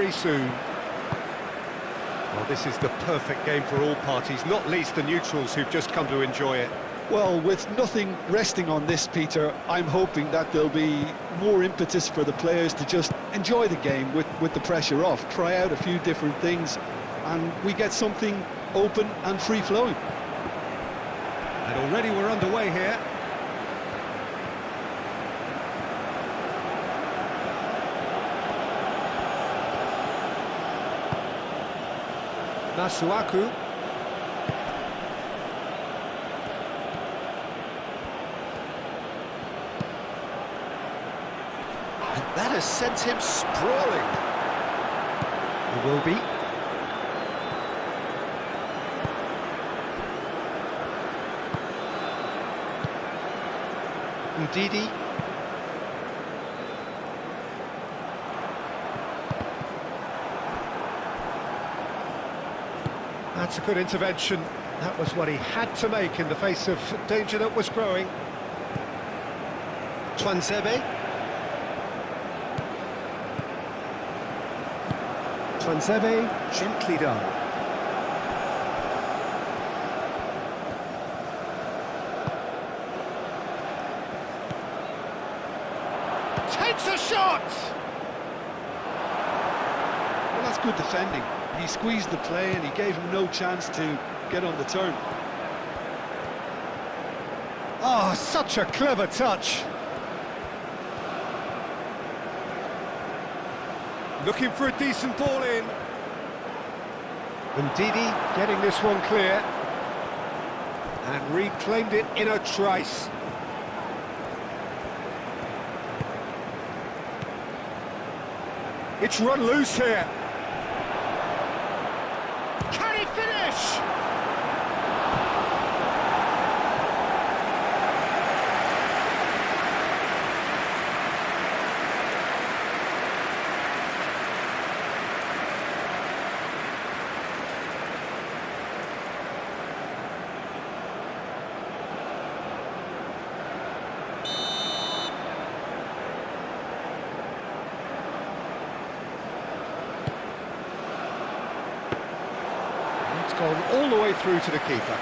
very soon. Well, this is the perfect game for all parties, not least the neutrals who've just come to enjoy it. Well, with nothing resting on this, Peter, I'm hoping that there'll be more impetus for the players to just enjoy the game with the pressure off, try out a few different things, and we get something open and free-flowing. And already we're underway here. Masuaku. And that has sent him sprawling. It will be. Ndidi. That's a good intervention. That was what he had to make in the face of danger that was growing. Twanzebe. Twanzebe, gently done. Takes a shot! Well, that's good defending. He squeezed the play and he gave him no chance to get on the turn. Oh, such a clever touch. Looking for a decent ball in. Ndidi getting this one clear. And reclaimed it in a trice. It's run loose here. Can he finish? Gone all the way through to the keeper.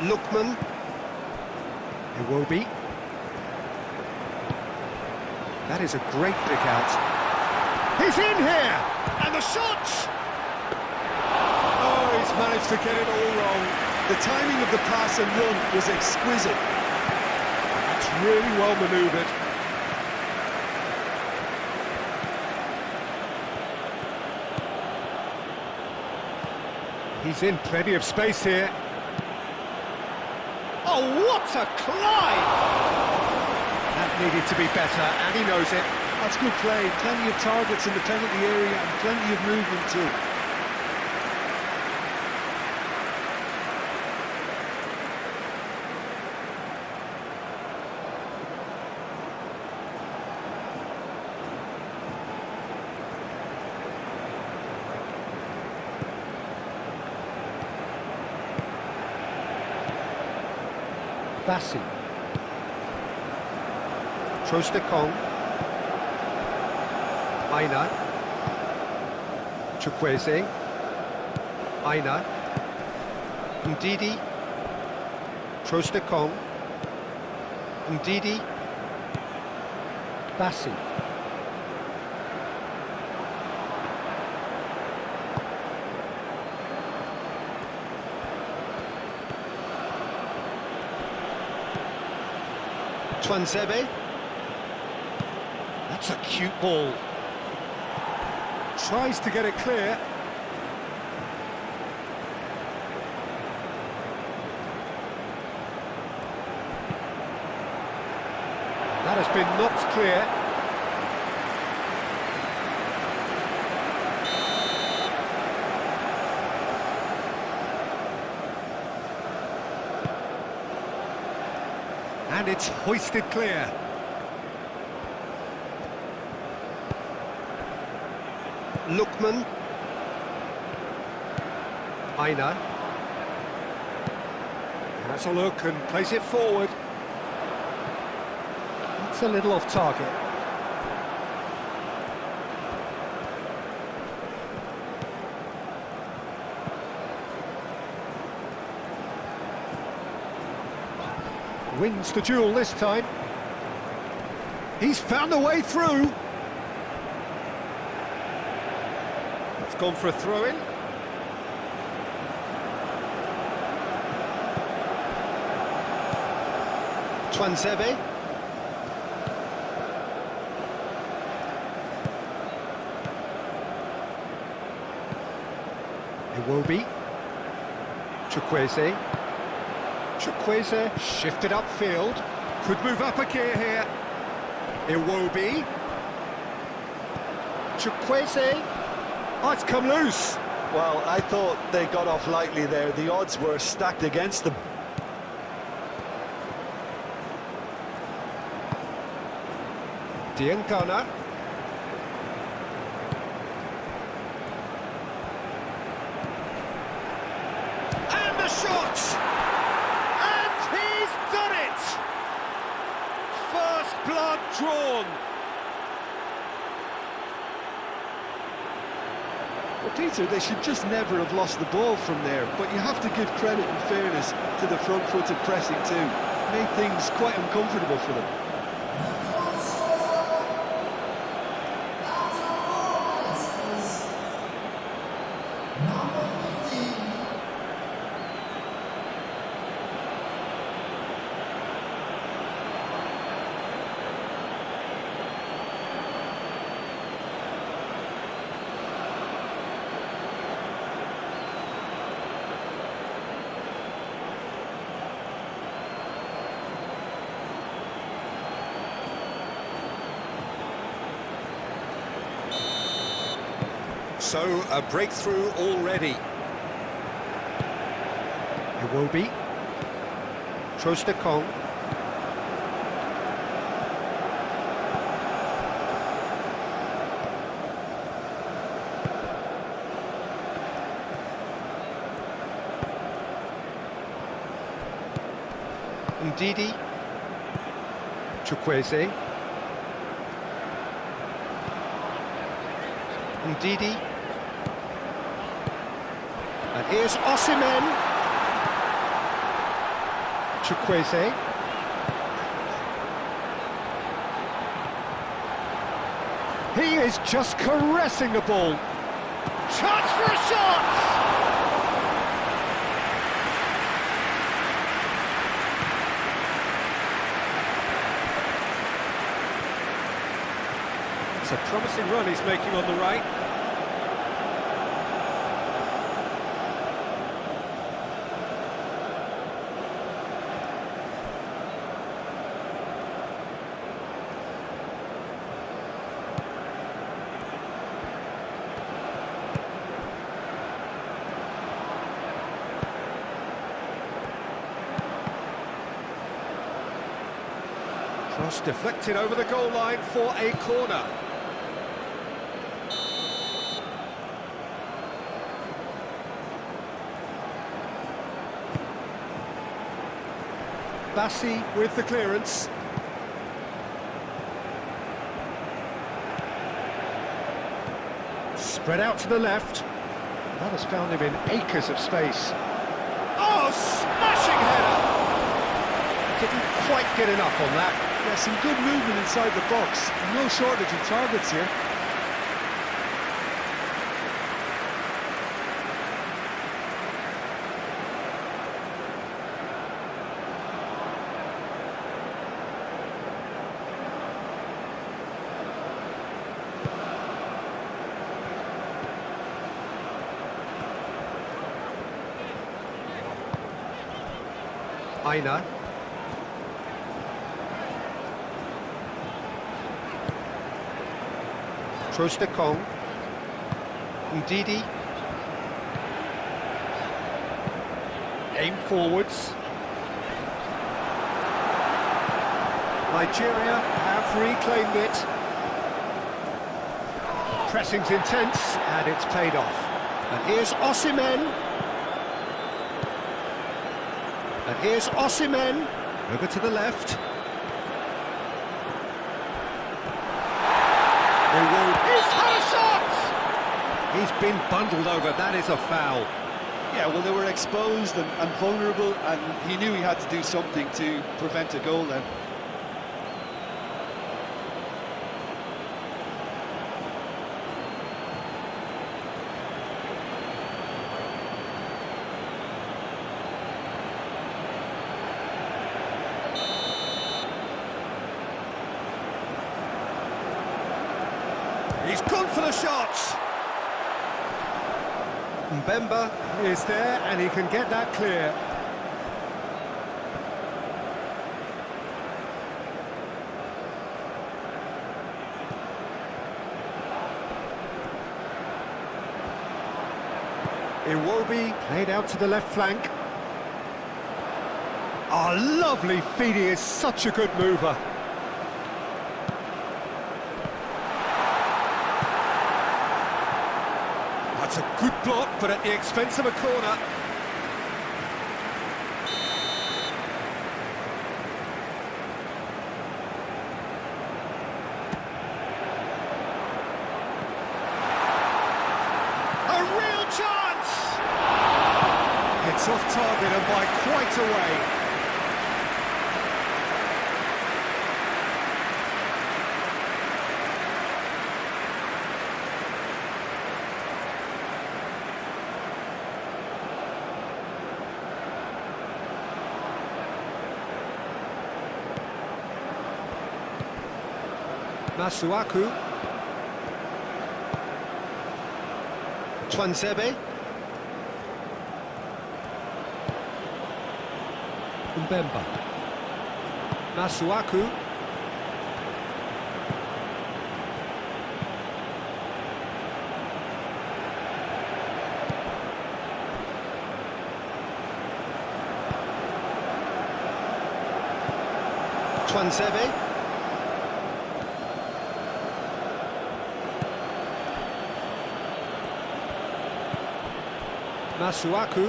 Lookman. It will be. That is a great pick out. He's in here! And the shot! Oh, he's managed to get it all wrong. The timing of the pass and run was exquisite. It's really well manoeuvred. He's in plenty of space here. Oh, what a climb! That needed to be better, and he knows it. That's good play. Plenty of targets in the penalty area and plenty of movement too. Bassi. Trostekong. Aina. Chukwueze. Aina. Ndidi. Trostekong. Ndidi. Bassi. Twanzebe. That's a cute ball. Tries to get it clear. That has been knocked clear. And it's hoisted clear. Lookman. Aina. Has a look and plays it forward. Let's Just a little off target. Wins the duel this time. He's found a way through. It's gone for a throw-in. Twanzebe. Iwobi. Chukwueze. Chukwueze shifted upfield. Could move up a gear here. Iwobi. Chukwueze. Oh, it's come loose. Well, I thought they got off lightly there. The odds were stacked against them. Diangana. And the shot! And he's done it! First blood drawn. Well, Peter, they should just never have lost the ball from there, but you have to give credit and fairness to the front-footed pressing too. Made things quite uncomfortable for them. So, a breakthrough already. Iwobi. Trostekong. Ndidi. Chukwueze. Ndidi. And here's Osimhen. Chukwueze. He is just caressing the ball. Chance for a shot! It's a promising run he's making on the right. Cross deflected over the goal line for a corner. Bassi with the clearance. Spread out to the left. That has found him in acres of space. Oh, smashing header! Didn't quite get enough on that. Yeah, some good movement inside the box. No shortage of targets here. Aina. Trostekong. Ndidi. Aim forwards. Nigeria have reclaimed it. Pressing's intense, and it's paid off. And here's Osimhen. And here's Osimhen. Over to the left. He's had a shot! He's been bundled over, that is a foul. Yeah, well, they were exposed and vulnerable, and he knew he had to do something to prevent a goal then. He's gone for the shots. Mbemba is there and he can get that clear. Iwobi played out to the left flank. Oh, lovely feed, he is such a good mover. That's a good block, but at the expense of a corner. A real chance! It's off target and by quite a way. Masuaku. Twanzebe. Mbemba. Masuaku. Twanzebe. Masuaku.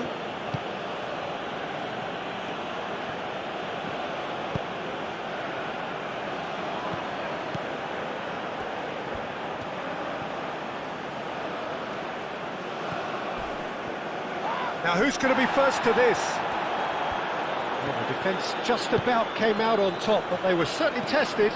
Now who's going to be first to this? Well, the defence just about came out on top, but they were certainly tested.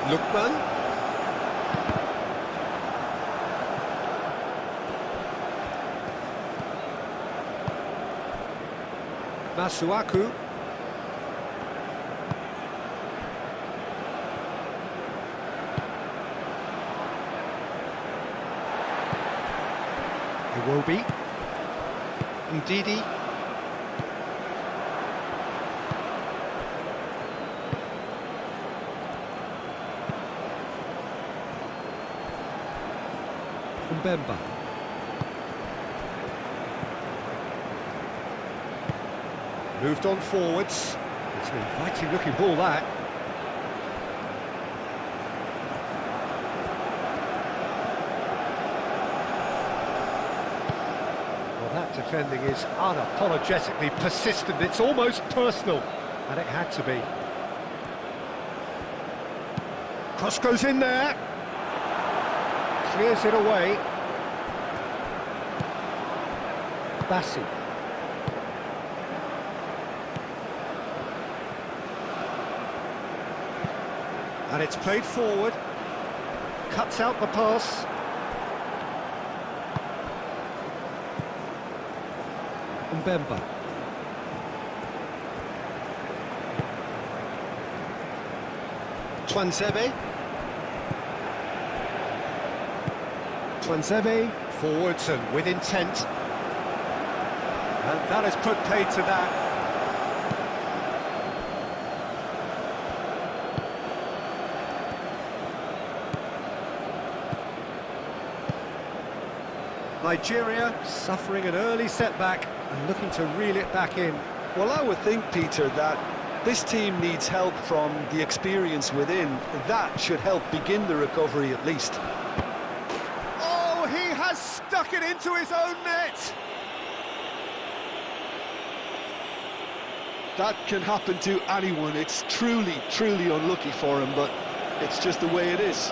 Lookman. Masuaku. Iwobi. Ndidi. Mbemba. Moved on forwards. It's an inviting looking ball, that. Well, that defending is unapologetically persistent. It's almost personal, and it had to be. Cross goes in there. Clears it away. Bassi. And it's played forward. Cuts out the pass. Mbemba. Twanzebe. Twanzebe, forwards and with intent. And that has put paid to that. Nigeria suffering an early setback and looking to reel it back in. Well, I would think, Peter, that This team needs help from the experience within. That should help begin the recovery at least. Oh, he has stuck it into his own net! That can happen to anyone. It's truly, truly unlucky for him, but it's just the way it is.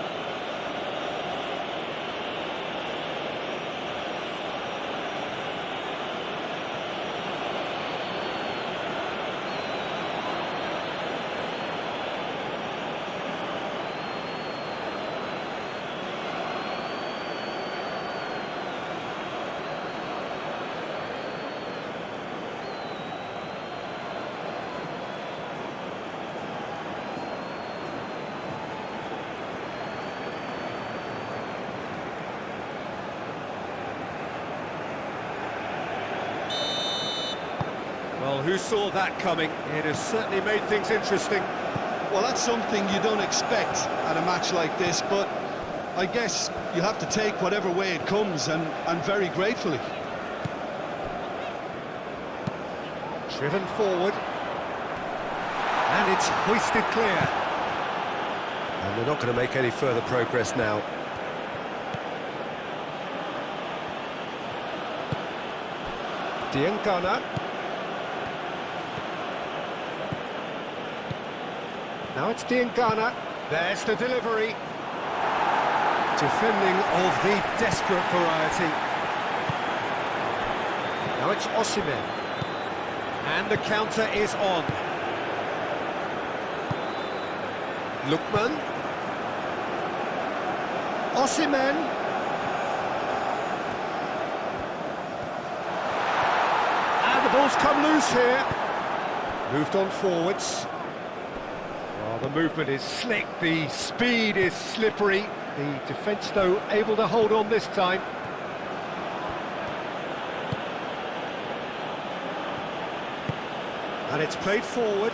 Well, who saw that coming? It has certainly made things interesting. Well, that's something you don't expect at a match like this, but I guess you have to take whatever way it comes, and very gratefully. Driven forward. And it's hoisted clear. And they're not going to make any further progress now. Diangana. Now it's Diangana. There's the delivery. Defending of the desperate variety. Now it's Osimhen. And the counter is on. Lookman. Osimhen. And the ball's come loose here. Moved on forwards. Well, the movement is slick, the speed is slippery. The defence, though, able to hold on this time. And it's played forward.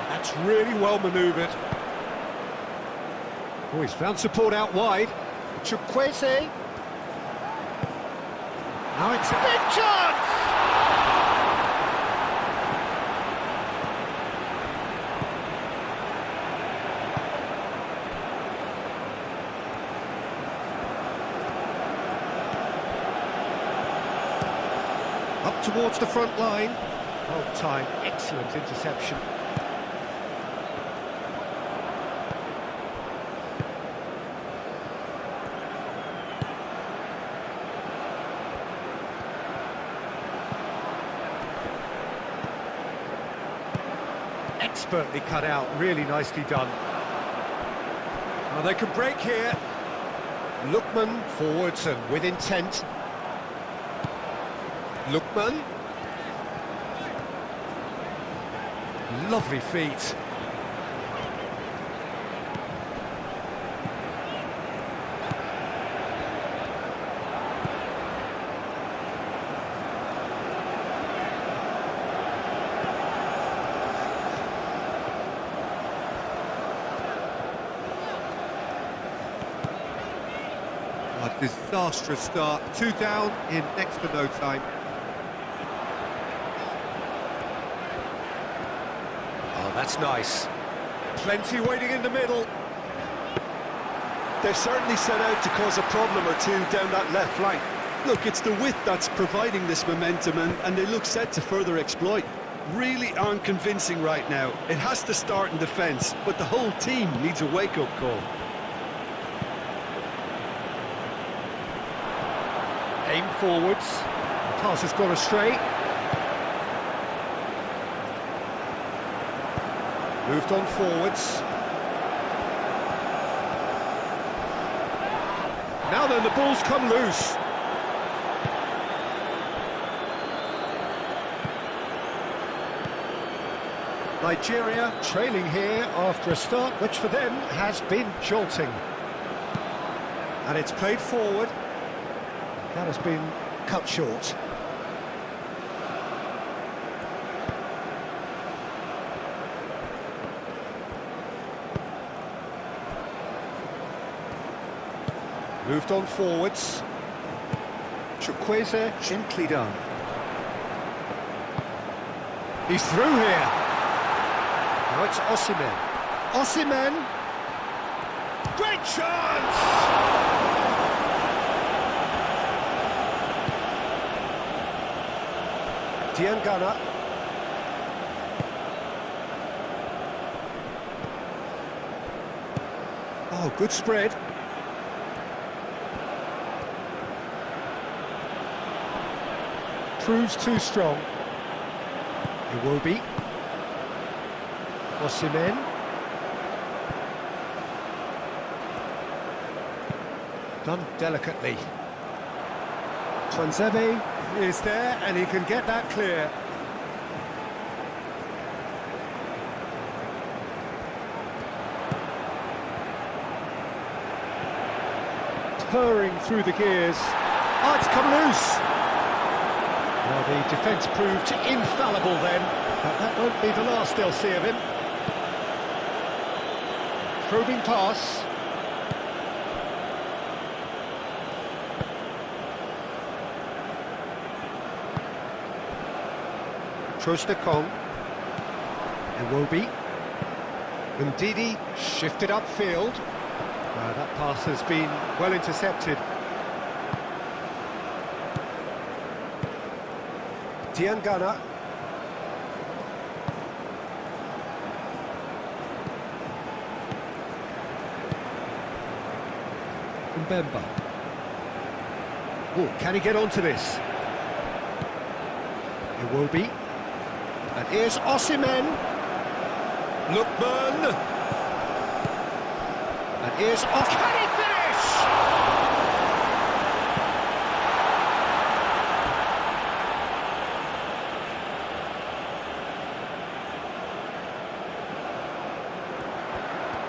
That's really well manoeuvred. Oh, he's found support out wide. Chukwueze. Now it's a big chance! Up towards the front line. Well timed, excellent interception. Expertly cut out, really nicely done. Well, they can break here. Lookman forwards and with intent. Lookman. Lovely feet. A disastrous start. 2 down in next to no time. That's nice. Plenty waiting in the middle. They've certainly set out to cause a problem or two down that left flank. Look, it's the width that's providing this momentum, and they look set to further exploit. Really aren't convincing right now. It has to start in defence, but the whole team needs a wake-up call. Aim forwards. The pass has gone astray. Moved on forwards. Now then, the ball's come loose. Nigeria trailing here after a start which for them has been jolting. And it's played forward. That has been cut short. Moved on forwards. Chukwueze, gently done. He's through here. Now it's Osimhen. Osimhen! Great chance! Diangana. Oh, good spread. Proves too strong. It will be. Osimhen. Done delicately. Tuanzebe is there and he can get that clear. Purring through the gears. Oh, it's come loose. Well, the defence proved infallible then, but that won't be the last they'll see of him. Probing pass. Trostekong. Iwobi. Ndidi shifted upfield. That pass has been well intercepted. Diangana. Mbemba. Oh, can he get onto this? Iwobi. And here's Osimhen. Lookman. And here's Can he finish?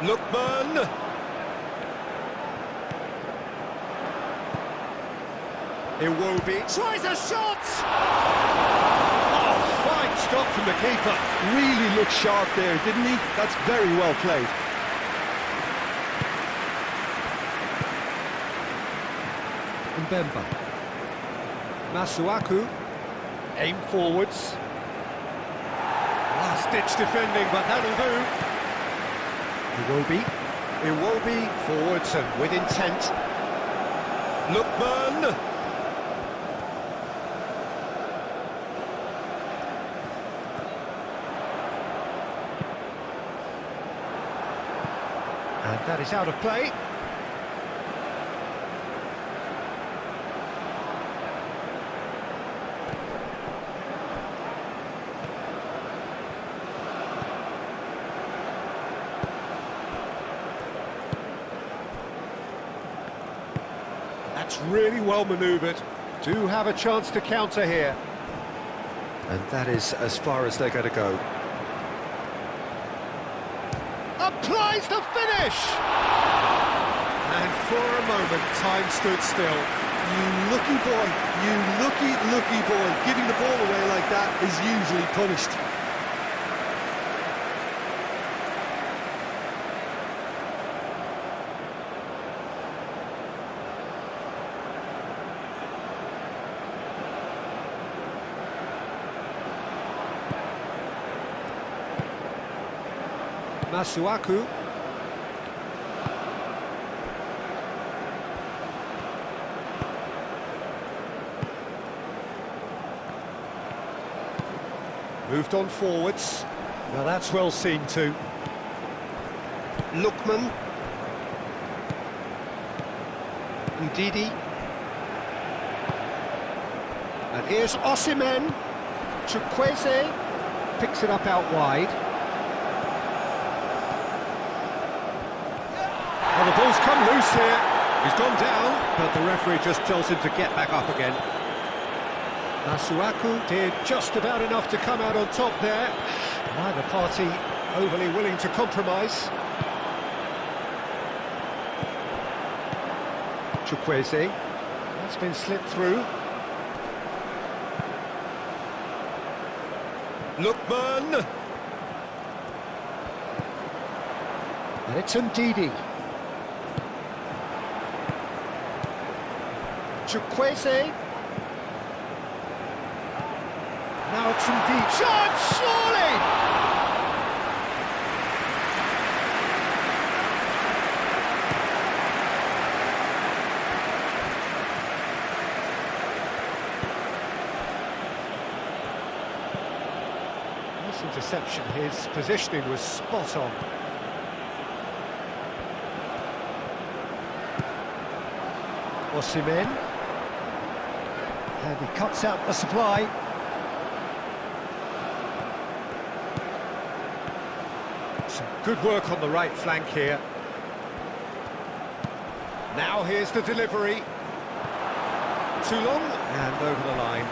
Lookman. Iwobi tries a shot! Oh, fine stop from the keeper. Really looked sharp there, didn't he? That's very well played. Mbemba. Masuaku. Aim forwards. Last-ditch defending, but that'll do. Iwobi forwards and with intent. Lookman. And that is out of play. That's really well manoeuvred. Do have a chance to counter here. And that is as far as they're going to go. Applies the finish! And for a moment, time stood still. You lucky boy, you lucky boy. Giving the ball away like that is usually punished. Masuaku. Moved on forwards. Now that's well seen too. Lookman. Ndidi. And here's Osimhen. Chukwueze picks it up out wide. Well, the ball's come loose here. He's gone down, but the referee just tells him to get back up again. Masuaku did just about enough to come out on top there. Neither party overly willing to compromise. Chukwueze. That's been slipped through. Lookman. And it's Ndidi. Chukwueze. Now it's from deep. Shot, surely! Nice interception. His positioning was spot on. Osimhen. And he cuts out the supply. Some good work on the right flank here. Now here's the delivery. Too long and over the line.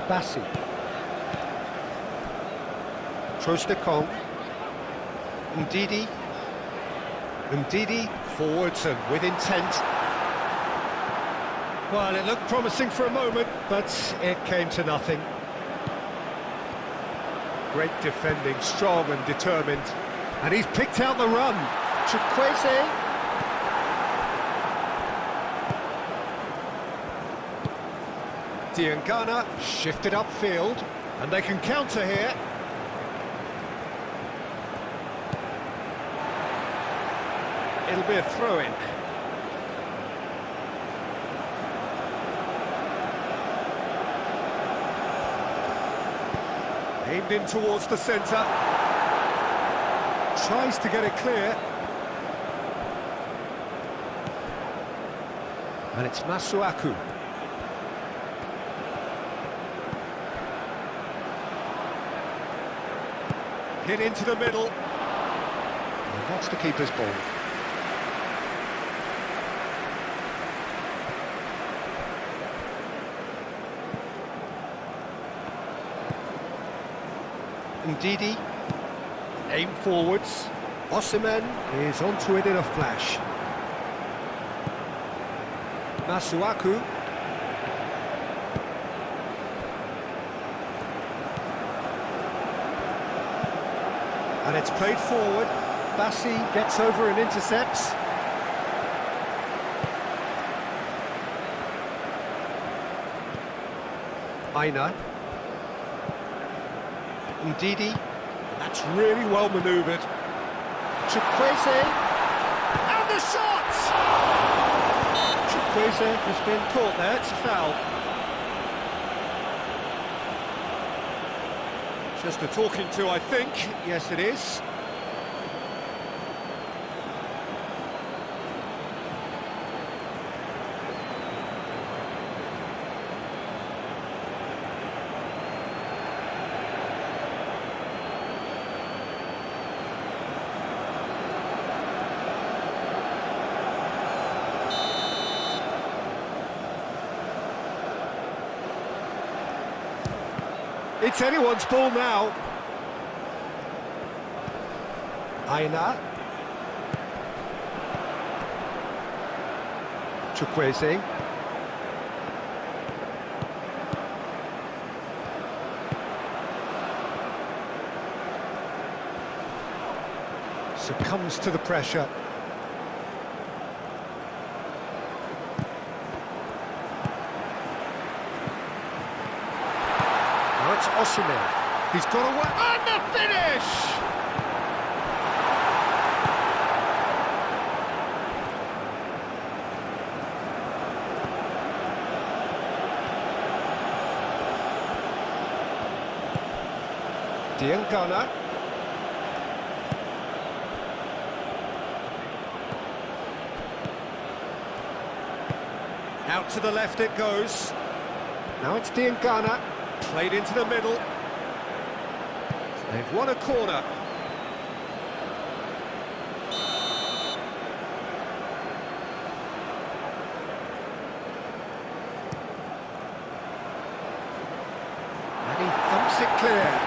Bassi. Trostekong. Ndidi forwards and with intent. Well, it looked promising for a moment, but it came to nothing. Great defending, strong and determined. And he's picked out the run. Chukwueze. Diangana shifted upfield, and they can counter here. It'll be a throw-in. Aimed in towards the centre. Tries to get it clear. And it's Masuaku. Hit into the middle. And that's the keeper's ball. Ndidi, aim forwards. Osimhen is onto it in a flash. Masuaku. And it's played forward. Bassi gets over and intercepts. Aina. Ndidi. That's really well manoeuvred. Chukwueze. And the shot! Chukwueze has been caught there. It's a foul. Just a talking to, I think. Yes, it is. It's anyone's ball now. Aina. Chukwueze. Succumbs to the pressure. Now it's Osimhen. He's got away. And the finish! Diangana. Out to the left it goes. Now it's Diangana. Played into the middle. They've won a corner. And he thumps it clear.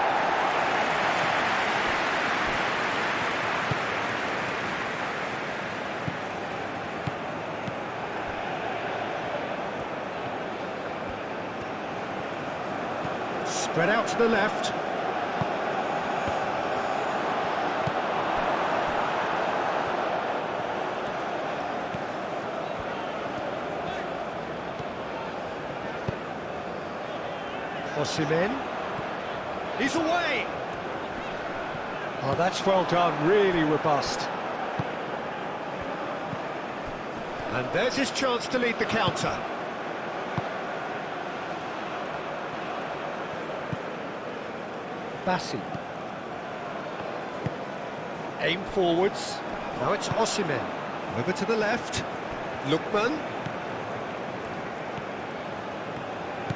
Spread out to the left. Osimhen. He's away! Oh, that's well done, really robust. And there's his chance to lead the counter. Bassi. Aim forwards. Now it's Osimhen. Over to the left. Lookman.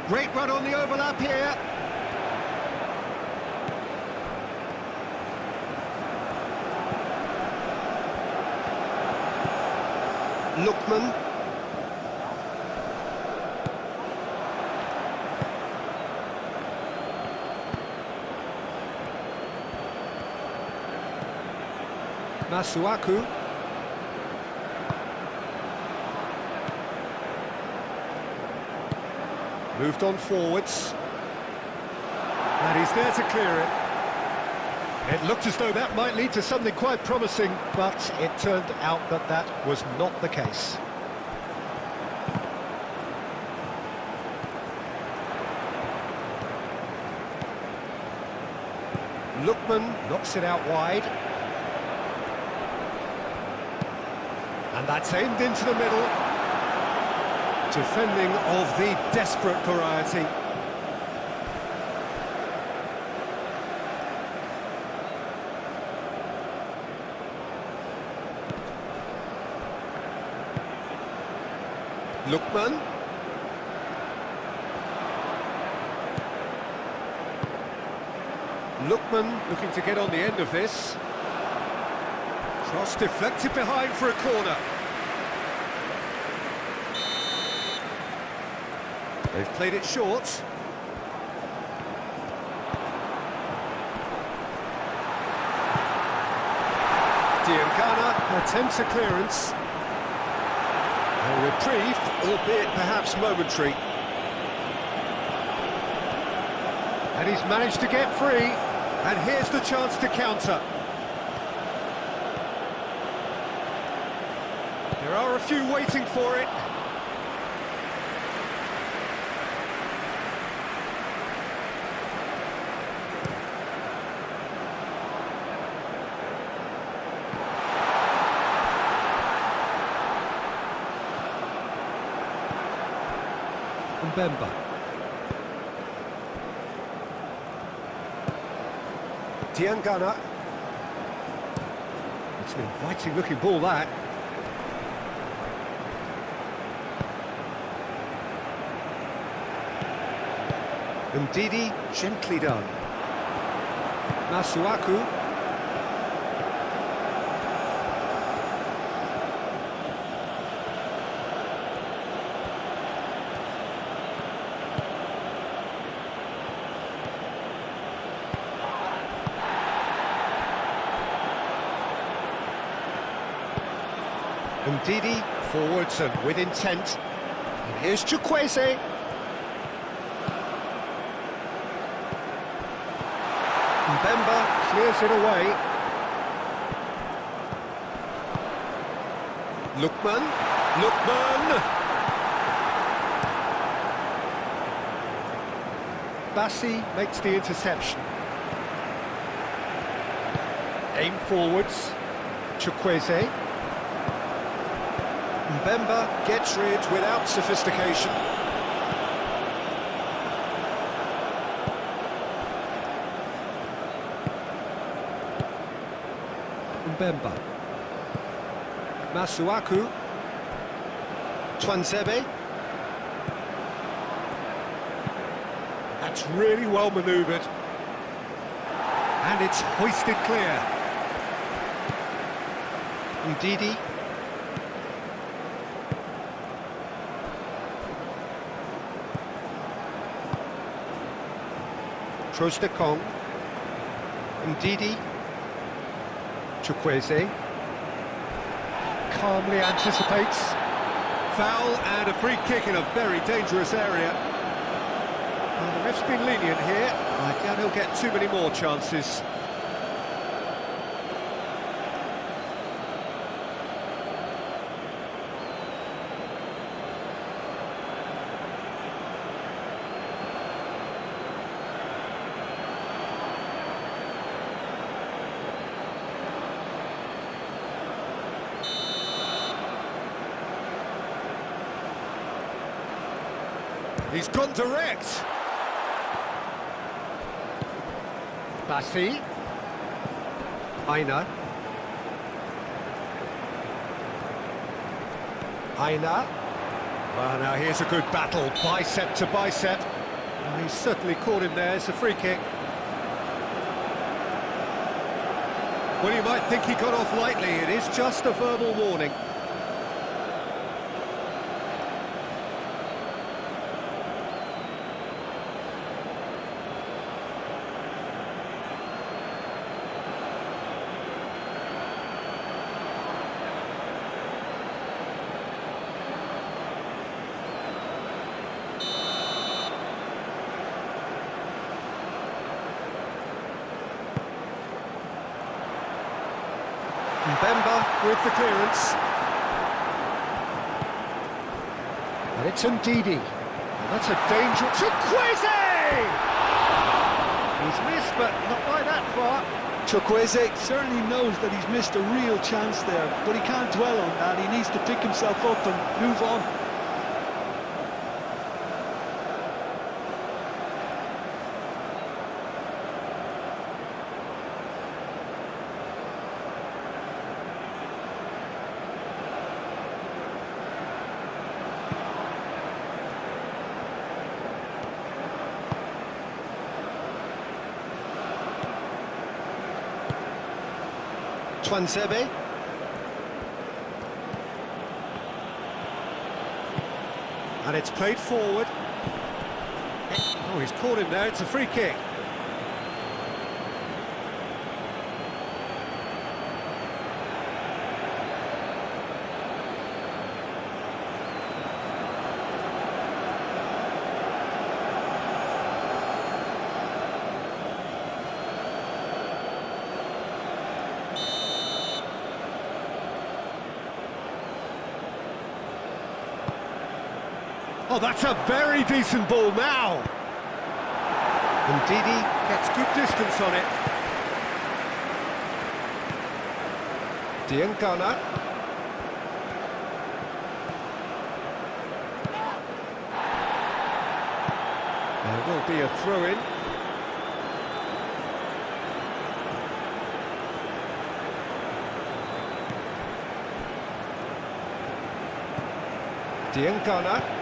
Great run on the overlap here. Lookman. Masuaku. Moved on forwards. And he's there to clear it. It looked as though that might lead to something quite promising, but it turned out that that was not the case. Lookman knocks it out wide. And that's aimed into the middle. Defending of the desperate variety. Lookman. Lookman looking to get on the end of this. Cross deflected behind for a corner. They've played it short. Diangana attempts a clearance. A reprieve, albeit perhaps momentary. And he's managed to get free. And here's the chance to counter. There are a few waiting for it. Mbemba. Diangana. It's an inviting looking ball, that. Ndidi, gently done. Masuaku. Ndidi forwards and with intent. And here's Chukwueze. Mbemba clears it away. Lookman. Bassi makes the interception. Aim forwards. Chukwueze. Mbemba gets rid without sophistication. Mbemba. Masuaku. Twanzebe. That's really well manoeuvred. And it's hoisted clear. Ndidi. Trostekong. Ndidi. Chukwueze. Calmly anticipates. Foul and a free kick in a very dangerous area. Well, the ref's been lenient here. I doubt he'll get too many more chances. He's gone direct. Bassi. Aina. Well, now here's a good battle, bicep to bicep. Oh, he's certainly caught him there. It's a free kick. Well, you might think he got off lightly. It is just a verbal warning. Bemba with the clearance. And it's Ndidi. And that's a dangerous... Chukwueze! He's missed, but not by that far. Chukwueze certainly knows that he's missed a real chance there, but he can't dwell on that. He needs to pick himself up and move on. Twansebe. And it's played forward. Oh, he's caught him there, it's a free kick. Oh, that's a very decent ball now. And Ndidi gets good distance on it. Diangana. There will be a throw-in. Diangana.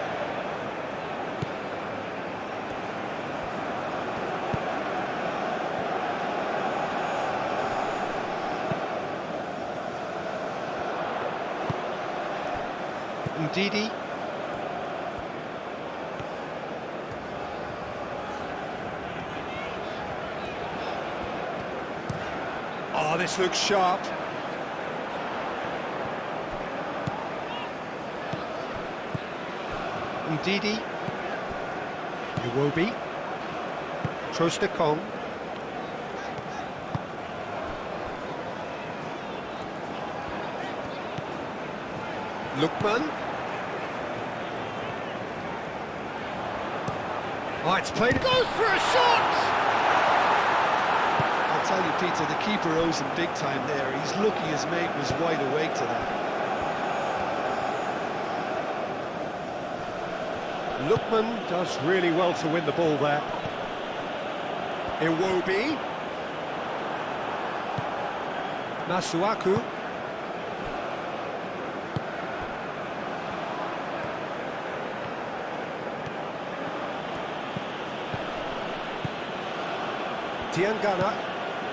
Ndidi. Oh, this looks sharp. Ndidi. Iwobi. Trostekong. Lookman. Oh, it's played. Goes for a shot! I'll tell you, Peter, the keeper owes him big time there. He's lucky his mate was wide awake to that. Lookman does really well to win the ball there. Iwobi. Masuaku.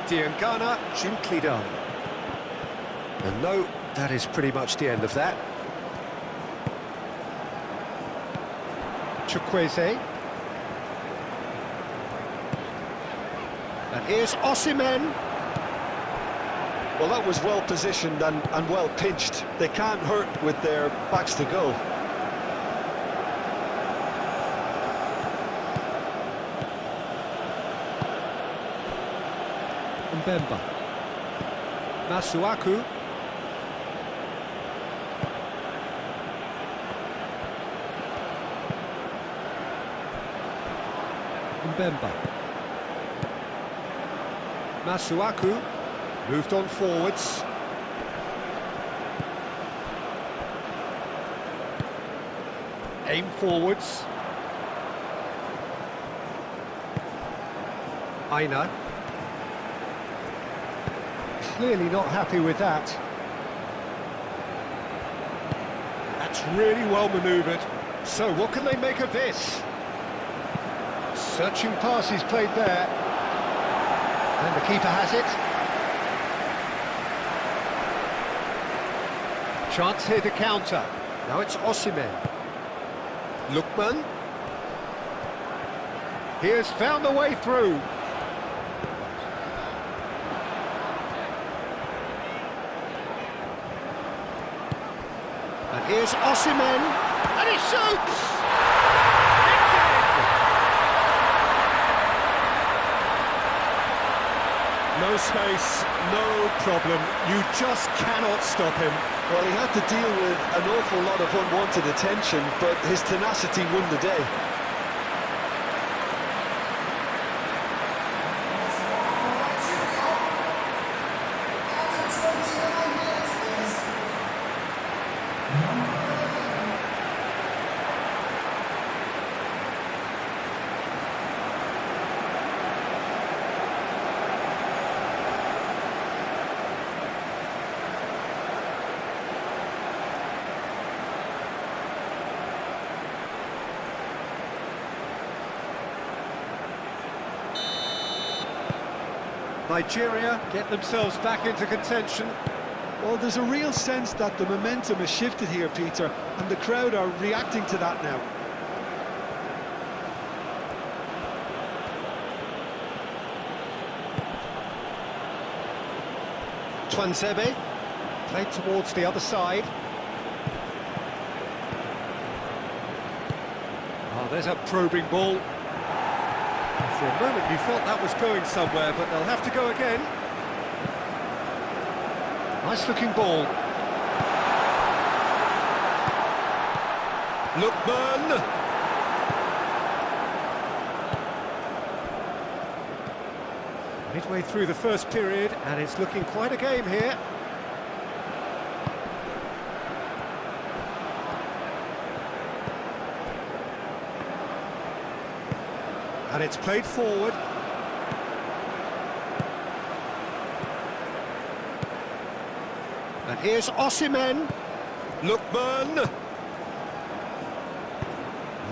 Diangana, gently done. And no, that is pretty much the end of that. Chukwueze. And here's Osimhen. Well, that was well positioned and well pitched. They can't hurt with their backs to goal. Mbemba. Masuaku. Mbemba. Masuaku. Moved on forwards. Aim forwards. Aina. Clearly not happy with that. That's really well manoeuvred. So what can they make of this? Searching passes played there. And the keeper has it. Chance here to counter. Now it's Osimhen. Lookman. He has found the way through. And here's Osimhen. And he shoots! It's in! No space, no problem. You just cannot stop him. Well, he had to deal with an awful lot of unwanted attention, but his tenacity won the day. Nigeria get themselves back into contention. Well, there's a real sense that the momentum has shifted here, Peter, and the crowd are reacting to that now. Twanzebe, played towards the other side. Oh, there's a probing ball. For a moment you felt that was going somewhere, but they'll have to go again. Nice looking ball. Lookman. Midway through the first period, and it's looking quite a game here. And it's played forward. And here's Osimhen. Lookman.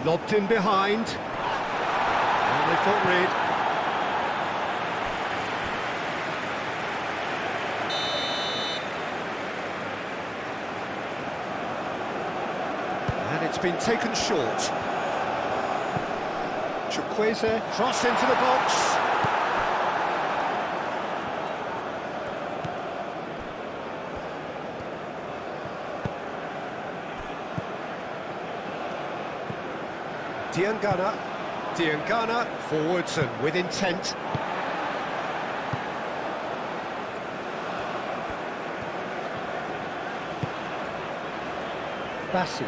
Lobbed in behind. And they've got rid. And it's been taken short. Chukwueze, cross into the box. Diangana, forwards and with intent. Bassi.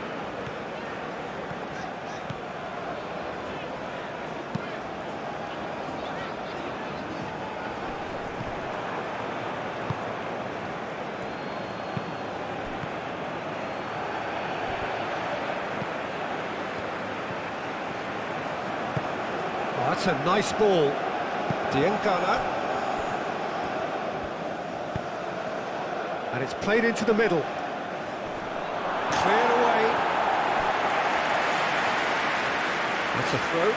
That's a nice ball. Diangana. And it's played into the middle. Cleared away. That's a throw.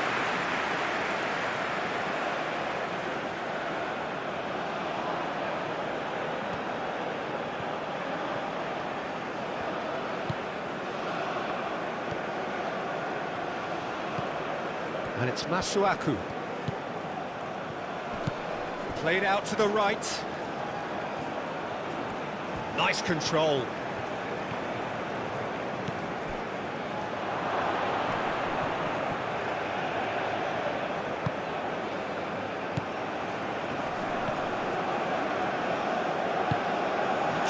And it's Masuaku. Played out to the right. Nice control.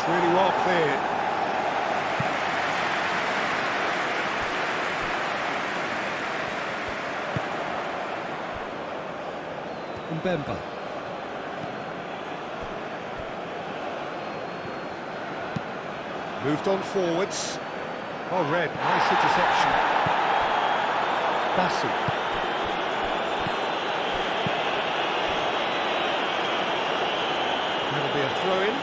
really well cleared. Mbemba. Moved on forwards. Oh, Red, nice interception. Bassi. That'll be a throw-in.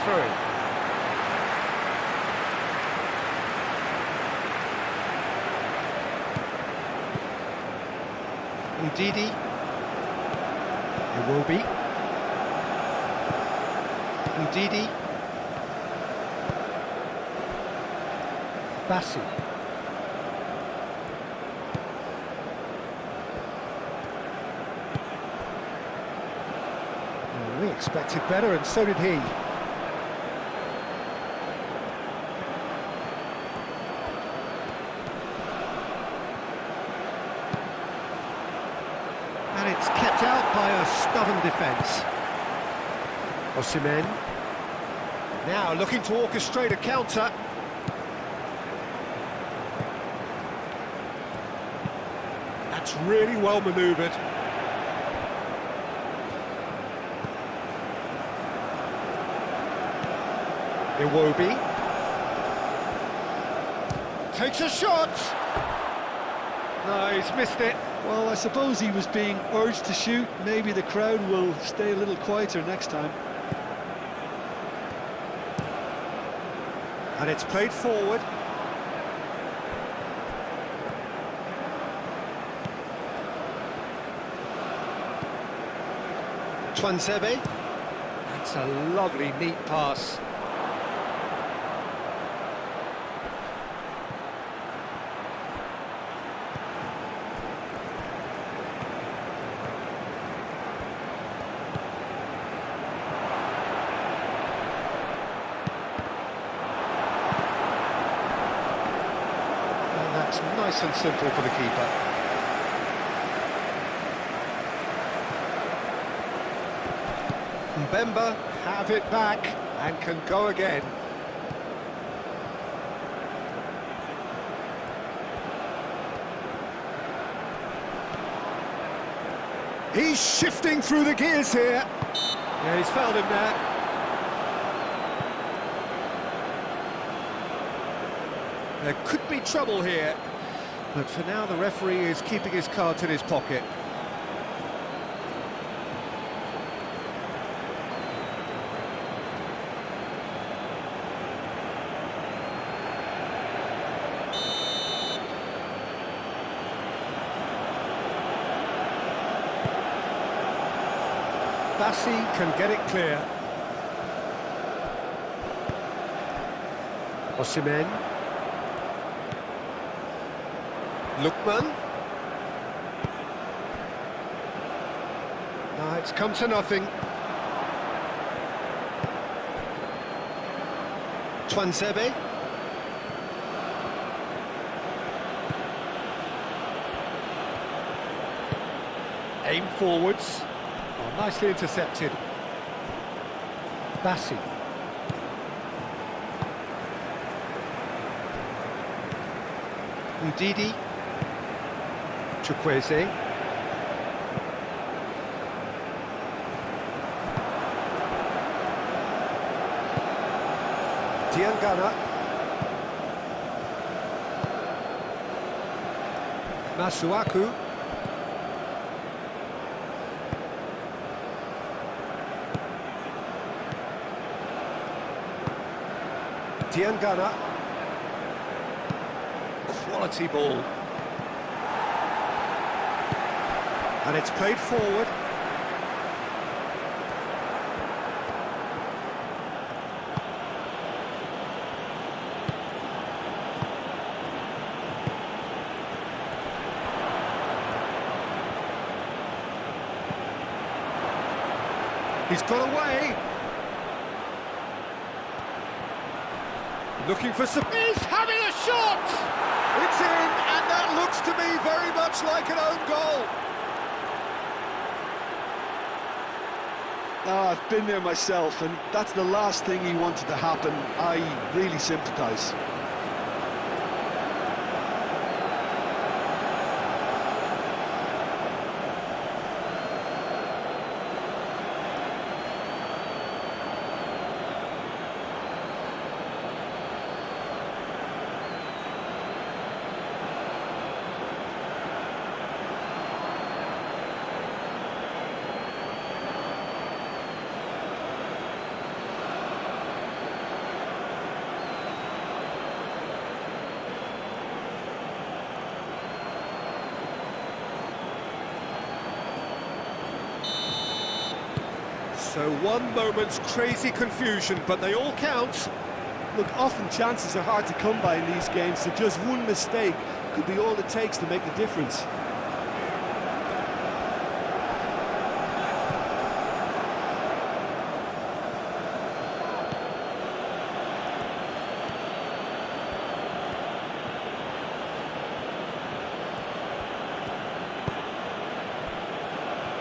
Throw-in. Ndidi. It will be. Ndidi. Bassi. Well, we expected better, and so did he. And it's kept out by a stubborn defence. Osimhen. Now looking to orchestrate a counter. That's really well manoeuvred. Iwobi. Takes a shot! No, he's missed it. Well, I suppose he was being urged to shoot. Maybe the crowd will stay a little quieter next time. And it's played forward. Tuanzebe. That's a lovely, neat pass. That's nice and simple for the keeper. Mbemba have it back and can go again. He's shifting through the gears here. Yeah, he's found him there. There could be trouble here, but for now the referee is keeping his cards in his pocket. Bassi can get it clear. Osimhen. Lookman. No, it's come to nothing. Tuanzebe. Aim forwards. Oh, nicely intercepted. Bassi. Ndidi. Chukwueze. Diangana. Masuaku. Diangana. Quality ball. And it's played forward. He's got away. Looking for some... He's having a shot! It's in, and that looks looks to me very much like an own goal. Oh, I've been there myself, and that's the last thing he wanted to happen. I really sympathise. So one moment's crazy confusion, but they all count. Look, often chances are hard to come by in these games, so just one mistake could be all it takes to make the difference.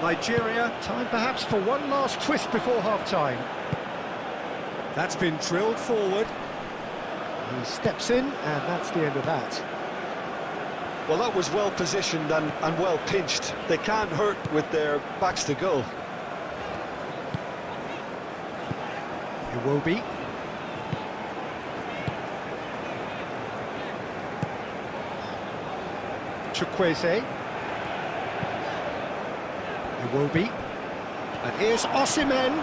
Nigeria, time perhaps for one last twist before half-time. That's been drilled forward. He steps in, and that's the end of that. Well, that was well positioned and well pinched. They can't hurt with their backs to goal. Iwobi. Chukwueze. Iwobi. And here's Osimhen.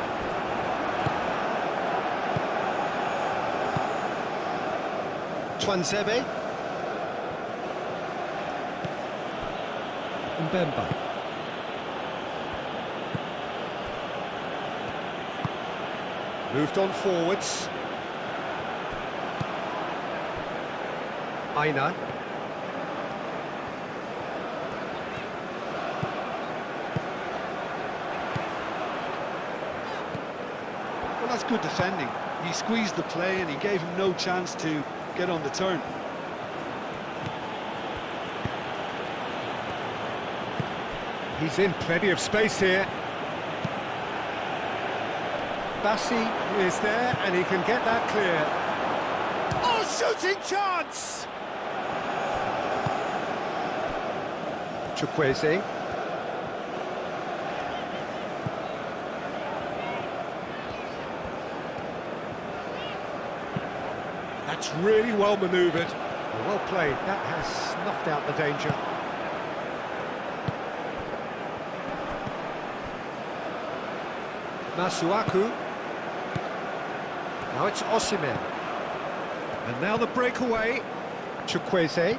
Twanzebe. Mbemba. Moved on forwards. Aina. Well, that's good defending. He squeezed the play and he gave him no chance to get on the turn. He's in plenty of space here. Bassi is there and he can get that clear. Oh, shooting chance! Chukwueze. That's really well manoeuvred. Well played. That has snuffed out the danger. Masuaku. Now it's Osimhen. And now the breakaway. Chukwueze.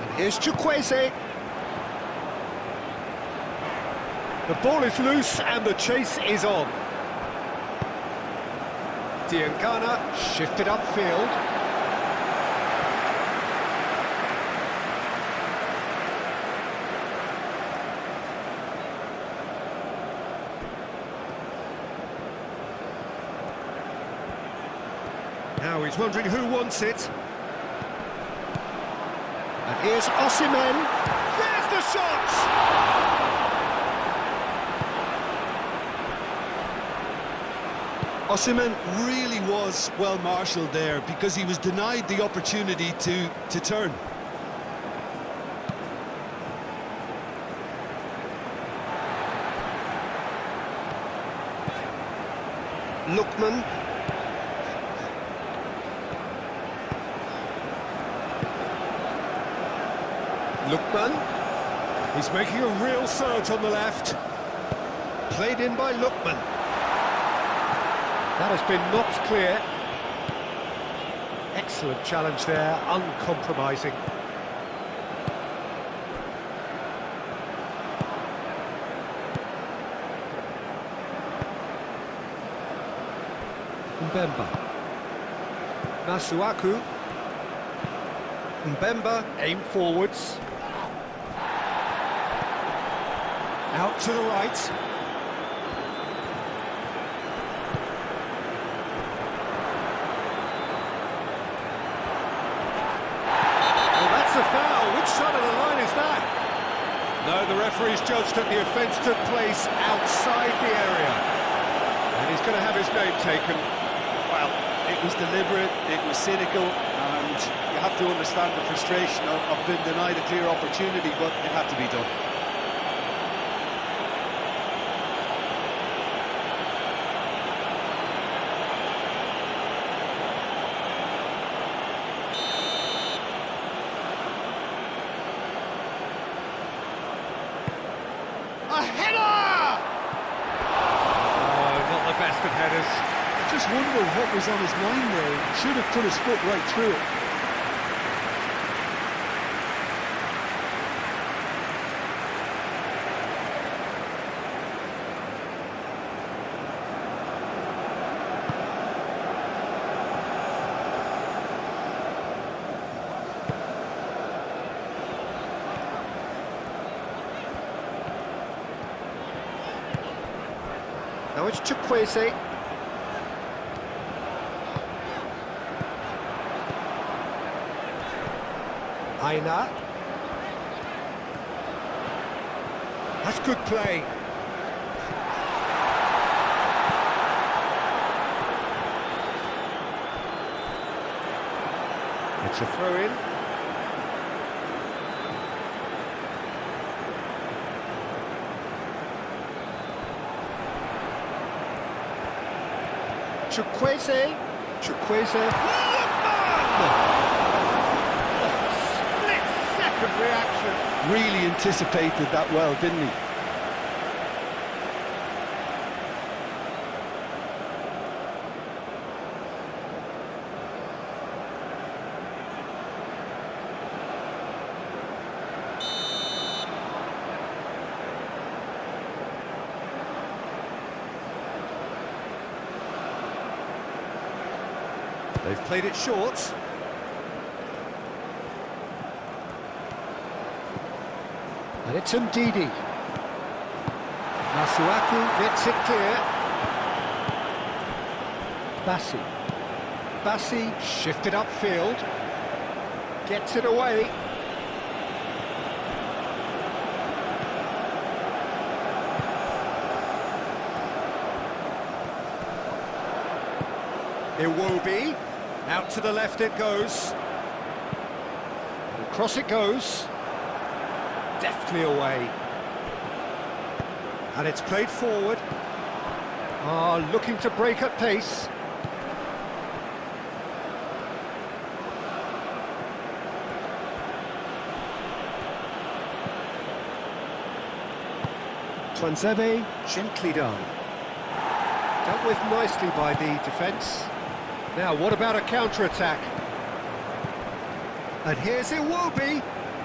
And here's Chukwueze. The ball is loose and the chase is on. Diangana shifted upfield. Now he's wondering who wants it. And here's Osimhen. There's the shot! Osimhen really was well marshalled there because he was denied the opportunity to turn. Lookman. Lookman. He's making a real surge on the left. Played in by Lookman. That has been knocked clear. Excellent challenge there, uncompromising. Mbemba. Masuaku. Mbemba, aim forwards. Out to the right. No, the referee's judged that the offence took place outside the area. And he's going to have his name taken. Well, it was deliberate, it was cynical, and you have to understand the frustration of being denied a clear opportunity, but it had to be done. A header! Oh, not the best of headers. I just wonder what was on his mind there. He should have put his foot right through it. Now it's Chukwueze. Aina. That's good play. It's a throw-in. Chukwueze. Split-second reaction. Really anticipated that well, didn't he? They've played it short. And it's Ndidi. Masuaku gets it clear. Bassi shifted upfield. Gets it away. Iwobi. Out to the left it goes. And across it goes. Deftly away. And it's played forward. Looking to break at pace. Twanzebe, gently done. Dealt with nicely by the defence. Now, what about a counter-attack? And here's Iwobi.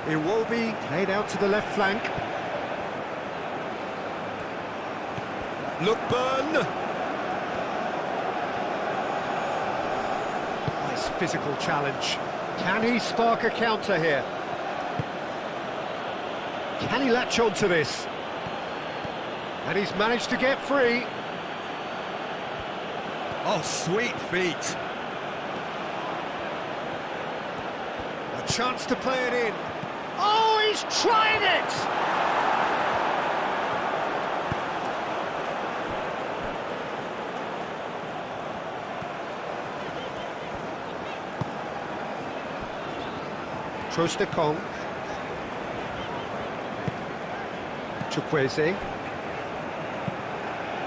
Iwobi played out to the left flank. Lookburn. Nice physical challenge. Can he spark a counter here? Can he latch on to this? And he's managed to get free. Oh, sweet feet. A chance to play it in. Oh, he's trying it! Trostekong. Chukwueze.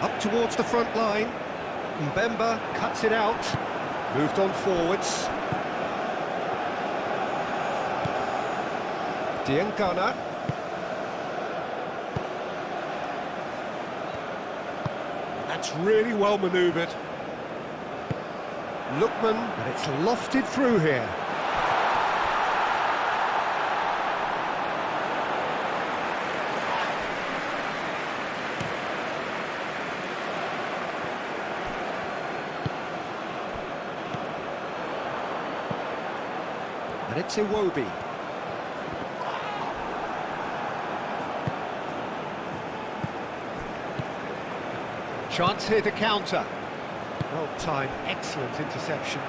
Up towards the front line. Mbemba cuts it out. Moved on forwards. Diangana. That's really well manoeuvred. Lookman, and it's lofted through here. And it's Iwobi. Chance here to counter. Well timed, excellent interception.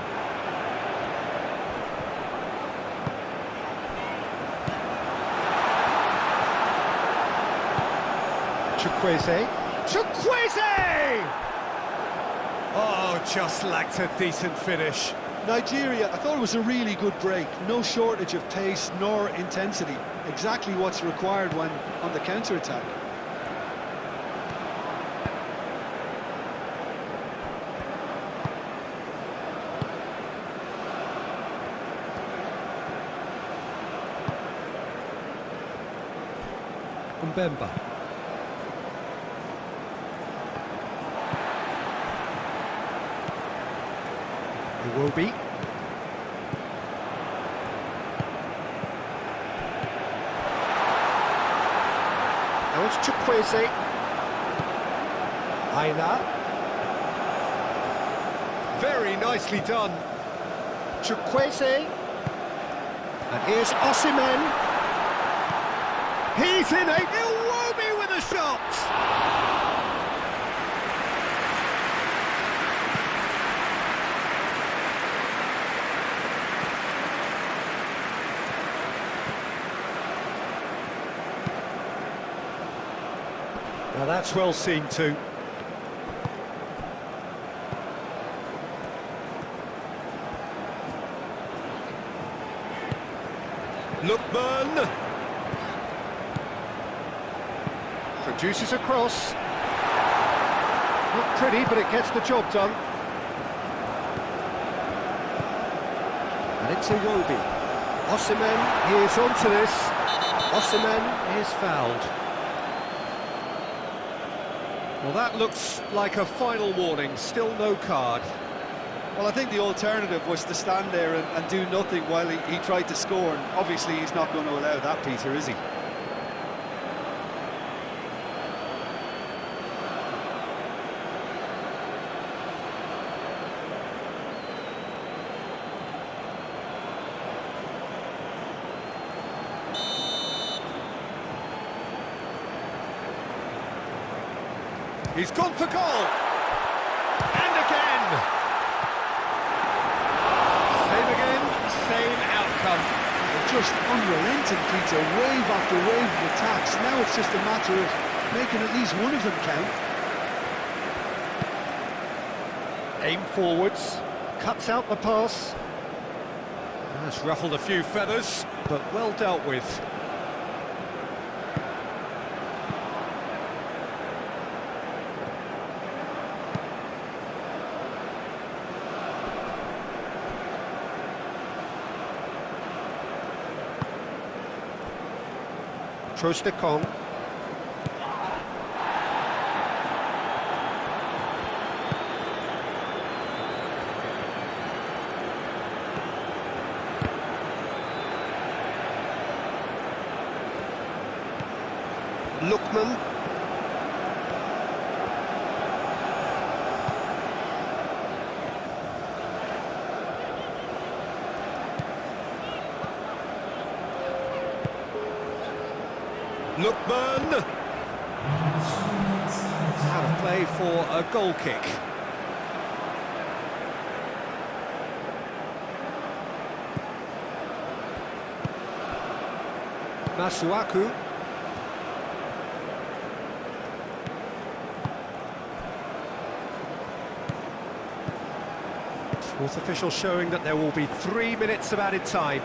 Chukwueze. Chukwueze! Oh, just lacked a decent finish. Nigeria, I thought it was a really good break. No shortage of pace nor intensity. Exactly what's required when on the counter-attack. Mbemba. It will be. Now it's Chukwueze. Aina. Very nicely done. Chukwueze. And here's Osimhen. He's in it. Iwobi with a shot. Now that's well seen too. Lookman produces a cross. Not pretty, but it gets the job done. And it's Iwobi. Osimhen, he is onto this. Osimhen is fouled. Well, that looks like a final warning, still no card. Well, I think the alternative was to stand there and do nothing while he tried to score, and obviously he's not going to allow that, Peter, is he? He's gone for goal! And again! Same again, same outcome. Just unrelenting, Peter, wave after wave of attacks. Now it's just a matter of making at least one of them count. Aim forwards, cuts out the pass. That's ruffled a few feathers, but well dealt with. Kong. Lookman. Lookman! Out of play for a goal kick. Masuaku. Fourth official showing that there will be 3 minutes of added time.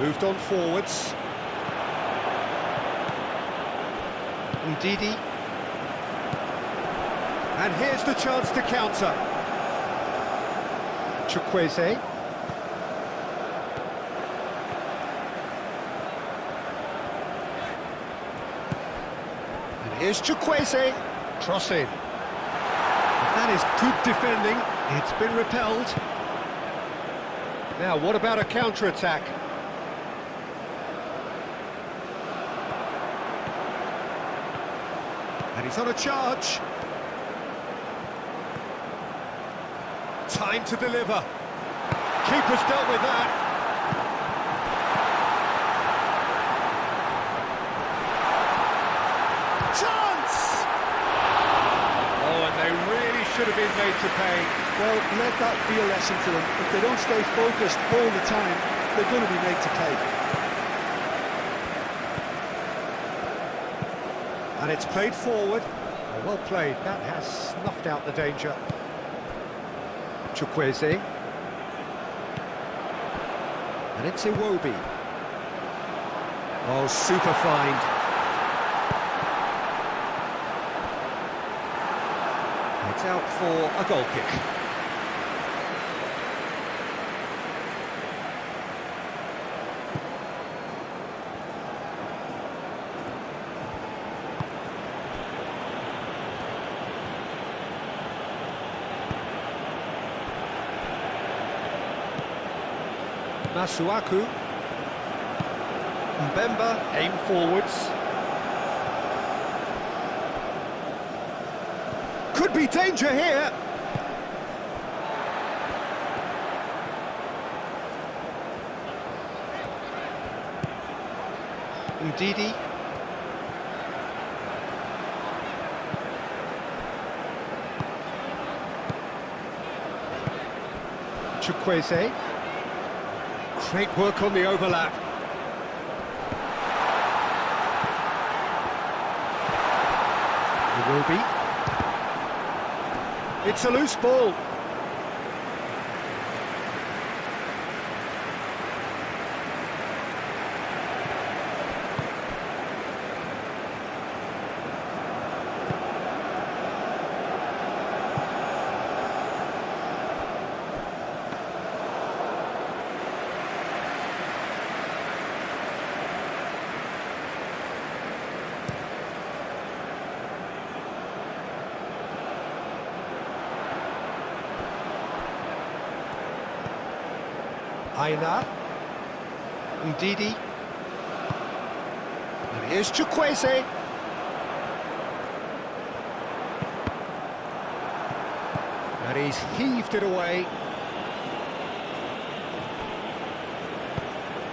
Moved on forwards. Ndidi. And here's the chance to counter. Chukwueze. And here's Chukwueze. Cross in. That is good defending. It's been repelled. Now, what about a counter-attack? And he's on a charge. Time to deliver. Keeper's dealt with that. Chance! Oh, and they really should have been made to pay. Well, let that be a lesson to them. If they don't stay focused all the time, they're going to be made to pay. And it's played forward. Oh, well played, that has snuffed out the danger. Chukwueze. And it's Iwobi. Oh, super find. It's out for a goal kick. Masuaku. Mbemba, aim forwards. Could be danger here. Ndidi. Chukwueze. Great work on the overlap. Iwobi. It's a loose ball. Aina. Ndidi. And here's Chukwueze. And he's heaved it away.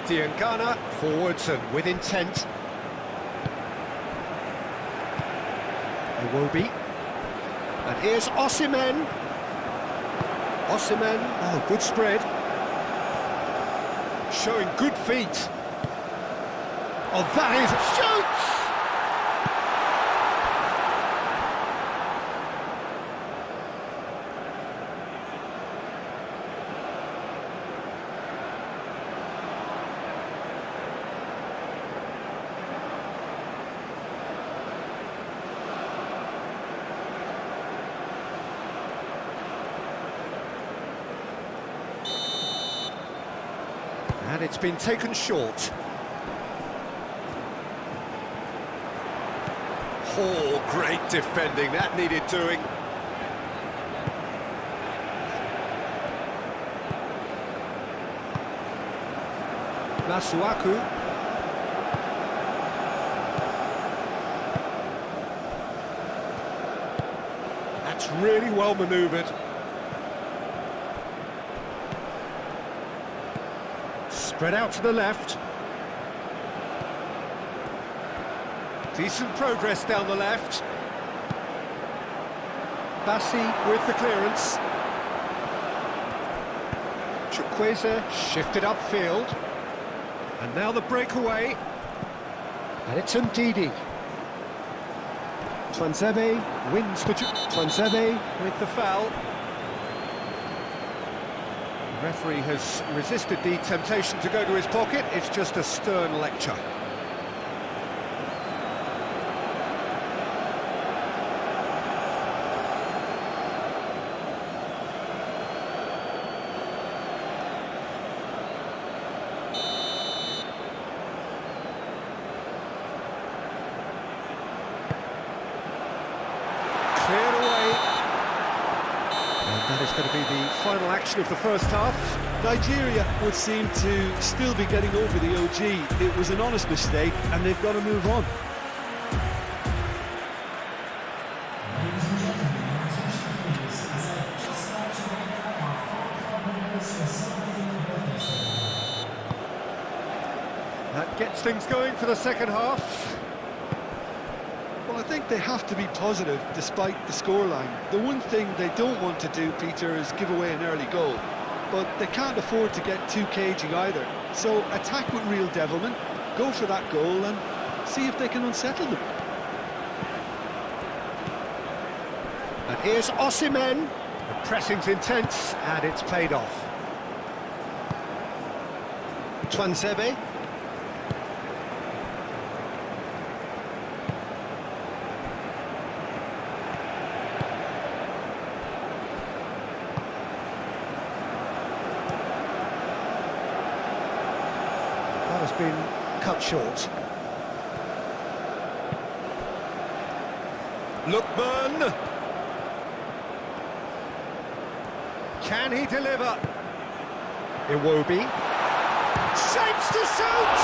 Diangana, forwards and with intent. Iwobi. And here's Osimhen. Osimhen, oh, good spread. Showing good feet. Oh, that is... Shoots! And it's been taken short. Oh, great defending, that needed doing. Masuaku. That's really well manoeuvred. Spread out to the left. Decent progress down the left. Bassi with the clearance. Chukwueze shifted upfield. And now the breakaway. And it's Ndidi. Twanzebe wins the... Twanzebe with the foul. The referee has resisted the temptation to go to his pocket. It's just a stern lecture. Cleared away. And that is going to be the final action of the first half. Nigeria would seem to still be getting over the OG. It was an honest mistake, and they've got to move on. That gets things going for the second half. Well, I think they have to be positive despite the scoreline. The one thing they don't want to do, Peter, is give away an early goal. But they can't afford to get too cagey either. So attack with real devilment, go for that goal and see if they can unsettle them. And here's Osimhen. The pressing's intense, and it's played off. Twansebe. That has been cut short. Lookman. Can he deliver? Iwobi. Shapes to shoot!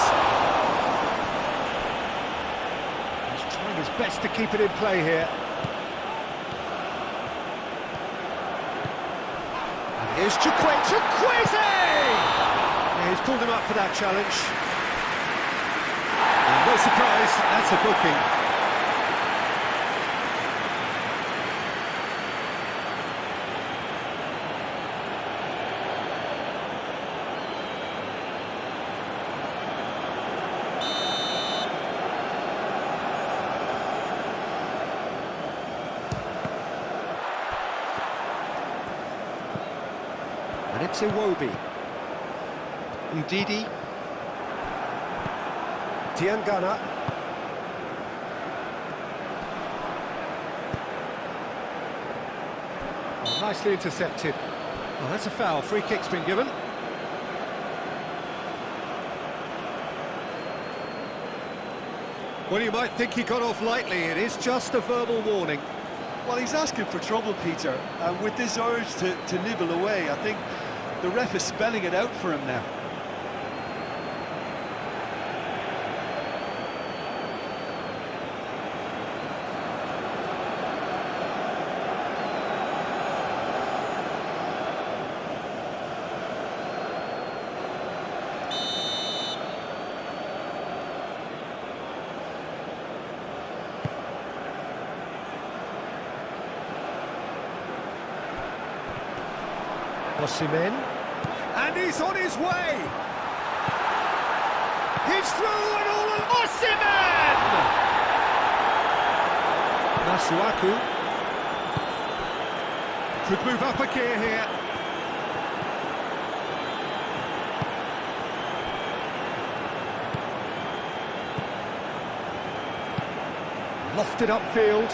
He's trying his best to keep it in play here. And here's Chukwueze! Yeah, he's pulled him up for that challenge. And no surprise, that's a booking. And it's Iwobi. Ndidi. Tiangana. Oh, nicely intercepted. Oh, that's a foul. Free kick's been given. Well, you might think he got off lightly. It is just a verbal warning. Well, he's asking for trouble, Peter, and with this urge to nibble away, I think the ref is spelling it out for him now. Osimhen, and he's on his way. He's through and all on Osimhen! Masuaku could move up a gear here. Lofted upfield.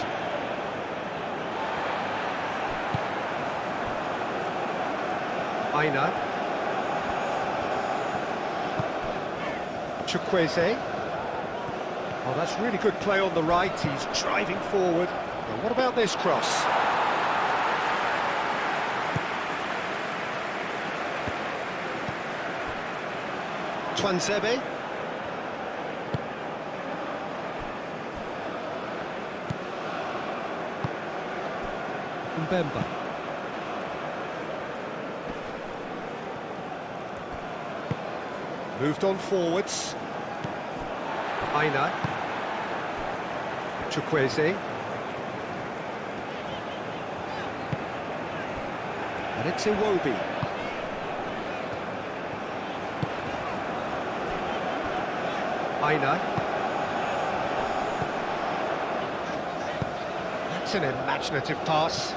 Aina. Chukwueze. Oh, that's really good play on the right. He's driving forward. Now, what about this cross? Twansebe. Mbemba. Moved on forwards. Aina. Chukwueze. And it's Iwobi. Aina. That's an imaginative pass.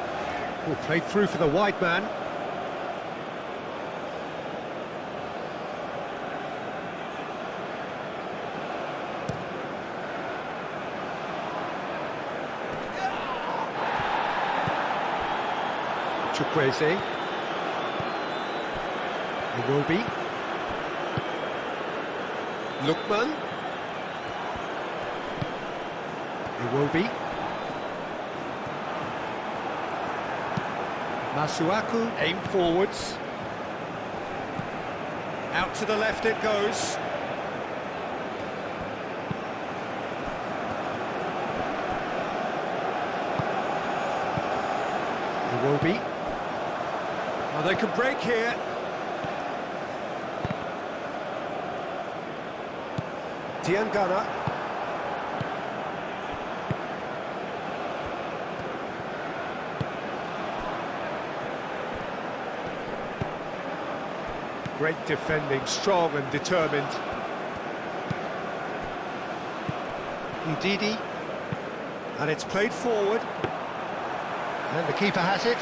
Oh, played through for the wide man. Chukwueze. Iwobi. Lookman. Iwobi. Masuaku, aim forwards. Out to the left it goes. Iwobi. Oh, they could break here. Tiangana. Great defending, strong and determined. Ndidi. And it's played forward. And the keeper has it.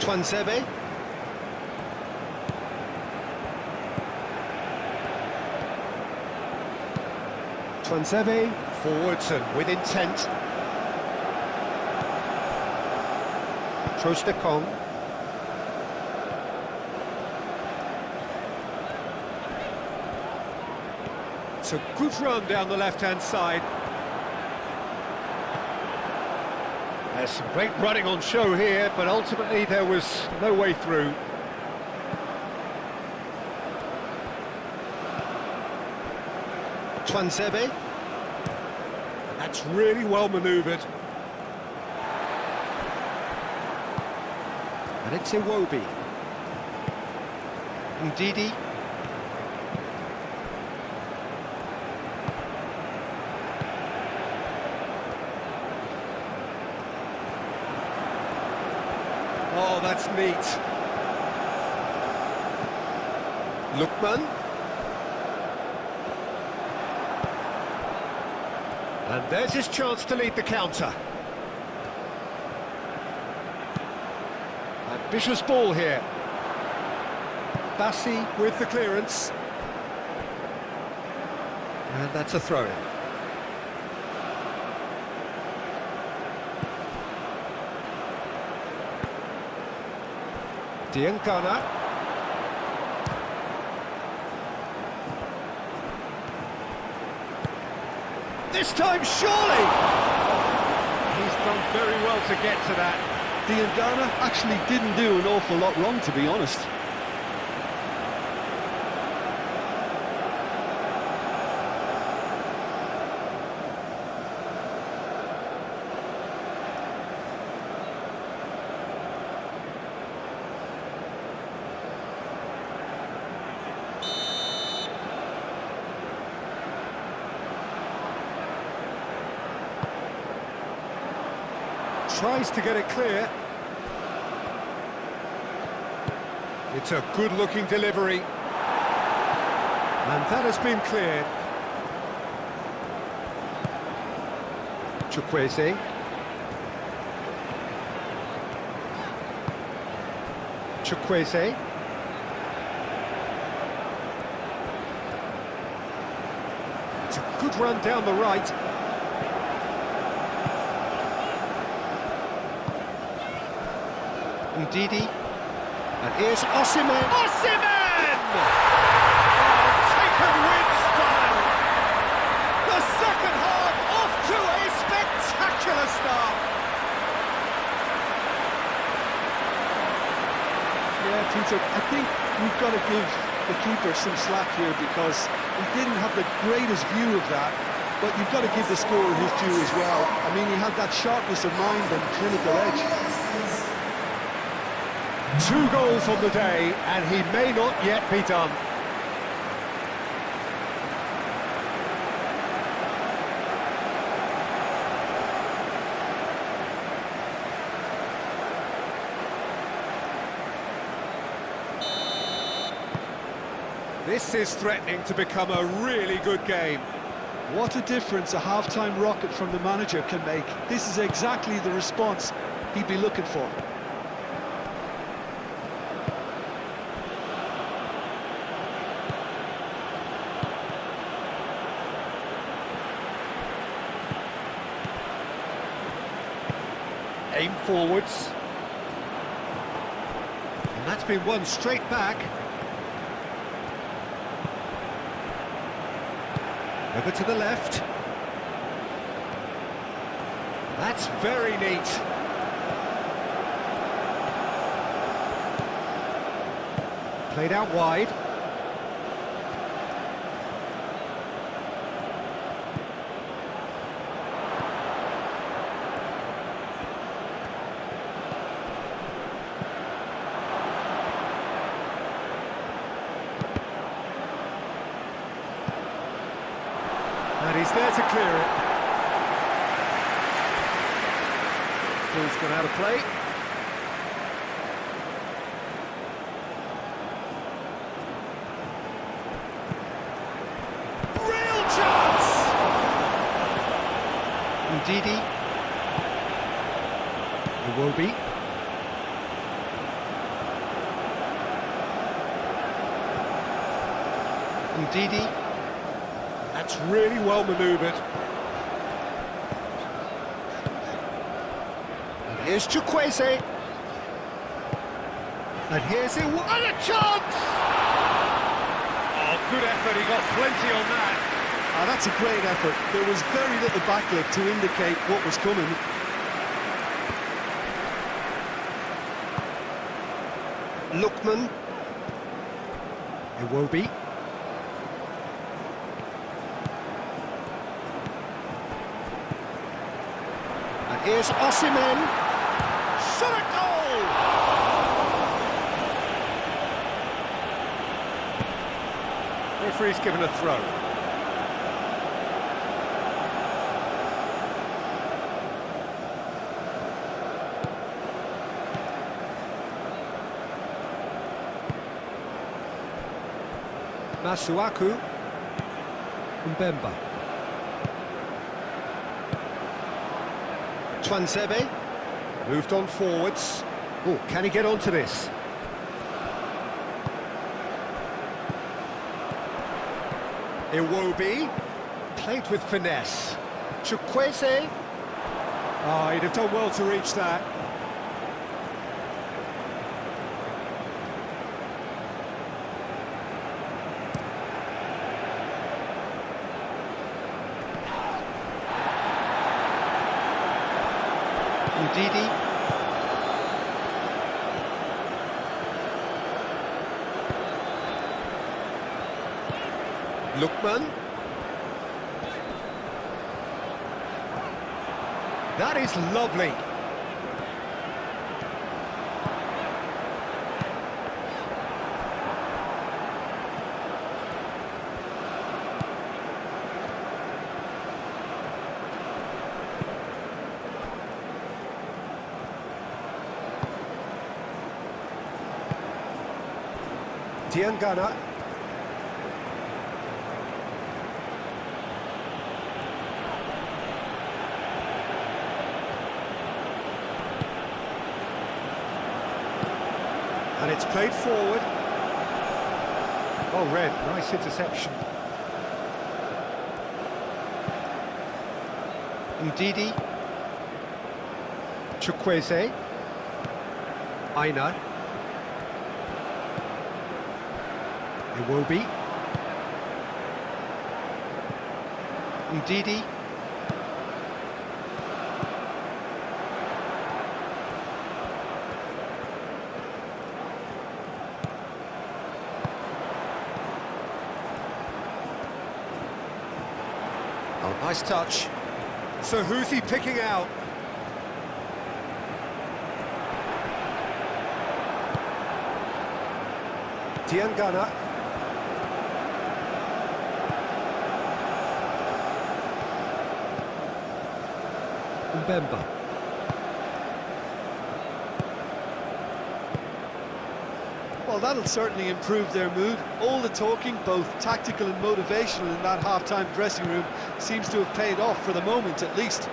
Tuanzebe. Tuanzebe, forwards and with intent. Kong. It's a good run down the left-hand side. There's some great running on show here, but ultimately there was no way through. Tuanzebe. That's really well manoeuvred. And it's Iwobi. Ndidi. Oh, that's neat. Lookman. And there's his chance to lead the counter. Ambitious ball here. Bassi with the clearance. And that's a throw-in. Diankana. This time, surely! He's done very well to get to that. Diankana actually didn't do an awful lot wrong, to be honest. Tries to get it clear. It's a good-looking delivery. And that has been cleared. Chukwueze. Chukwueze. It's a good run down the right. Ndidi, and here's Osimhen. Osimhen! Oh, taken with style. The second half off to a spectacular start. Yeah, Peter, I think we've got to give the keeper some slack here because he didn't have the greatest view of that, but you've got to give the scorer his due as well. I mean, he had that sharpness of mind and clinical edge. 2 goals on the day, and he may not yet be done. This is threatening to become a really good game. What a difference a half-time rocket from the manager can make. This is exactly the response he'd be looking for. Aim forwards. And that's been won straight back. Over to the left. That's very neat. Played out wide. And he's there to clear it. Ball's gone out of play. Real chance! Ndidi. Iwobi. Ndidi. That's really well manoeuvred. And here's Chukwueze. And here's it. What a chance! Oh, good effort. He got plenty on that. That's a great effort. There was very little backlift to indicate what was coming. Lookman. Iwobi. And here's Osimhen. Shot a goal! Referee's given a throw. Masuaku. Mbemba. Twansebe. Moved on forwards. Oh, can he get onto this? Iwobi. Played with finesse. Chukwueze. Oh, he'd have done well to reach that. Ndidi. Lookman. That is lovely. Diangana. And it's played forward. Oh, Red, nice interception. Ndidi. Chukwueze. Aina. Iwobi. Ndidi. Oh, nice touch. So who's he picking out? Diangana. Mbemba. Well, that'll certainly improve their mood. All the talking, both tactical and motivational, in that half-time dressing room seems to have paid off for the moment, at least.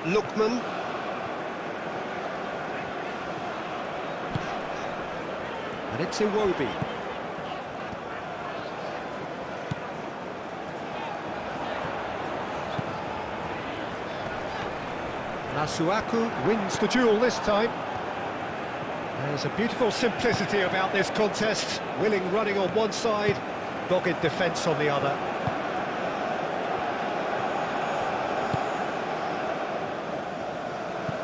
Lookman. And it's Iwobi. Masuaku wins the duel this time. There's a beautiful simplicity about this contest. Willing running on one side, dogged defence on the other.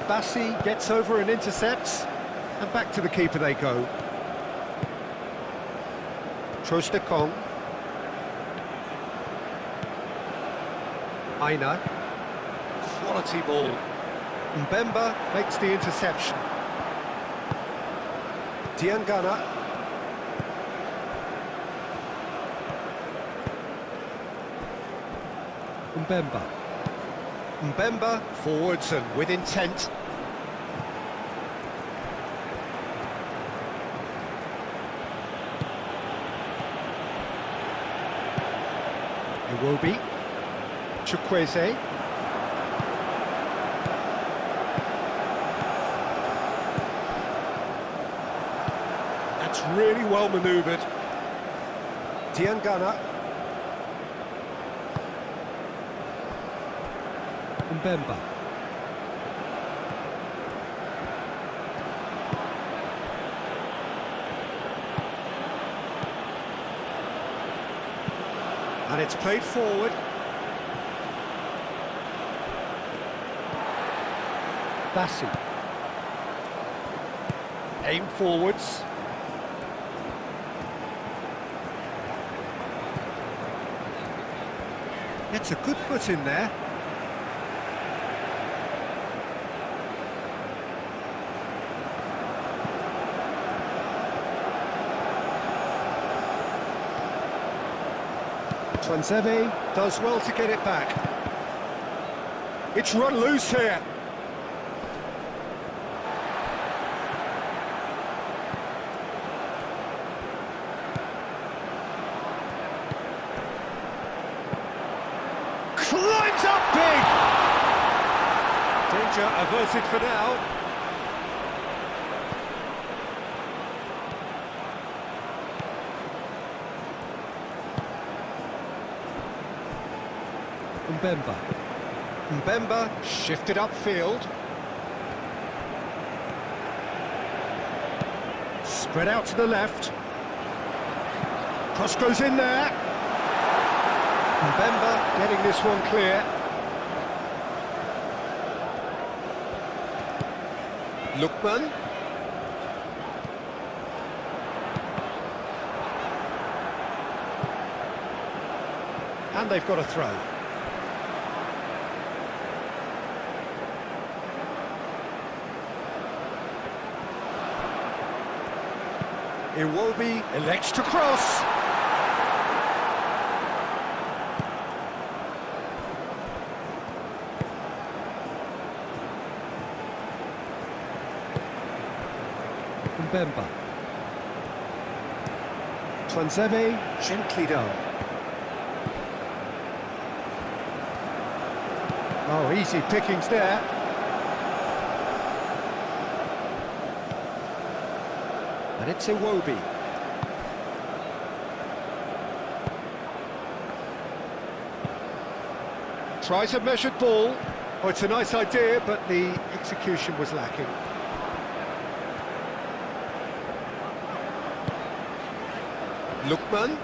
Bassi gets over and intercepts, and back to the keeper they go. Trostekong. Aina. Quality ball. Mbemba makes the interception. Diangana. Mbemba. Mbemba forwards and with intent. It will be Chukwueze. That's really well manoeuvred. Diangana. Mbemba. And it's played forward. Bassi. Aim forwards. It's a good foot in there. Twanzebe does well to get it back. It's run loose here. Climbs up big! Danger averted for now. Mbemba shifted upfield. Spread out to the left. Cross goes in there. Mbemba getting this one clear. Lookman. And they've got a throw. Iwobi elects to cross. Mbemba. Twanzebe gently done. Oh, easy pickings there. And it's Iwobi. Tries a measured ball. Oh, it's a nice idea, but the execution was lacking. Lookman.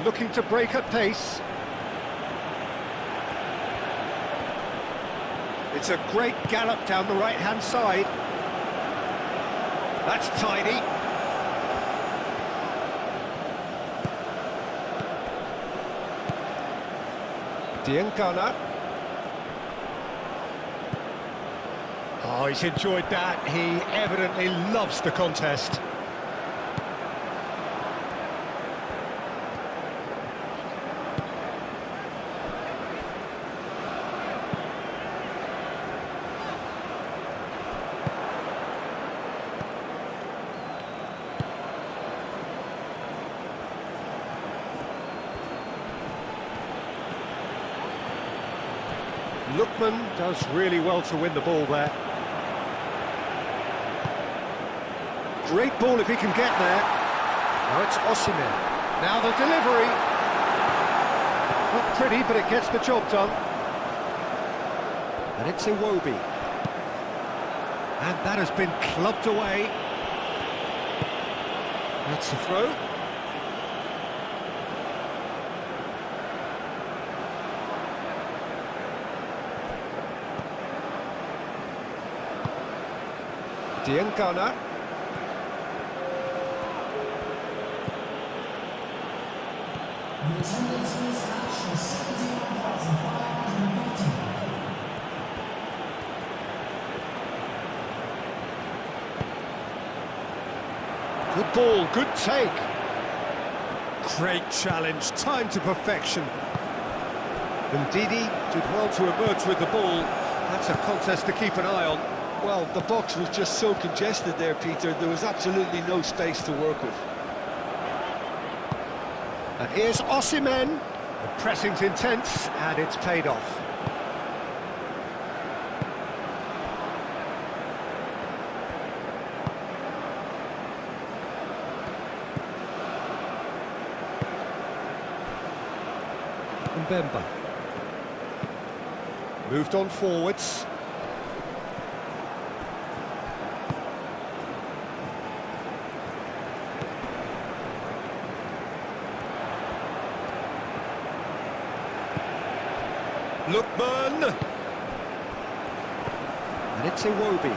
Looking to break at pace. It's a great gallop down the right-hand side. That's tidy. Diangana. Oh, he's enjoyed that. He evidently loves the contest. Lookman does really well to win the ball there. Great ball if he can get there. Now it's Osimhen. Now the delivery. Not pretty, but it gets the job done. And it's Iwobi. And that has been clubbed away. That's the throw. Diangana. Good ball, good take. Great challenge, time to perfection. Ndidi did well to emerge with the ball. That's a contest to keep an eye on. Well, the box was just so congested there, Peter. There was absolutely no space to work with. And here's Osimhen. The pressing's intense, and it's paid off. Mbemba. Moved on forwards. Lookman. And it's Iwobi.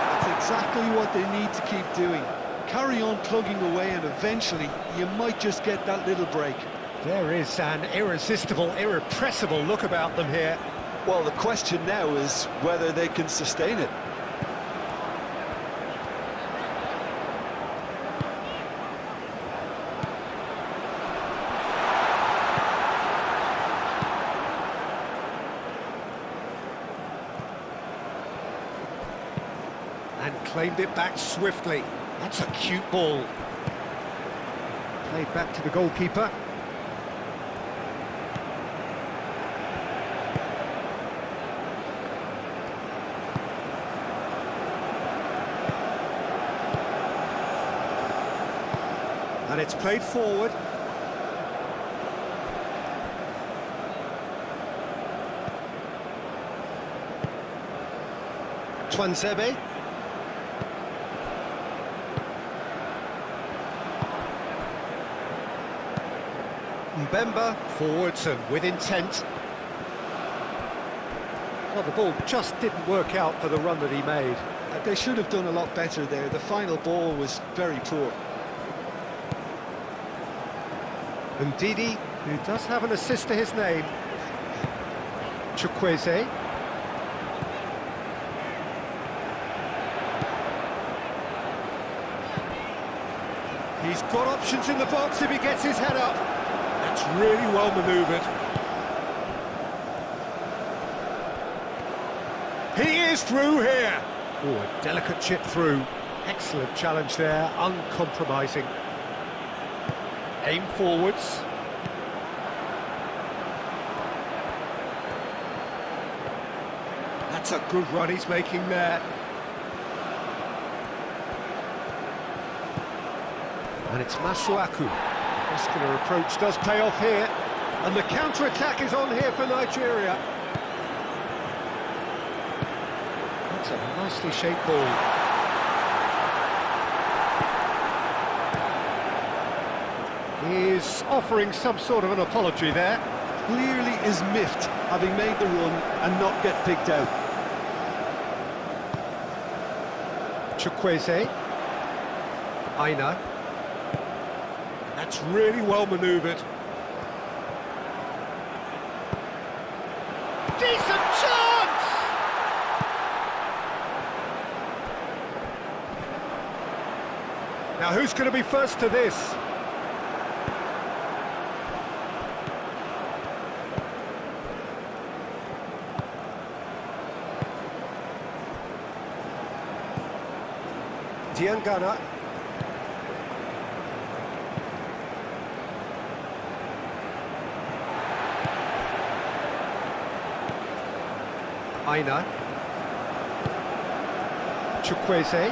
That's exactly what they need to keep doing. Carry on plugging away, and eventually you might just get that little break. There is an irresistible, irrepressible look about them here. Well, the question now is whether they can sustain it. And claimed it back swiftly. That's a cute ball. Played back to the goalkeeper. And it's played forward. Twanzebe. Mbemba forwards and with intent. Well, the ball just didn't work out for the run that he made. They should have done a lot better there. The final ball was very poor. Ndidi, who does have an assist to his name. Chukwueze. He's got options in the box if he gets his head up. That's really well manoeuvred. He is through here. Oh, a delicate chip through. Excellent challenge there, uncompromising. Aim forwards. That's a good run he's making there. And it's Masuaku. Muscular approach does pay off here. And the counter-attack is on here for Nigeria. That's a nicely shaped ball. He's offering some sort of an apology there. Clearly is miffed, having made the run and not get picked out. Chukwueze. Aina. That's really well manoeuvred. Decent chance! Now who's going to be first to this? Diangana. Aina. Chukwueze.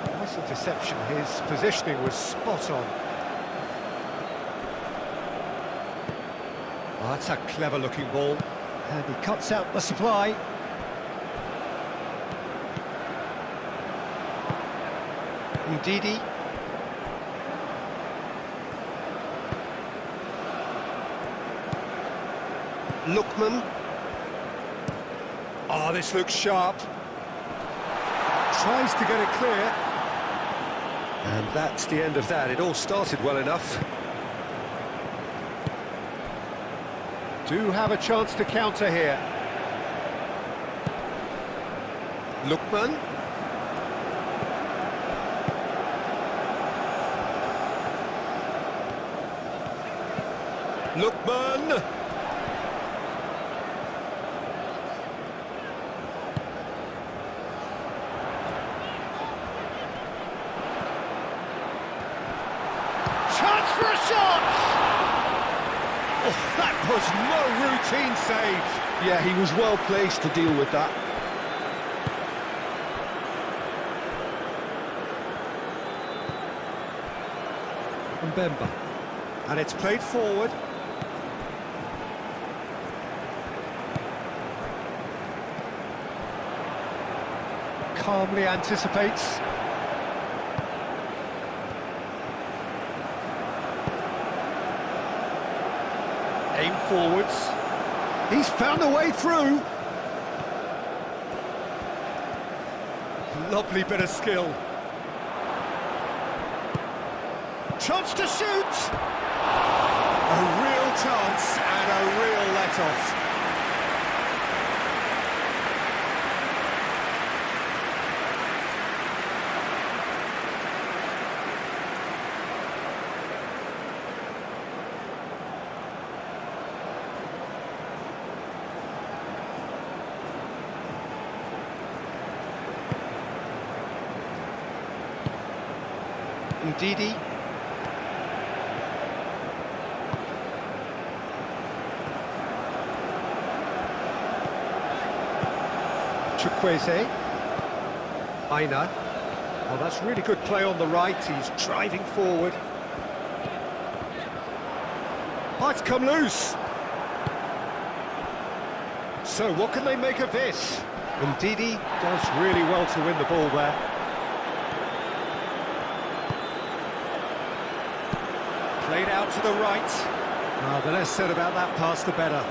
Nice interception, his positioning was spot on. Oh, that's a clever looking ball. And he cuts out the supply. Ndidi. Lookman. Oh, this looks sharp. Tries to get it clear. And that's the end of that. It all started well enough. Do have a chance to counter here. Lookman. Lookman. Chance for a shot! Oh, that was no routine save. Yeah, he was well placed to deal with that. Mbemba. And it's played forward. Calmly anticipates. Aim forwards. He's found a way through. Lovely bit of skill. Chance to shoot! A real chance and a real let-off. Ndidi. Chukwueze. Aina. Oh, that's really good play on the right. He's driving forward. Oh, it's come loose. So, what can they make of this? Ndidi does really well to win the ball there. Played out to the right. Oh, the less said about that pass, the better.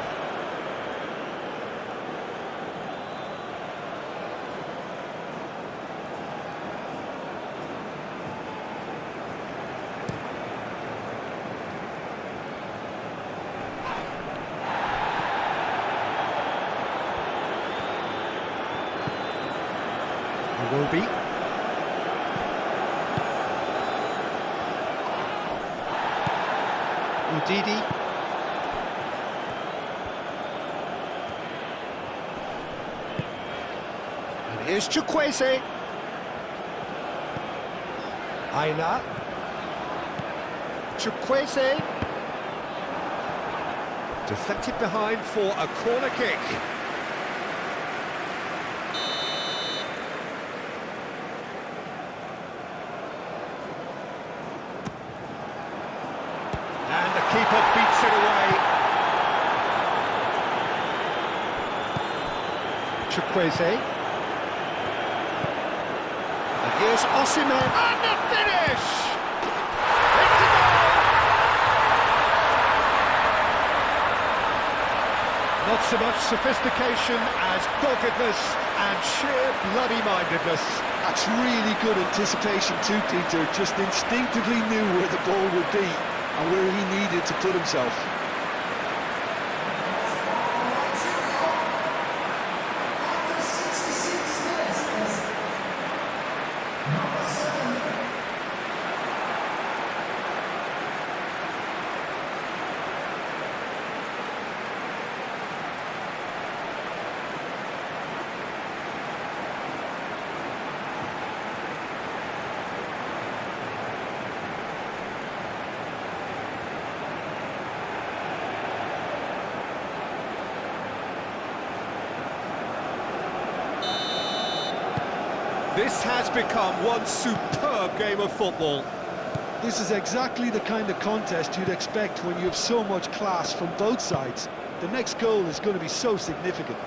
It will be. Ndidi. And here's Chukwueze. Aina. Chukwueze. Deflected behind for a corner kick. And the keeper beats it away. Chukwueze. And here's Osimhen. And the finish! It's a goal! Not so much sophistication as doggedness and sheer bloody-mindedness. That's really good anticipation too, Peter. Just instinctively knew where the ball would be and where he needed to put himself. This has become one superb game of football. This is exactly the kind of contest you'd expect when you have so much class from both sides. The next goal is going to be so significant.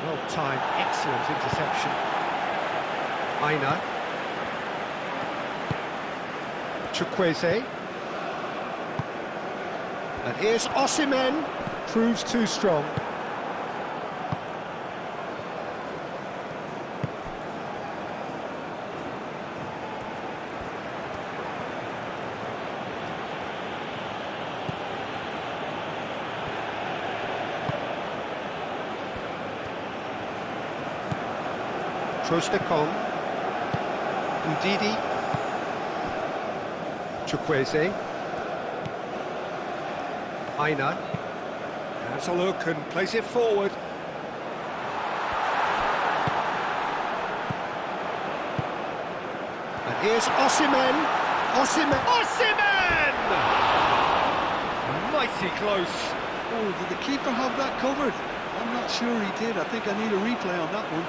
Well-timed, excellent interception. Aina. Chukwueze. And here's Osimhen. Proves too strong. Ndidi. Chukwueze. Aina. Has a look and plays it forward. And here's Osimhen. Osimhen! Mighty close. Oh, did the keeper have that covered? I'm not sure he did. I think I need a replay on that one.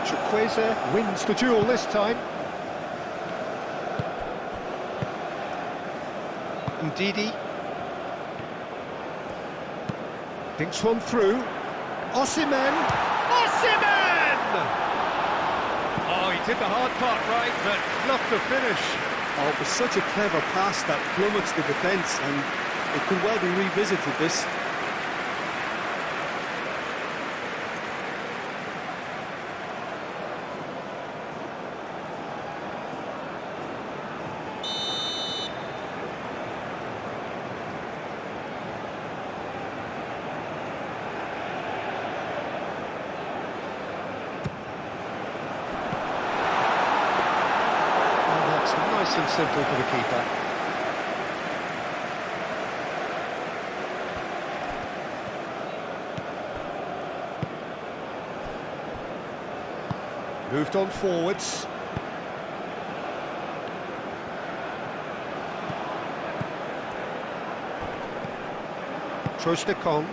Chukwueze wins the duel this time. Ndidi. Thinks one through. Osimhen! Osimhen! Oh, he did the hard part right, but fluffed the finish. Oh, it was such a clever pass that flummoxed the defence, and it could well be revisited, this. Nice and simple for the keeper. Moved on forwards. Trostekong.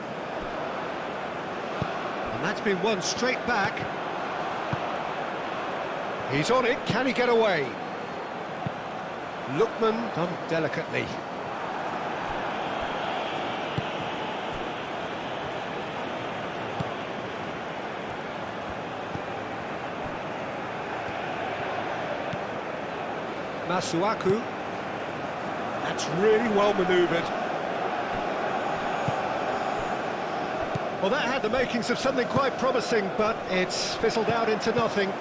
And that's been won straight back. He's on it, can he get away? Lookman done delicately. Masuaku. That's really well manoeuvred. Well, that had the makings of something quite promising, but it's fizzled out into nothing.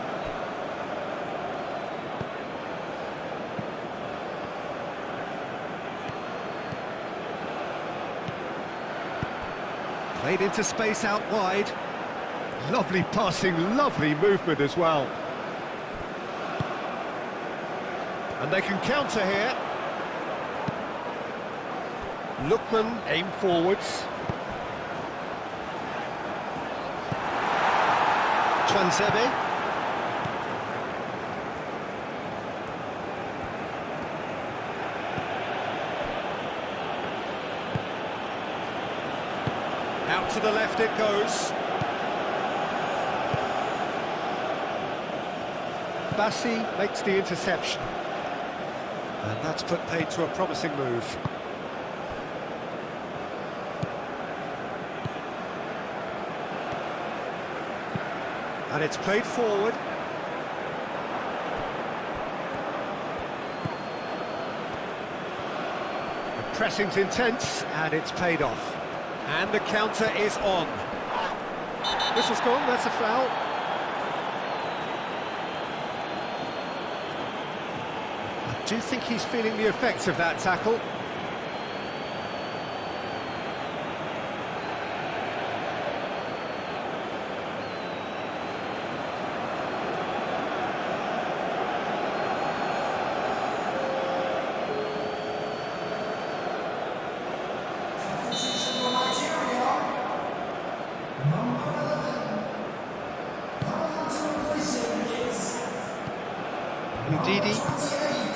Played into space out wide. Lovely passing, lovely movement as well. And they can counter here. Lookman aim forwards. Twanzebe. Out to the left it goes. Bassi makes the interception. And that's put paid to a promising move. And it's played forward. The pressing's intense, and it's paid off. And the counter is on. Whistle's gone, that's a foul. I do think he's feeling the effects of that tackle.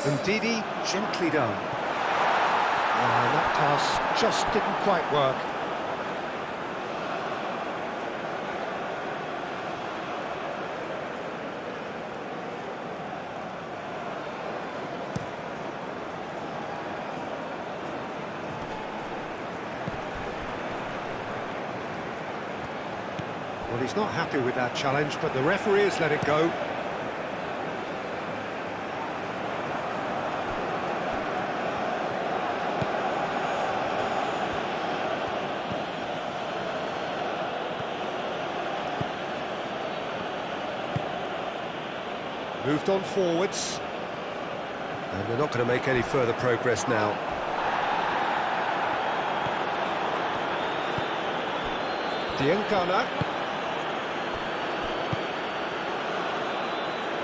Ndidi, gently done. And that pass just didn't quite work. Well, he's not happy with that challenge, but the referee has let it go. Moved on forwards. And they're not going to make any further progress now. Diangana.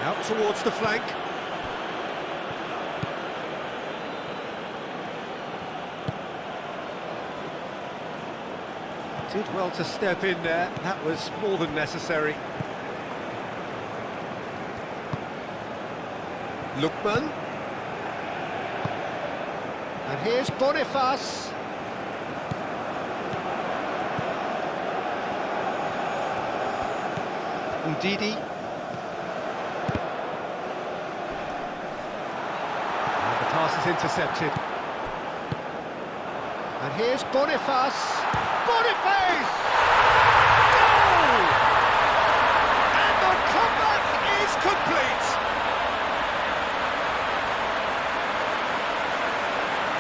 Out towards the flank. Did well to step in there. That was more than necessary. Lookman. And here's Boniface. Ndidi. And the pass is intercepted. And here's Boniface. Boniface! Goal! And the comeback is complete.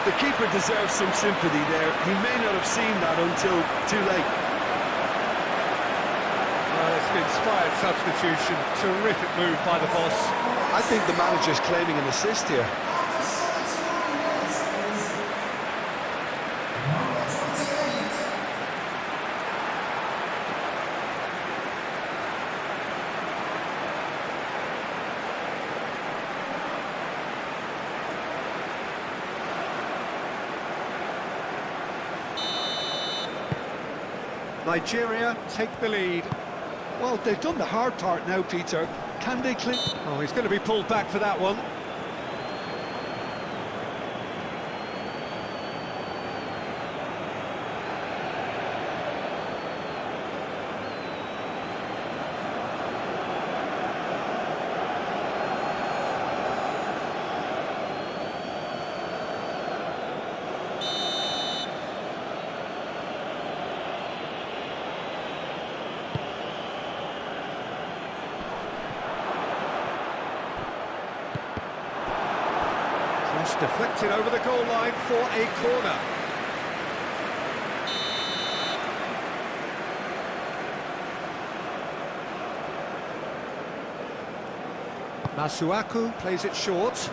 The keeper deserves some sympathy there. He may not have seen that until too late. Well, it's an inspired substitution. Terrific move by the boss. I think the manager's claiming an assist here. Nigeria take the lead. Well, they've done the hard part now, Peter. Can they clean? Oh, he's going to be pulled back for that one. Deflected over the goal line for a corner. Masuaku plays it short.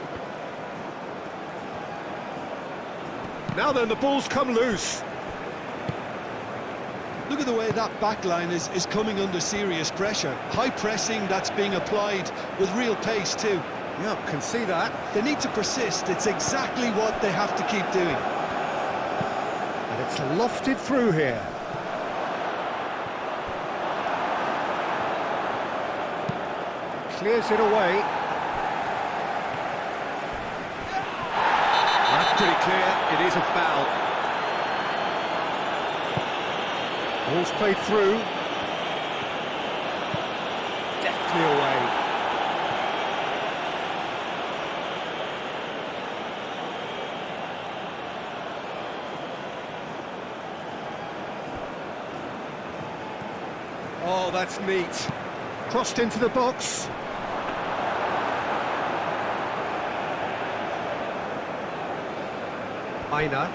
Now then, the ball's come loose. Look at the way that back line is coming under serious pressure. High pressing that's being applied with real pace too. Yeah, can see that. They need to persist. It's exactly what they have to keep doing. And it's lofted through here. Clears it away. That's pretty clear. It is a foul. Ball's played through. Deftly away. Oh, that's neat. Crossed into the box. Aina.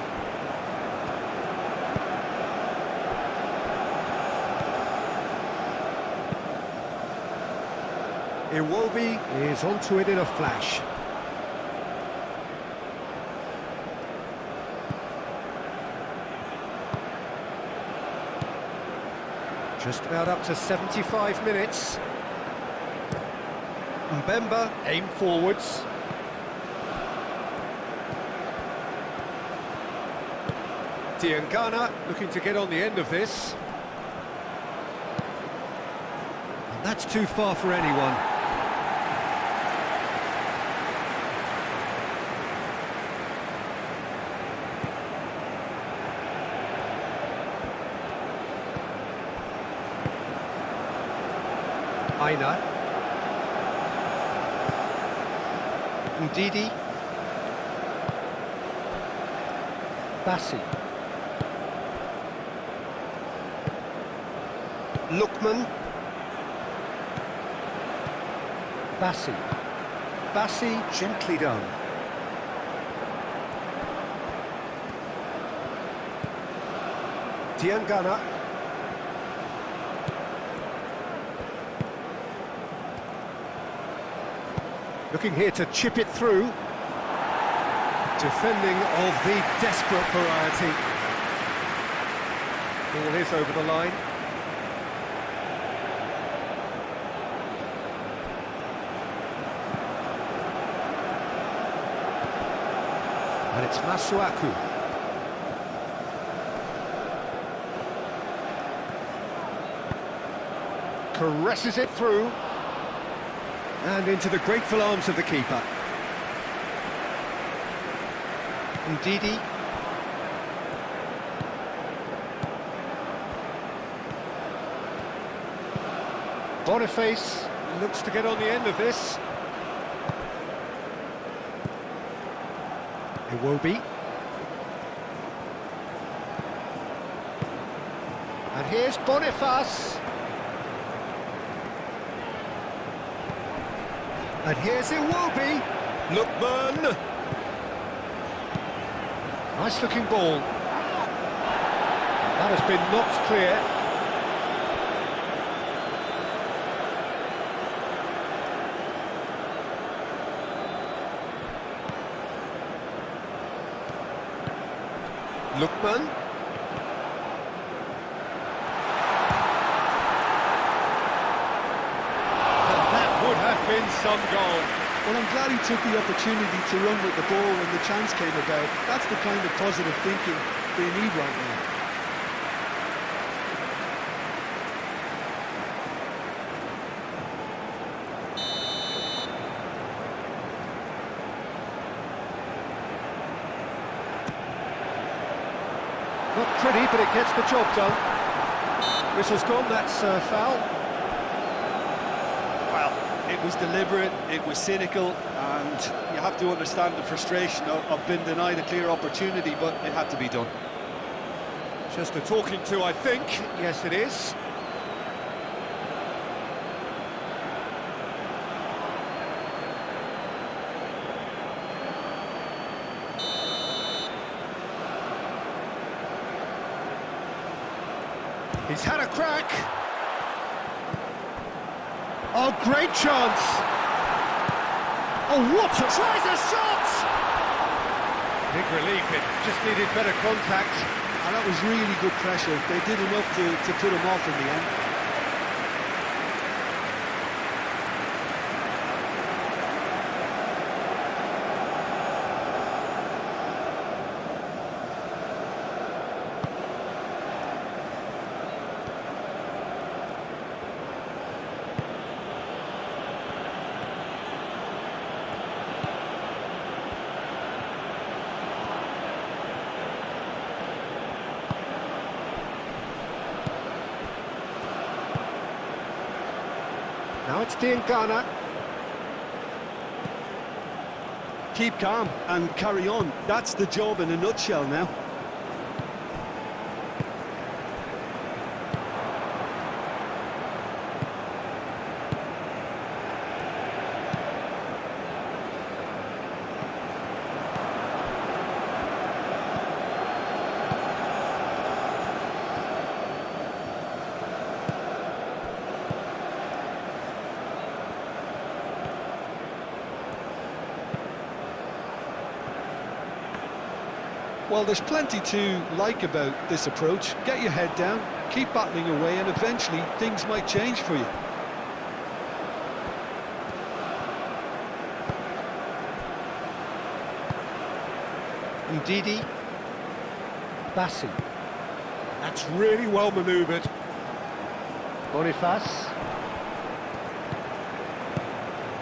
Iwobi is onto it in a flash. Just about up to 75 minutes. Mbemba aim forwards. Diangana looking to get on the end of this. And that's too far for anyone. Aina. Ndidi. Bassi. Lookman. Bassi. Bassi, gently done. Diangana. Looking here to chip it through. Defending of the desperate variety. Ball is over the line. And it's Masuaku. Caresses it through. And into the grateful arms of the keeper. Ndidi. Boniface looks to get on the end of this. Iwobi. And here's Boniface. And here's Iwobi. Lookman. Nice looking ball. That has been knocked clear. Lookman. And that would have been some goal. Well, I'm glad he took the opportunity to run with the ball when the chance came about. That's the kind of positive thinking they need right now. Not pretty, but it gets the job done. Whistle's gone, that's foul. Well, it was deliberate, it was cynical, and you have to understand the frustration of being denied a clear opportunity, but it had to be done. Just a talking to, I think. Yes, it is. He's had a crack. Oh, great chance. Oh, what a... Tries a shot! Big relief, it just needed better contact. And that was really good pressure. They did enough to put him off in the end. Now it's Diangana. Keep calm and carry on. That's the job in a nutshell now. Well, there's plenty to like about this approach. Get your head down, keep battling away, and eventually things might change for you. Ndidi. Bassi. That's really well manoeuvred. Boniface.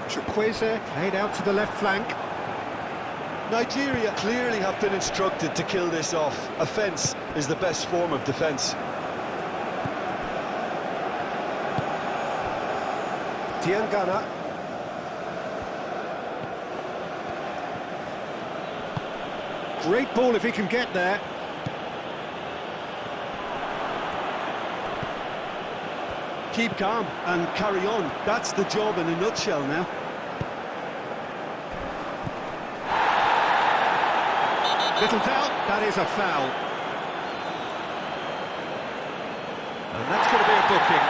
Chukwueze played out to the left flank. Nigeria clearly have been instructed to kill this off. Offence is the best form of defence. Diangana. Great ball if he can get there. Keep calm and carry on. That's the job in a nutshell now. Little doubt, that is a foul. And that's going to be a booking.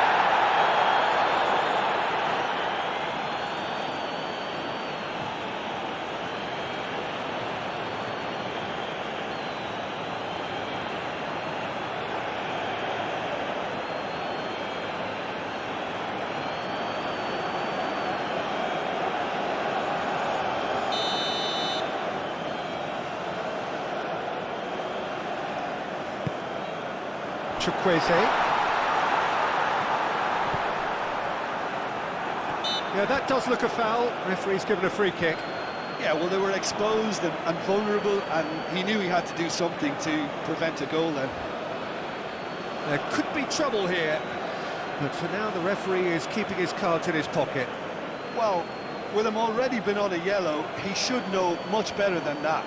Chukwueze. Yeah, that does look a foul. Referee's given a free kick. Yeah, well, they were exposed and vulnerable, and he knew he had to do something to prevent a goal then. There could be trouble here, but for now the referee is keeping his cards in his pocket. Well, with him already been on a yellow, he should know much better than that.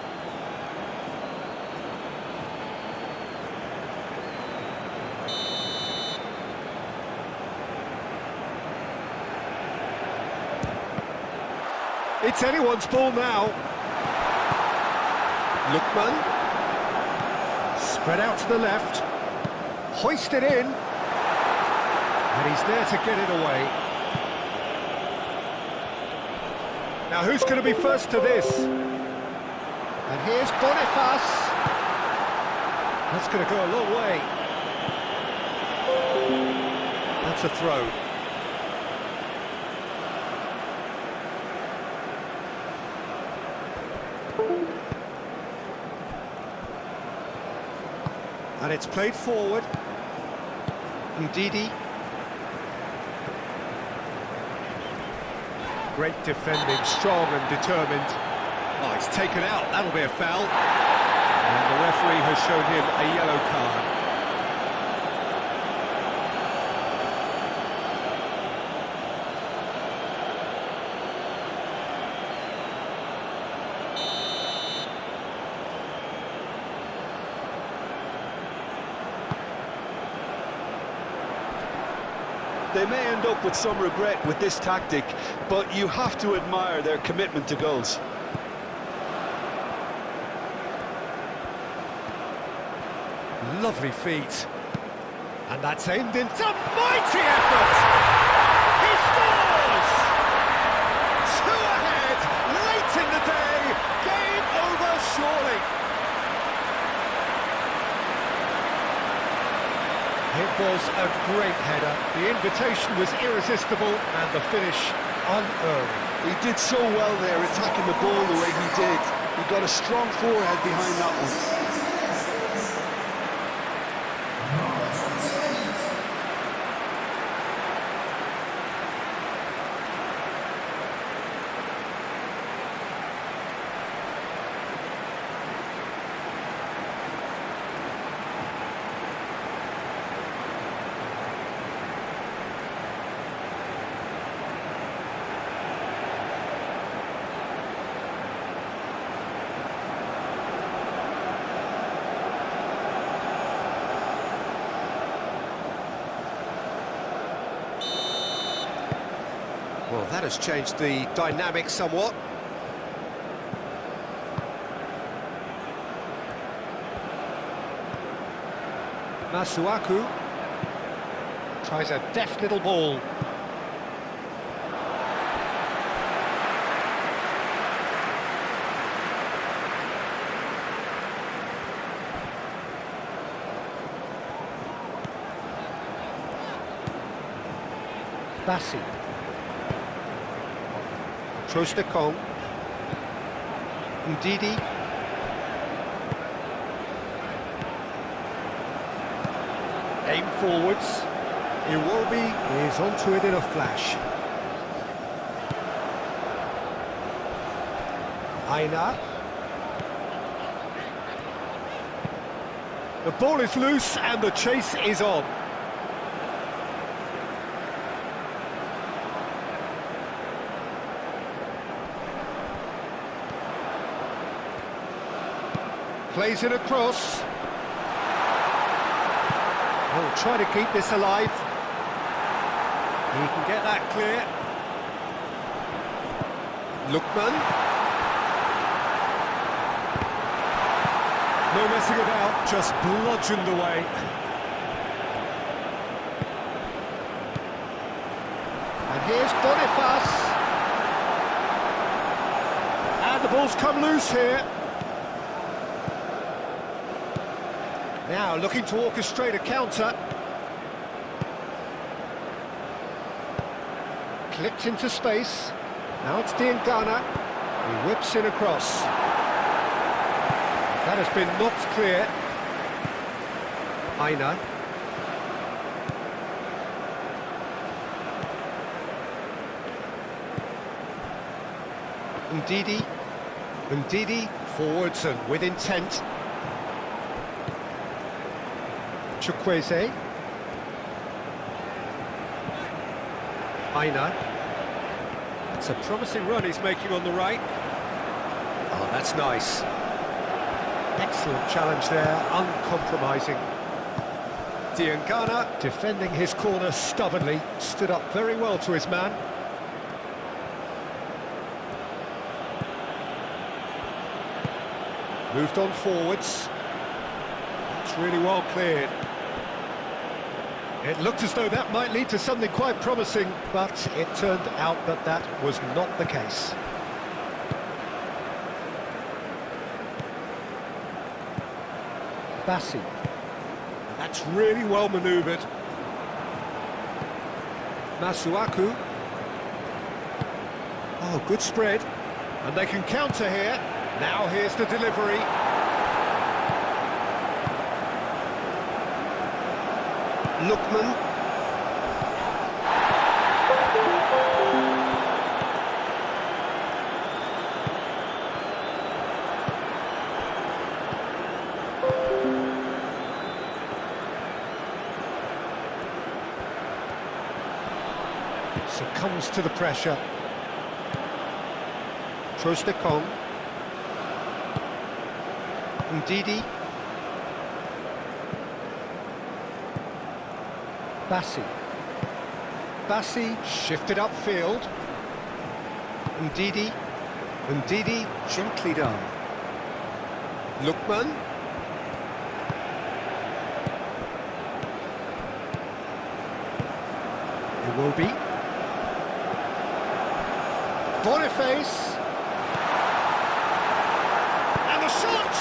It's anyone's ball now. Lookman. Spread out to the left. Hoisted in. And he's there to get it away. Now who's going to be first to this? And here's Boniface. That's going to go a long way. That's a throw. And it's played forward. Ndidi. Great defending, strong and determined. Oh, he's taken out, that'll be a foul. And the referee has shown him a yellow card. They may end up with some regret with this tactic, but you have to admire their commitment to goals. Lovely feet. And that's aimed into mighty effort! He scores! 2 ahead, late in the day, game over surely. It was a great header. The invitation was irresistible and the finish unerring. He did so well there, attacking the ball the way he did. He got a strong forehead behind that one. Well, that has changed the dynamic somewhat. Masuaku tries a deft little ball. Bassi. Trostekong. Ndidi. Aim forwards. Iwobi is onto it in a flash. Aina. The ball is loose and the chase is on. Plays it across. He'll try to keep this alive. He can get that clear. Lookman. No messing about, just bludgeoned away. And here's Boniface. And the ball's come loose here. Now looking to orchestrate a counter. Clipped into space. Now it's Diangana. He whips in across. That has been knocked clear. Aina. Ndidi. Ndidi, forwards and with intent. Chukwueze. Aina. It's a promising run he's making on the right. Oh, that's nice. Excellent challenge there, uncompromising. Diangana, defending his corner stubbornly, stood up very well to his man. Moved on forwards. That's really well cleared. It looked as though that might lead to something quite promising, but it turned out that that was not the case. Bassi. That's really well manoeuvred. Masuaku. Oh, good spread. And they can counter here. Now here's the delivery. Lookman. Succumbs to the pressure. Trostekong. Ndidi. Bassi. Bassi shifted upfield. Ndidi. Ndidi gently done. Lookman. Iwobi. Boniface. And the shot!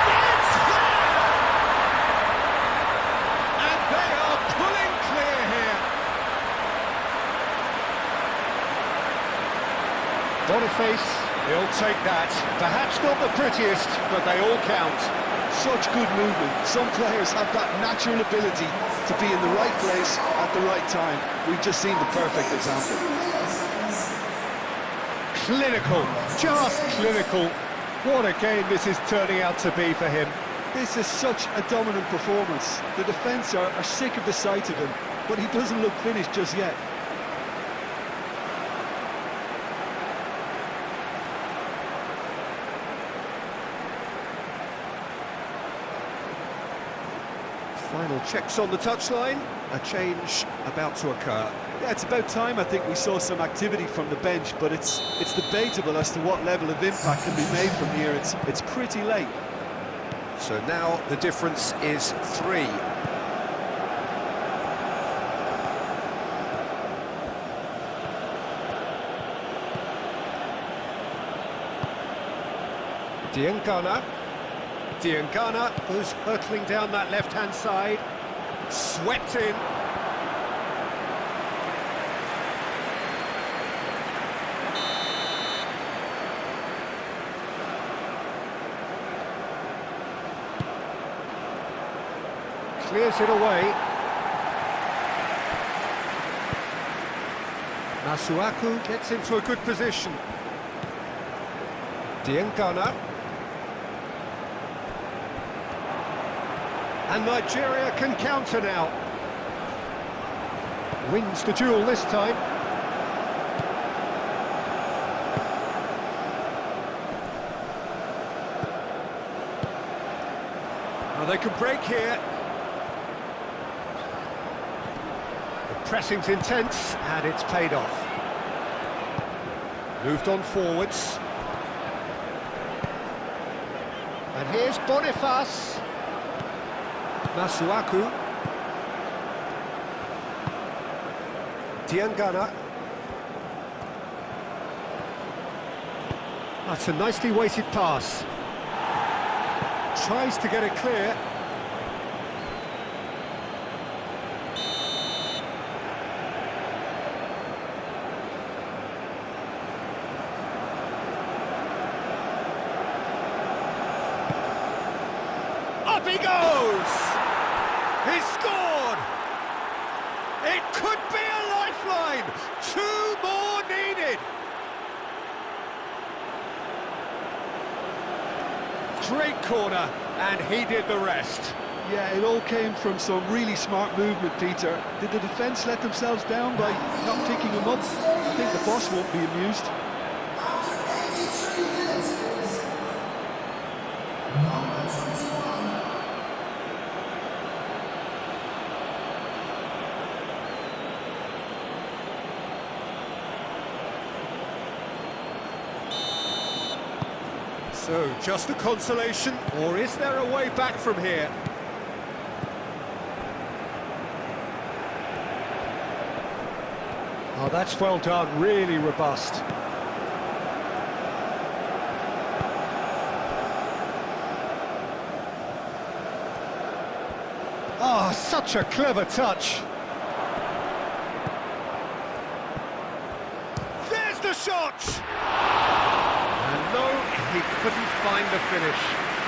And it's there! And they are pulling clear here. Boniface, he'll take that. Perhaps not the prettiest, but they all count. Such good movement. Some players have that natural ability to be in the right place at the right time. We've just seen the perfect example. Clinical, just clinical. What a game this is turning out to be for him. This is such a dominant performance. The defence are sick of the sight of him, but he doesn't look finished just yet. Final checks on the touchline. A change about to occur. Yeah, it's about time I think we saw some activity from the bench, but it's debatable as to what level of impact can be made from here. It's pretty late. So now the difference is 3. Diangana. Diangana goes hurtling down that left-hand side. Swept in. Clears it away. Masuaku gets into a good position. Diangana. And Nigeria can counter now. Wins the duel this time. Well, they can break here. Pressing's intense, and it's paid off. Moved on forwards. And here's Boniface. Masuaku. Diangana. That's a nicely weighted pass. Tries to get it clear. Up he goes! He's scored! It could be a lifeline! 2 more needed! Great corner, and he did the rest. Yeah, it all came from some really smart movement, Peter. Did the defence let themselves down by not picking him up? I think the boss won't be amused. So, just a consolation, or is there a way back from here? Oh, that's well done, really robust. Oh, such a clever touch. There's the shot! And no, he couldn't find the finish.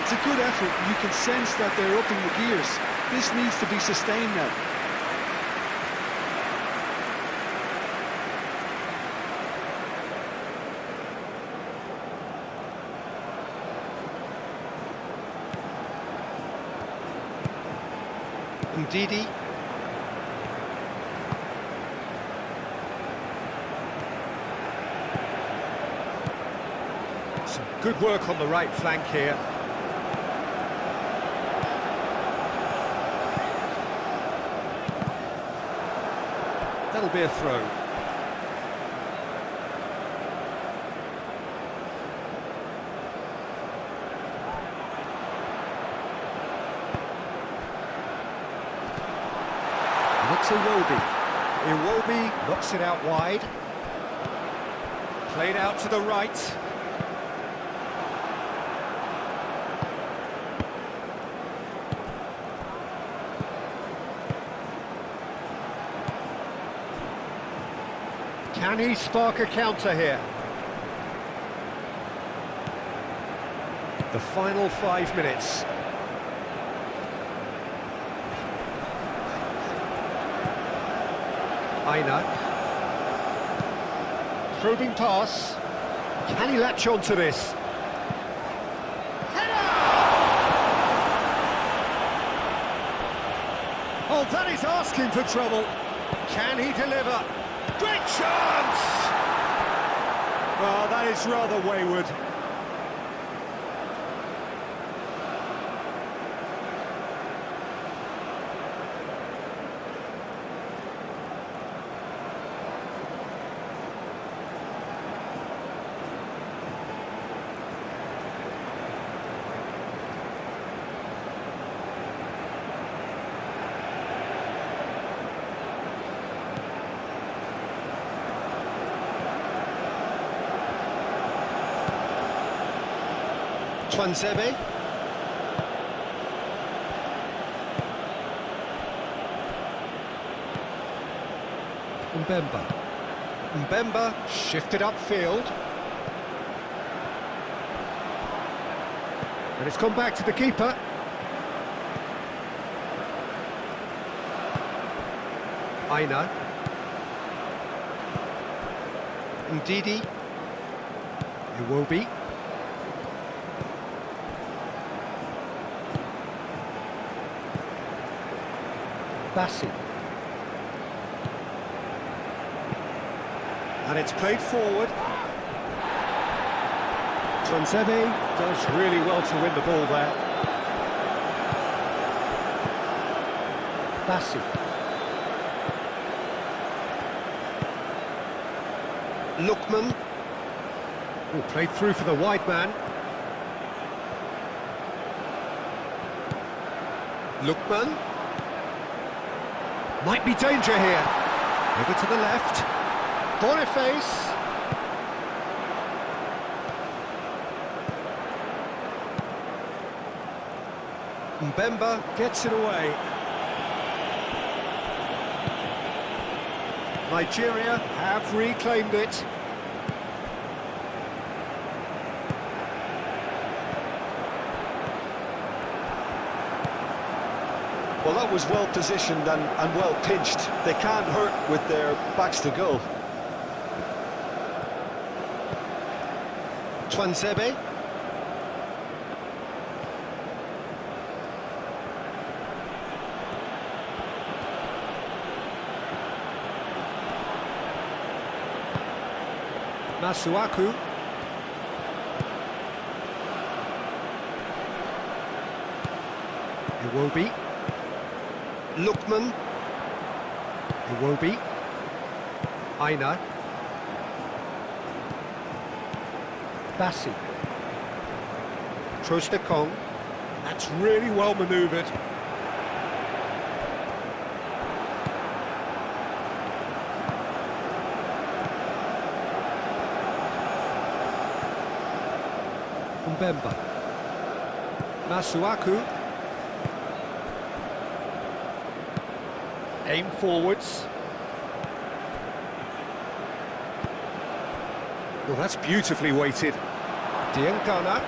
It's a good effort. You can sense that they're upping the gears. This needs to be sustained now. Ndidi. Some good work on the right flank here. That'll be a throw. It's Iwobi knocks it out wide. Played out to the right. Can he spark a counter here? The final 5 minutes. Aina. Probing pass. Can he latch on to this? Header! Oh, that is asking for trouble. Can he deliver? Great chance! Oh, that is rather wayward. Twanzebe. Mbemba shifted upfield. And it's gone back to the keeper. Aina. Ndidi. Iwobi. Bassi. And it's played forward. Twanzebe does really well to win the ball there. Bassi. Lookman. Oh, played through for the wide man. Lookman. Might be danger here. Over to the left. Boniface. Mbemba gets it away. Nigeria have reclaimed it. Well, that was well positioned and well pinched. They can't hurt with their backs to goal. Twanzebe. Masuaku. Iwobi. Lookman. Iwobi. Aina. Bassi. Trostekong. That's really well manoeuvred. Mbemba. Masuaku. Aim forwards. Well, that's beautifully weighted. Diangana.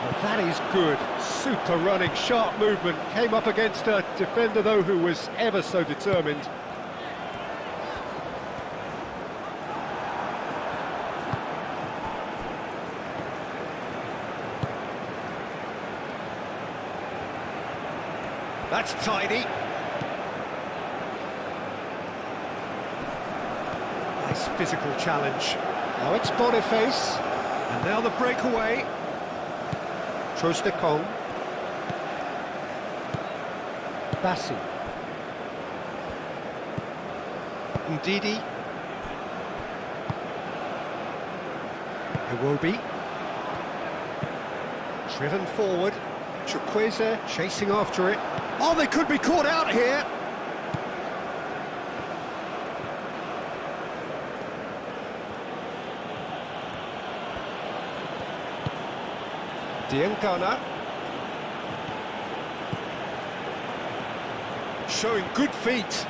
Well, that is good. Super running, sharp movement. Came up against a defender, though, who was ever so determined. That's tidy. Nice physical challenge. Now it's Boniface. And now the breakaway. Trostekong. Bassi. Ndidi. Iwobi. Driven forward. Chukwueze chasing after it. Oh, they could be caught out here. Diangana. Showing good feet.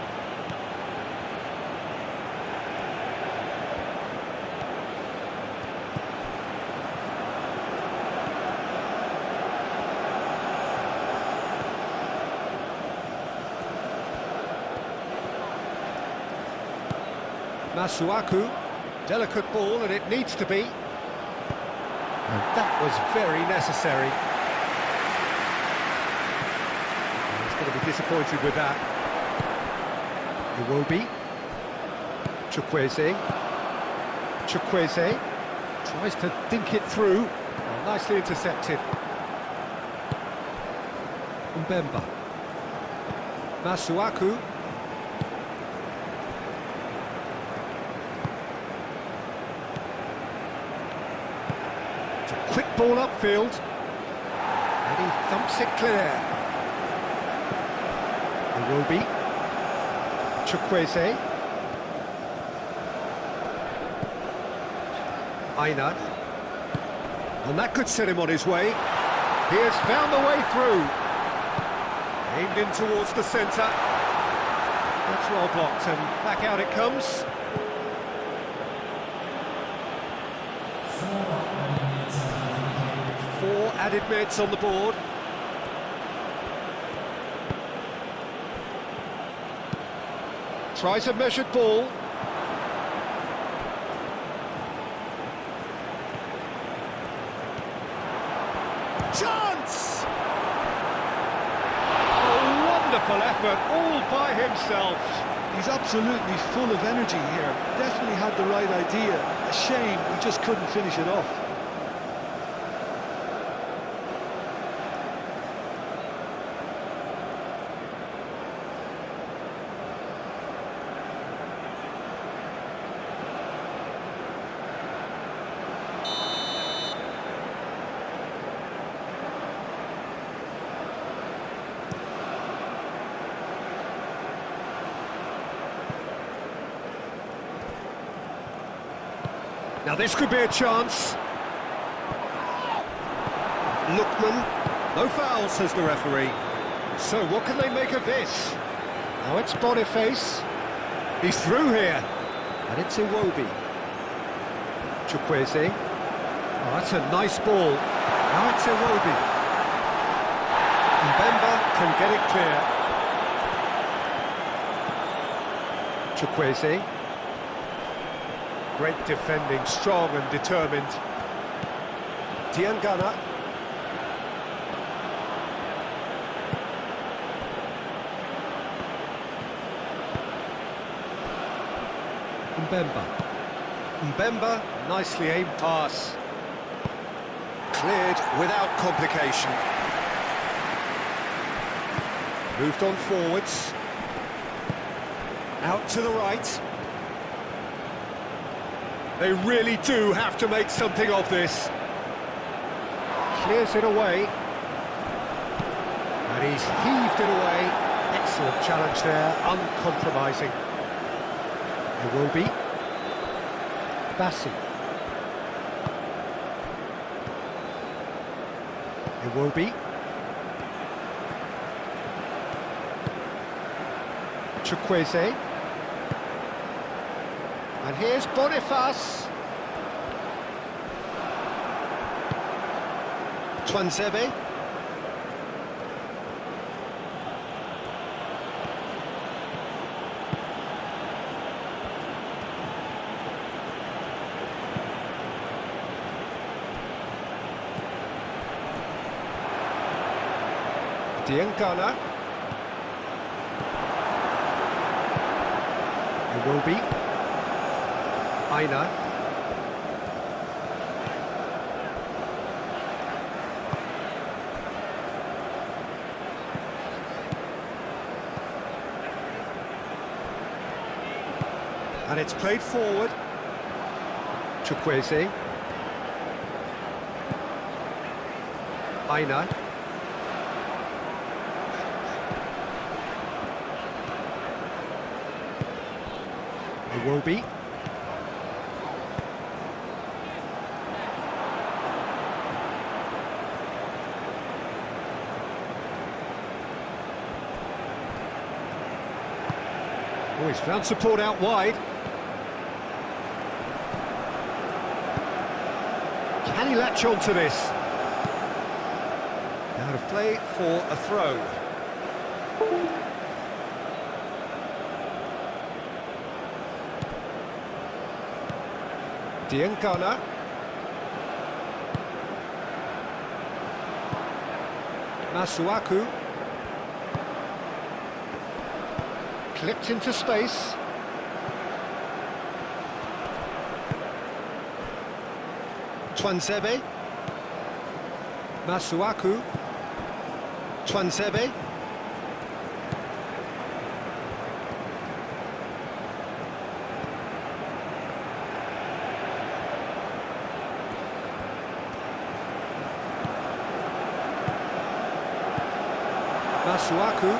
Masuaku, delicate ball, and it needs to be. And that was very necessary. He's going to be disappointed with that. Iwobi. Chukwueze. Chukwueze tries to think it through. Oh, nicely intercepted. Mbemba. Masuaku. Quick ball upfield, and he thumps it clear. Iwobi. Chukwueze. Aina. And that could set him on his way. He has found the way through. Aimed in towards the centre. That's well blocked, and back out it comes. Four added minutes on the board. Tries a measured ball. Chance! A wonderful effort, all by himself. He's absolutely full of energy here. Definitely had the right idea. A shame we just couldn't finish it off. Now this could be a chance. Lookman. No foul, says the referee. So what can they make of this? Now it's Boniface. He's through here. And it's Iwobi. Chukwueze. Oh, that's a nice ball. Now it's Iwobi. Mbemba can get it clear. Chukwueze. Great defending, strong and determined. Diangana. Mbemba. Mbemba, nicely aimed pass. Cleared without complication. Moved on forwards. Out to the right. They really do have to make something of this. Clears it away. And he's heaved it away. Excellent challenge there, uncompromising. It will be Bassi. It will be Chukwueze. And here's Boniface. Twanzebe. Diangana. It will be Aina. And it's played forward. Chukwueze. Aina. It will be oh, he's found support out wide. Can he latch on to this? Out of play for a throw. Diangana. Masuaku. Clipped into space. Twanzebe. Masuaku. Twanzebe. Masuaku.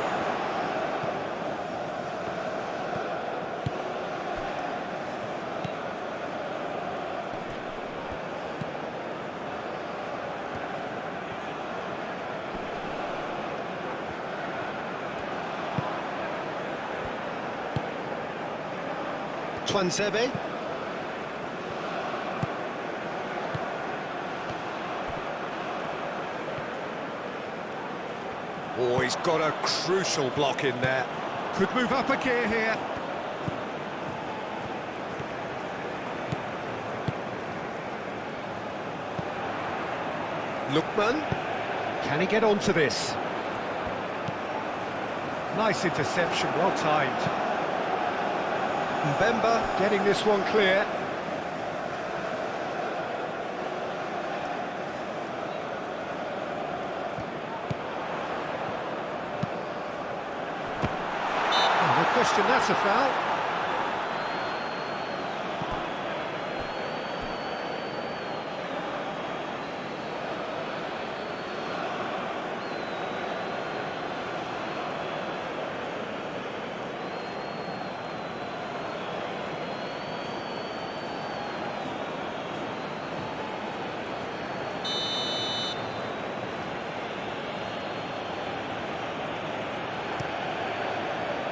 Twanzebe. Oh, he's got a crucial block in there. Could move up a gear here. Lookman. Can he get onto this? Nice interception, well timed. Mbemba getting this one clear. No question, that's a foul.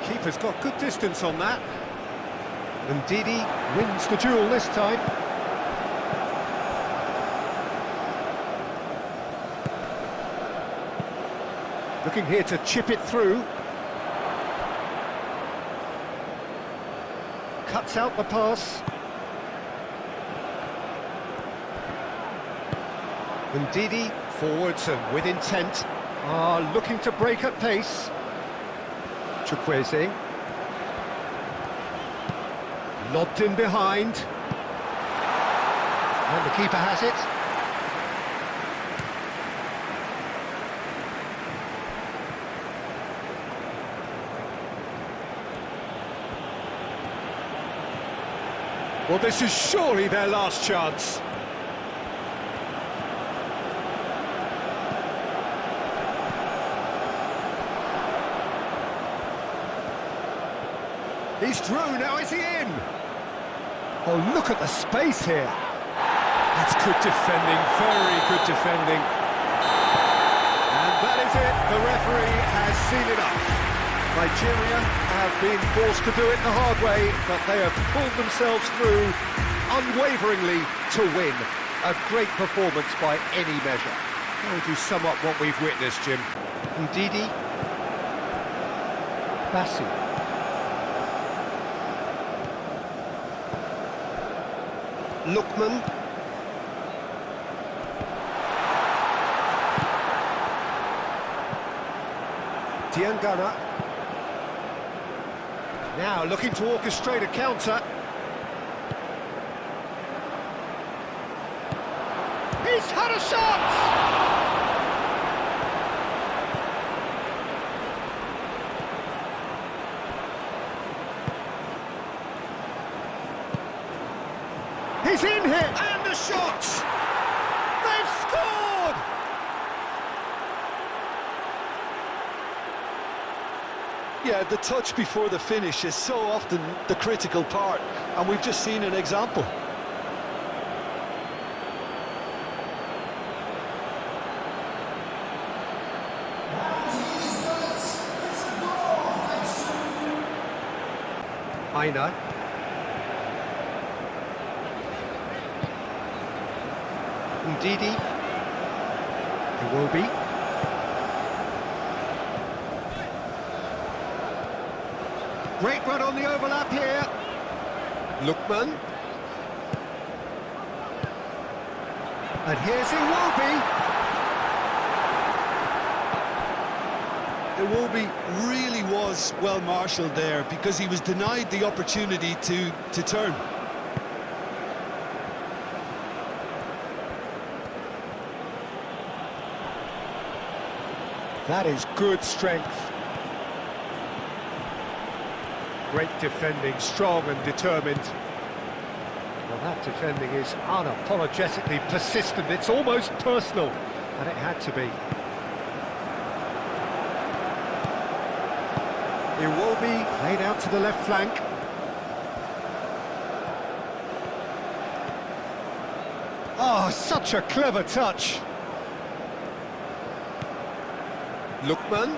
Keeper's got good distance on that. And Didi wins the duel this time. Looking here to chip it through. Cuts out the pass. And Didi forwards and with intent. Looking to break at pace. Chukwueze. Lobbed in behind. And the keeper has it. Well, this is surely their last chance. He's through, now is he in? Oh, look at the space here. That's good defending, very good defending. And that is it, the referee has seen enough. Nigeria have been forced to do it the hard way, but they have pulled themselves through unwaveringly to win. A great performance by any measure. How would you sum up what we've witnessed, Jim? Ndidi. Bassi. Lookman. Diangana. Now looking to orchestrate a counter. He's had a shot! He's in here, and the shot! They've scored! Yeah, the touch before the finish is so often the critical part, and we've just seen an example. Aina. Ndidi. Iwobi. Great run on the overlap here. Lookman. And here's Iwobi. Iwobi really was well marshalled there because he was denied the opportunity to turn. That is good strength. Great defending, strong and determined. Well, that defending is unapologetically persistent. It's almost personal, and it had to be. Iwobi played out to the left flank. Oh, such a clever touch. Lookman.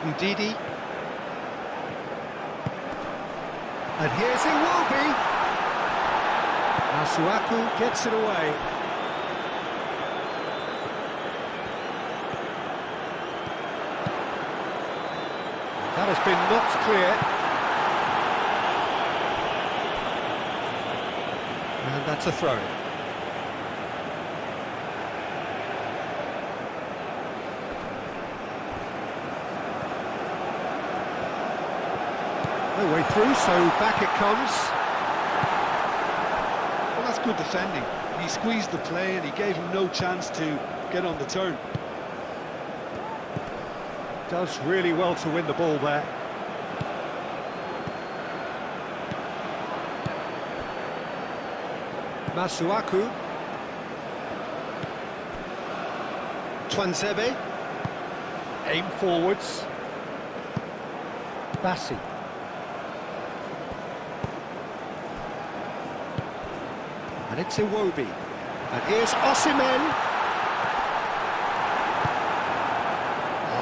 Ndidi. And here's Iwobi. Masuaku gets it away. That has been knocked clear. And that's a throw. No way through, so back it comes. Well, that's good defending. He squeezed the play and he gave him no chance to get on the turn. Does really well to win the ball there. Masuaku. Twanzebe. Aim forwards. Bassi. And it's Iwobi. And here's Osimhen.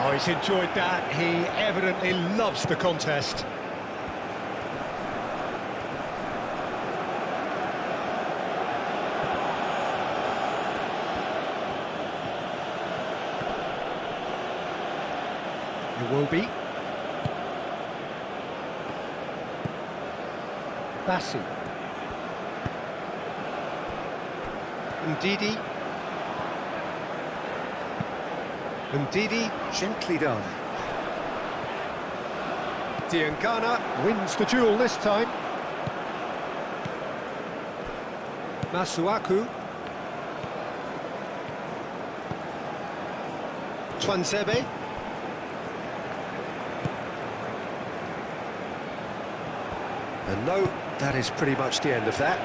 Oh, he's enjoyed that. He evidently loves the contest. Iwobi. Bassi. Ndidi. Ndidi, gently done. Diangana wins the duel this time. Masuaku. Twanzebe. And no, that is pretty much the end of that.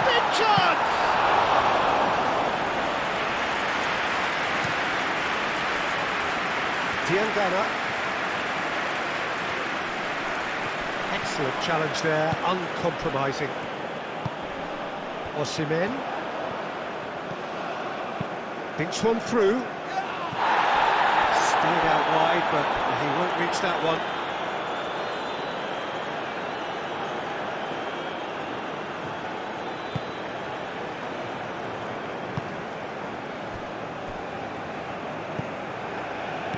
Big chance! Diangana. Excellent challenge there, uncompromising. Osimhen thinks one through. Steered out wide, but he won't reach that one.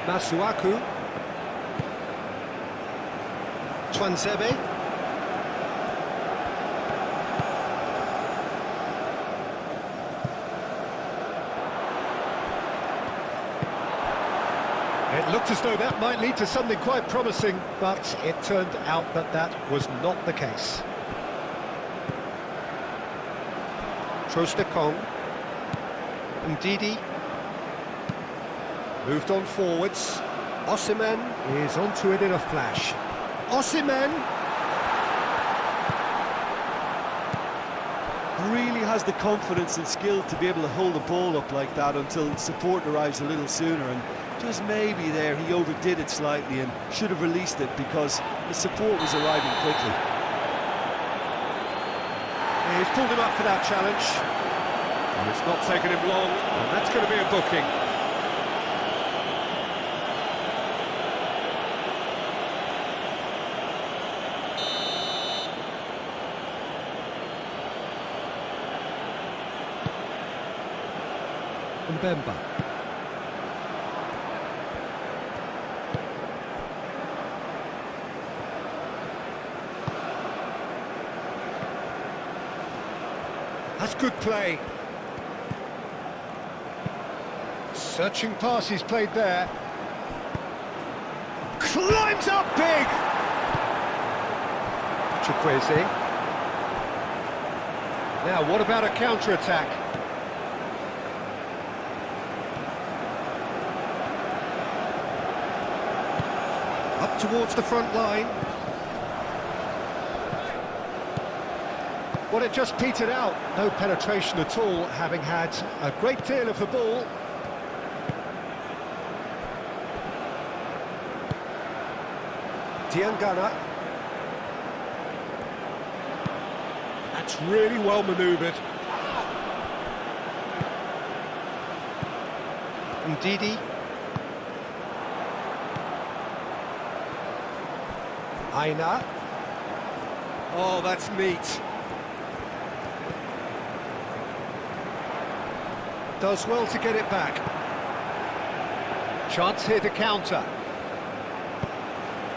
Masuaku. Twanzebe. It looked as though that might lead to something quite promising, but it turned out that that was not the case. Troost-Ekong. Ndidi. Moved on forwards. Osimhen is onto it in a flash. Osimhen! Really has the confidence and skill to be able to hold the ball up like that until support arrives a little sooner, and just maybe there he overdid it slightly and should have released it because the support was arriving quickly. He's pulled him up for that challenge. And it's not taken him long, and that's going to be a booking. Mbemba. That's good play. Searching pass he's played there. Climbs up big! Chukwueze. Now, what about a counter-attack? Up towards the front line. Well, it just petered out. No penetration at all, having had a great deal of the ball. Diangana. That's really well manoeuvred. Ndidi. Aina. Oh, that's neat. Does well to get it back. Chance here to counter.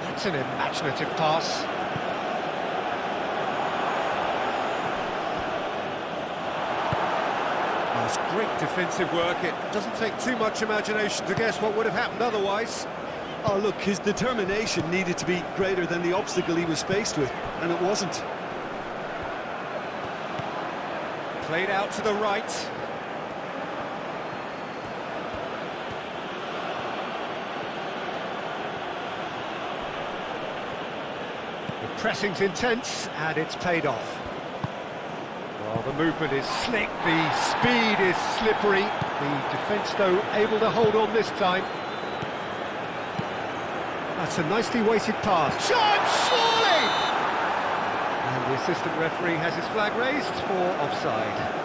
That's an imaginative pass. That's great defensive work. It doesn't take too much imagination to guess what would have happened otherwise. Oh, look, his determination needed to be greater than the obstacle he was faced with, and it wasn't. Played out to the right. The pressing's intense, and it's paid off. Well, the movement is slick, the speed is slippery. The defence, though, able to hold on this time. That's a nicely weighted pass. Chance, surely! And the assistant referee has his flag raised for offside.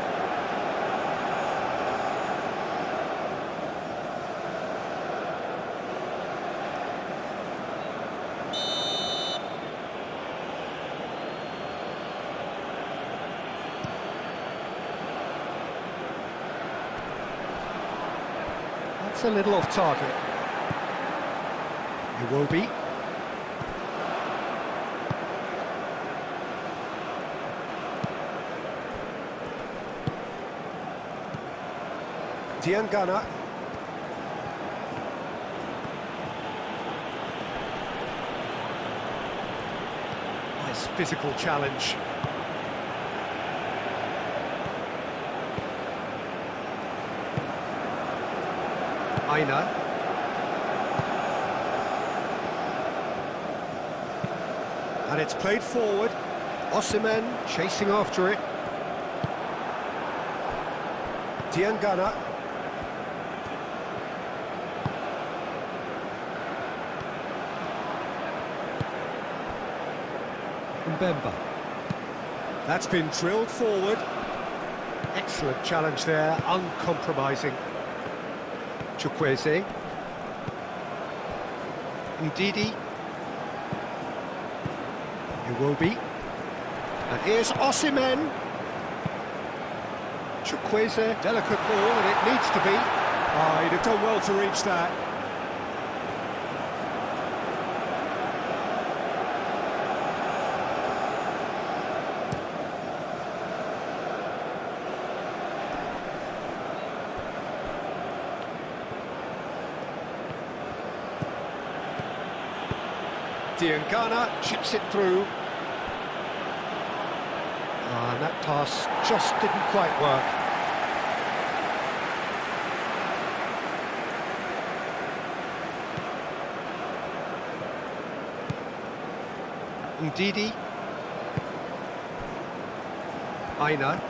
That's a little off target. Iwobi. Diangana. Nice physical challenge. Aina. And it's played forward. Osimhen chasing after it. Diangana. Mbemba. That's been drilled forward. Excellent challenge there, uncompromising. Chukwueze. Ndidi. Iwobi. And here's Osimhen. Chukwueze, delicate ball, and it needs to be. Oh, he'd have done well to reach that. Diangana chips it through. And that pass just didn't quite work. Ndidi. Aina.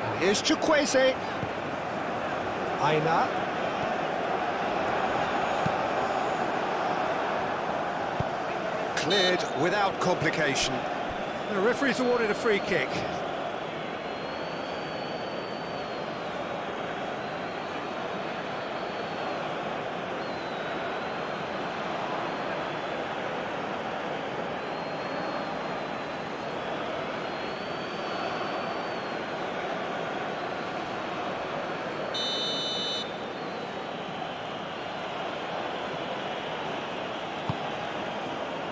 And here's Chukwueze. Aina. Cleared without complication. The referee's awarded a free kick.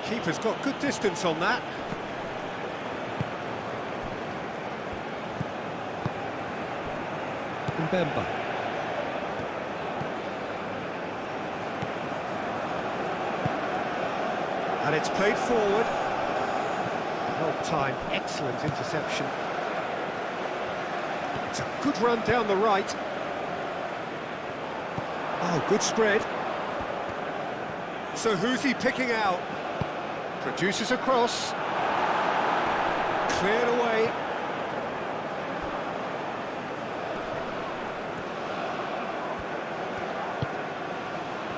Keeper's got good distance on that. Mbemba. And it's played forward. Well timed, excellent interception. It's a good run down the right. Oh, good spread. So who's he picking out? Produces a cross. Cleared away.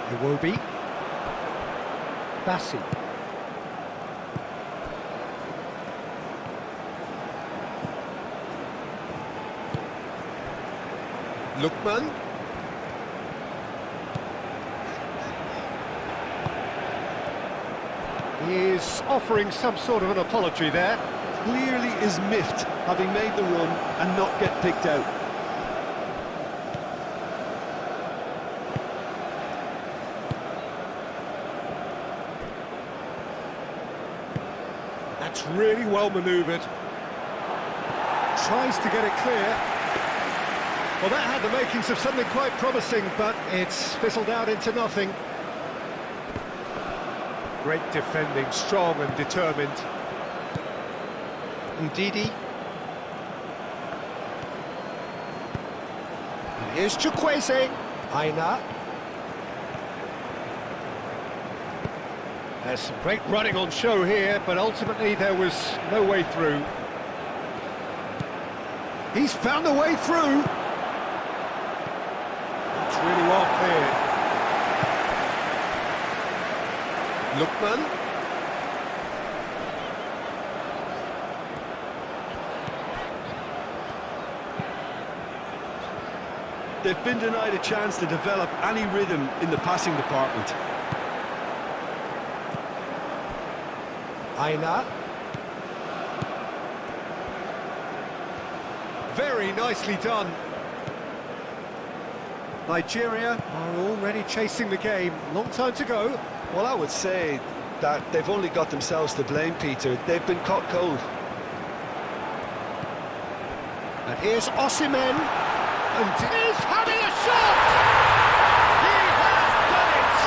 Iwobi. Bassi. Lookman. He is offering some sort of an apology there. Clearly is miffed, having made the run and not get picked out. That's really well manoeuvred. Tries to get it clear. Well, that had the makings of something quite promising, but it's fizzled out into nothing. Great defending, strong and determined. Ndidi. And here's Chukwueze. Aina. There's some great running on show here, but ultimately there was no way through. He's found a way through. It's really well cleared. Lookman. They've been denied a chance to develop any rhythm in the passing department. Aina. Very nicely done. Nigeria are already chasing the game. Long time to go. Well, I would say that they've only got themselves to blame, Peter. They've been caught cold. And here's Osimhen, and he's having a shot! He has done it!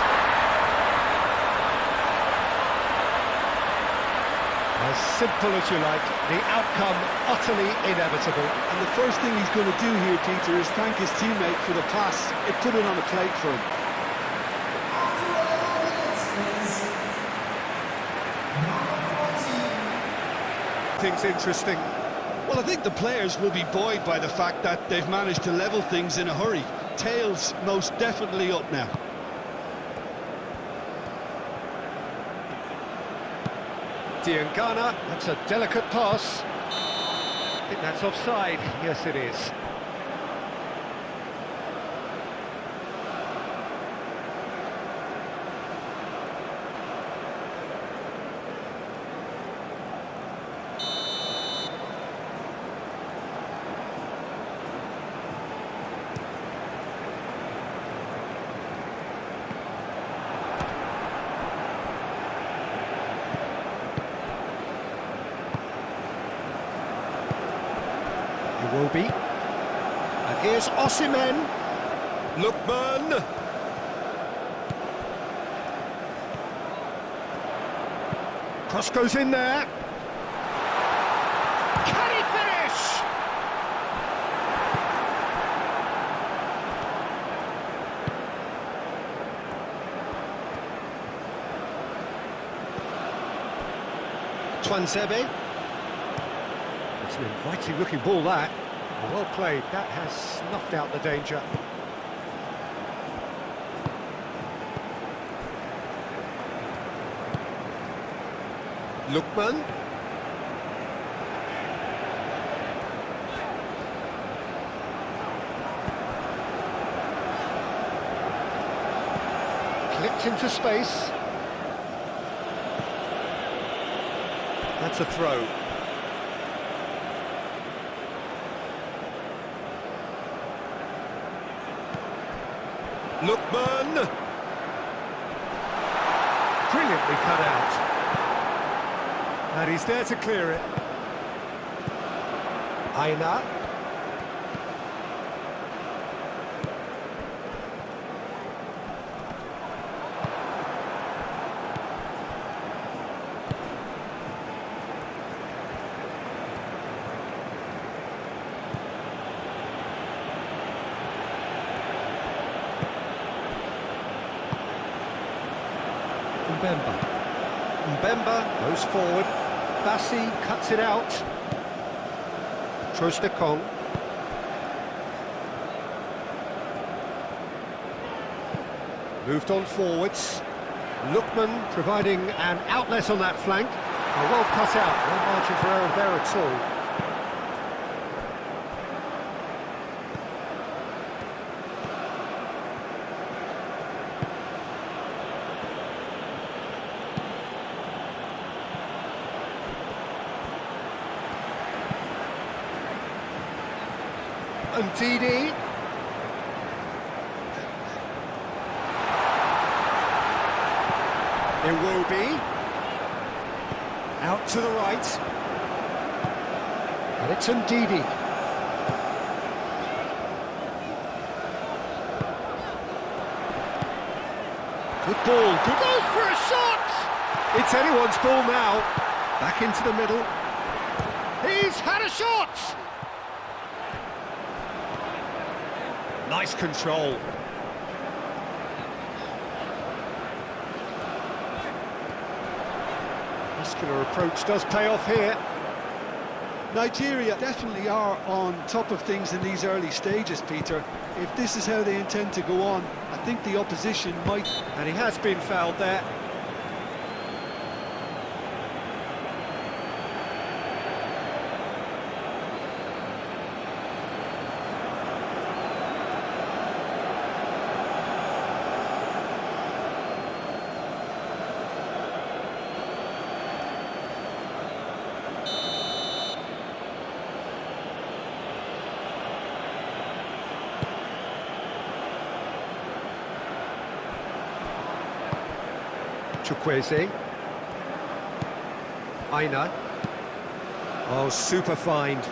As simple as you like, the outcome utterly inevitable. And the first thing he's going to do here, Peter, is thank his teammate for the pass. It put it on a plate for him. Things interesting. Well, I think the players will be buoyed by the fact that they've managed to level things in a hurry. Tails most definitely up now. Diangana, that's a delicate pass. I think that's offside. Yes, it is. Will be. And here's Osimhen. Lookman. Cross goes in there. Can he finish? Twanzebe. It's an inviting looking ball, that. Well played, that has snuffed out the danger. Lookman. Clipped into space. That's a throw. Lookman! Brilliantly cut out. And he's there to clear it. Aina. Mbemba goes forward. Bassi cuts it out. Trostekong. Moved on forwards. Lookman providing an outlet on that flank. Well cut out. No margin for error there at all. And Didi. Iwobi. Out to the right. And it's Ndidi. Good ball. Good goes for a shot! It's anyone's ball now. Back into the middle. He's had a shot! Nice control. Muscular approach does pay off here. Nigeria definitely are on top of things in these early stages, Peter. If this is how they intend to go on, I think the opposition might... And he has been fouled there. Chukwueze. Aina. Oh, super find.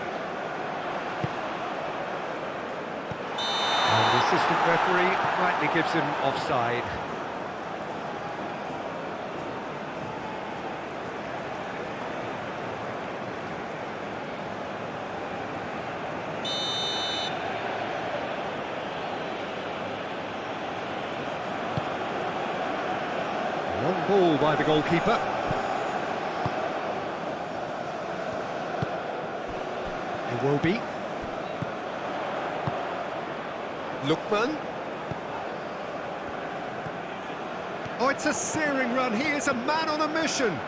And the assistant referee rightly gives him offside. Long ball by the goalkeeper. Iwobi. Lookman. Oh, it's a searing run. He is a man on a mission.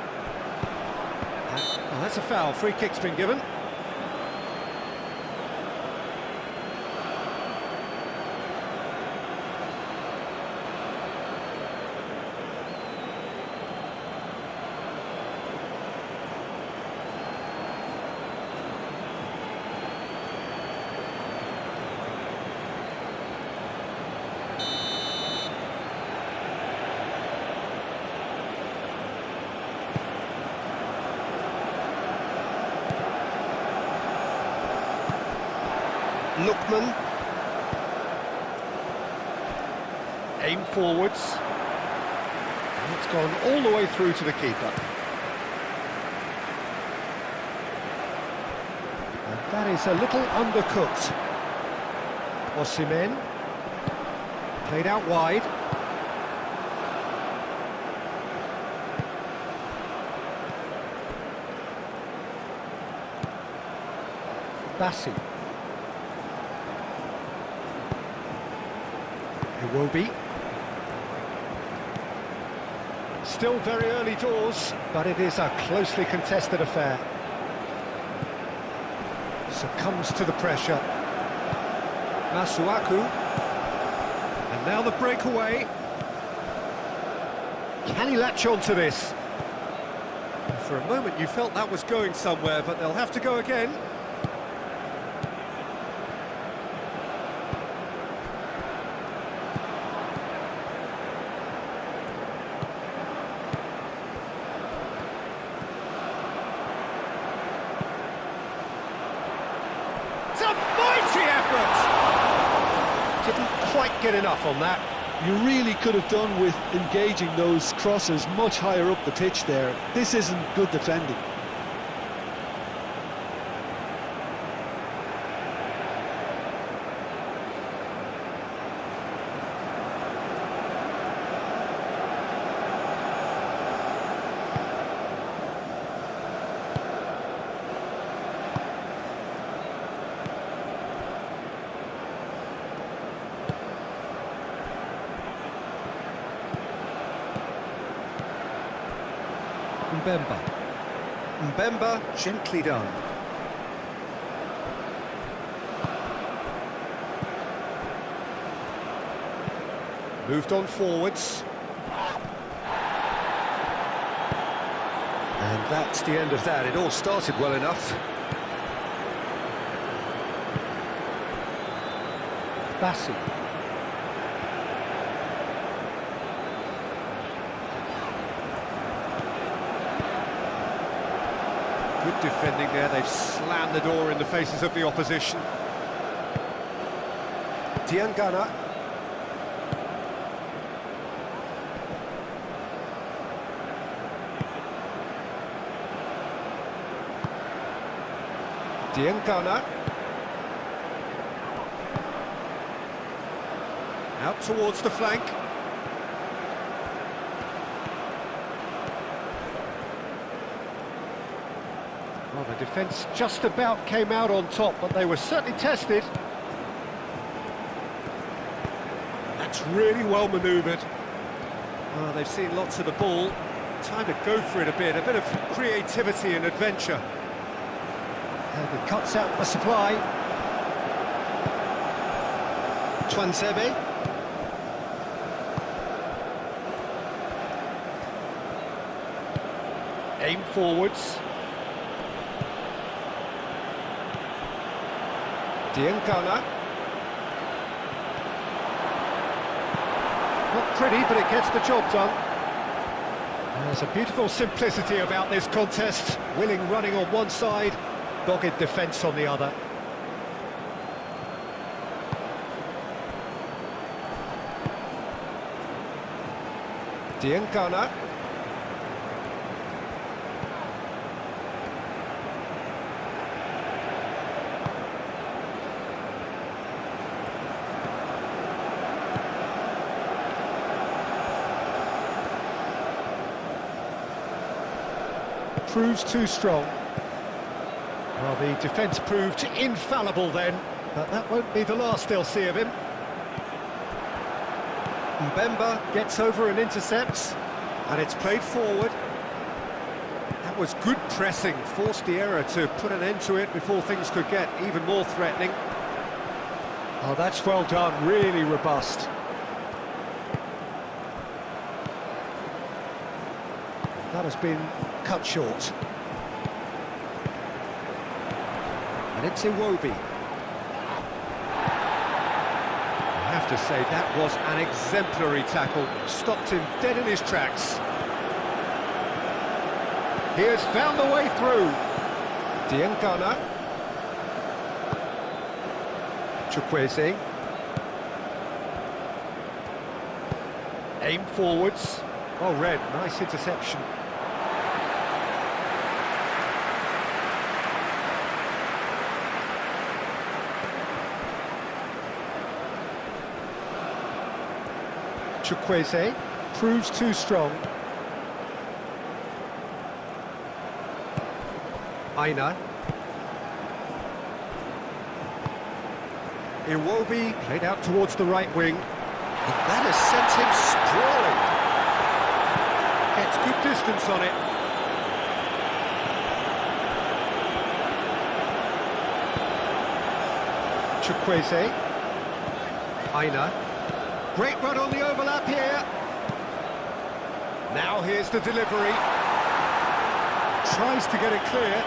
Oh, that's a foul. Free kick's been given. Lookman. Aim forwards. And it's gone all the way through to the keeper. And that is a little undercooked. Osimhen. Played out wide. Bassi. Iwobi. Still very early doors, but it is a closely contested affair. Succumbs to the pressure. Masuaku. And now the breakaway. Can he latch on to this? For a moment you felt that was going somewhere, but they'll have to go again. Didn't quite get enough on that. You really could have done with engaging those crossers much higher up the pitch there. This isn't good defending. Mbemba, gently done. Moved on forwards. And that's the end of that. It all started well enough. Bassi. Good defending there, they've slammed the door in the faces of the opposition. Diangana. Diangana. Out towards the flank. Well, the defence just about came out on top, but they were certainly tested. That's really well manoeuvred. Oh, they've seen lots of the ball. Time to go for it a bit of creativity and adventure. And it cuts out the supply. Twansebe. Aim forwards. Diangana. Not pretty, but it gets the job done. There's a beautiful simplicity about this contest. Willing running on one side, dogged defence on the other. Diangana. Proves too strong. Well, the defence proved infallible then, but that won't be the last they'll see of him. Mbemba gets over and intercepts, and it's played forward. That was good pressing, forced the error to put an end to it before things could get even more threatening. Oh, that's well done, really robust. That has been cut short. And it's Iwobi. I have to say, that was an exemplary tackle. Stopped him dead in his tracks. He has found the way through. Diangana. Chukwueze. Aim forwards. Oh, Red, nice interception. Chukwueze proves too strong. Aina. Iwobi played out towards the right wing. And that has sent him sprawling. Gets good distance on it. Chukwueze. Aina. Great run on the overlap here. Now here's the delivery. Tries to get it clear.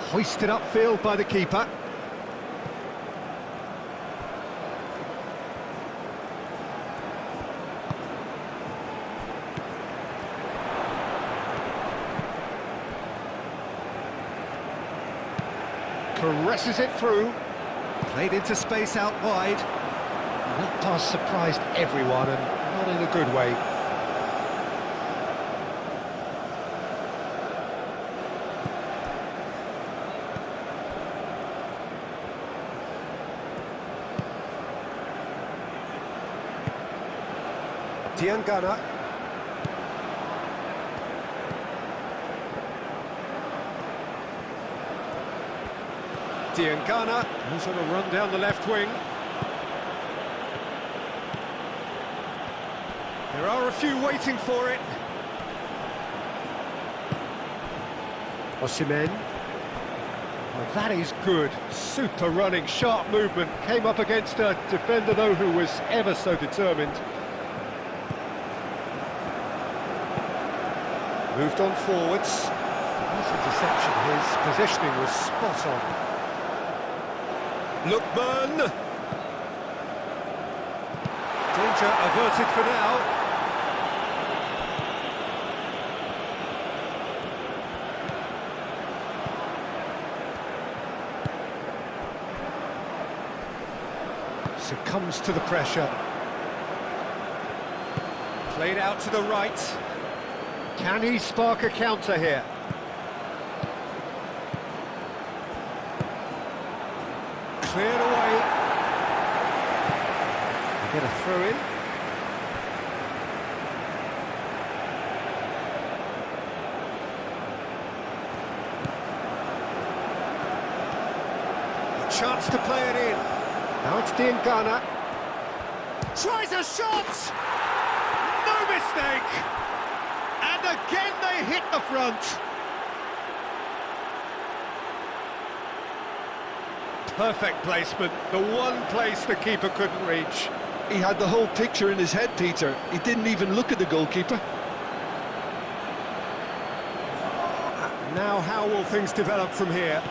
Hoisted upfield by the keeper. Caresses it through, played into space out wide. That pass surprised everyone, and not in a good way. Diangana. Diangana goes on a run down the left wing. There are a few waiting for it. Osimhen. Well, that is good. Super running, sharp movement. Came up against a defender, though, who was ever so determined. Moved on forwards. Nice interception. His positioning was spot on. Lookman! Danger averted for now. Succumbs to the pressure. Played out to the right. Can he spark a counter here? Cleared away. They get a throw in. A chance to play it in. Now it's Diangana. Tries a shot! No mistake! And again they hit the front. Perfect placement, the one place the keeper couldn't reach. He had the whole picture in his head, Peter. He didn't even look at the goalkeeper. Now how will things develop from here?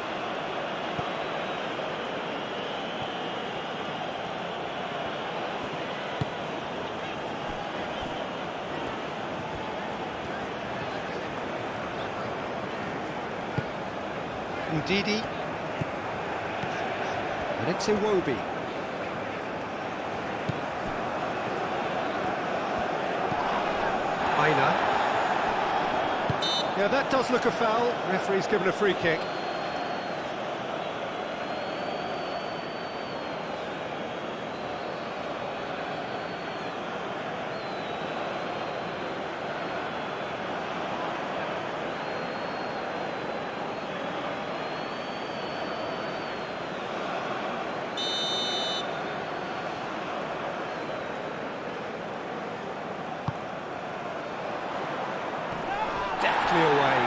Ndidi. And it's Iwobi. Aina. Yeah, that does look a foul. Referee's given a free kick. Deftly away.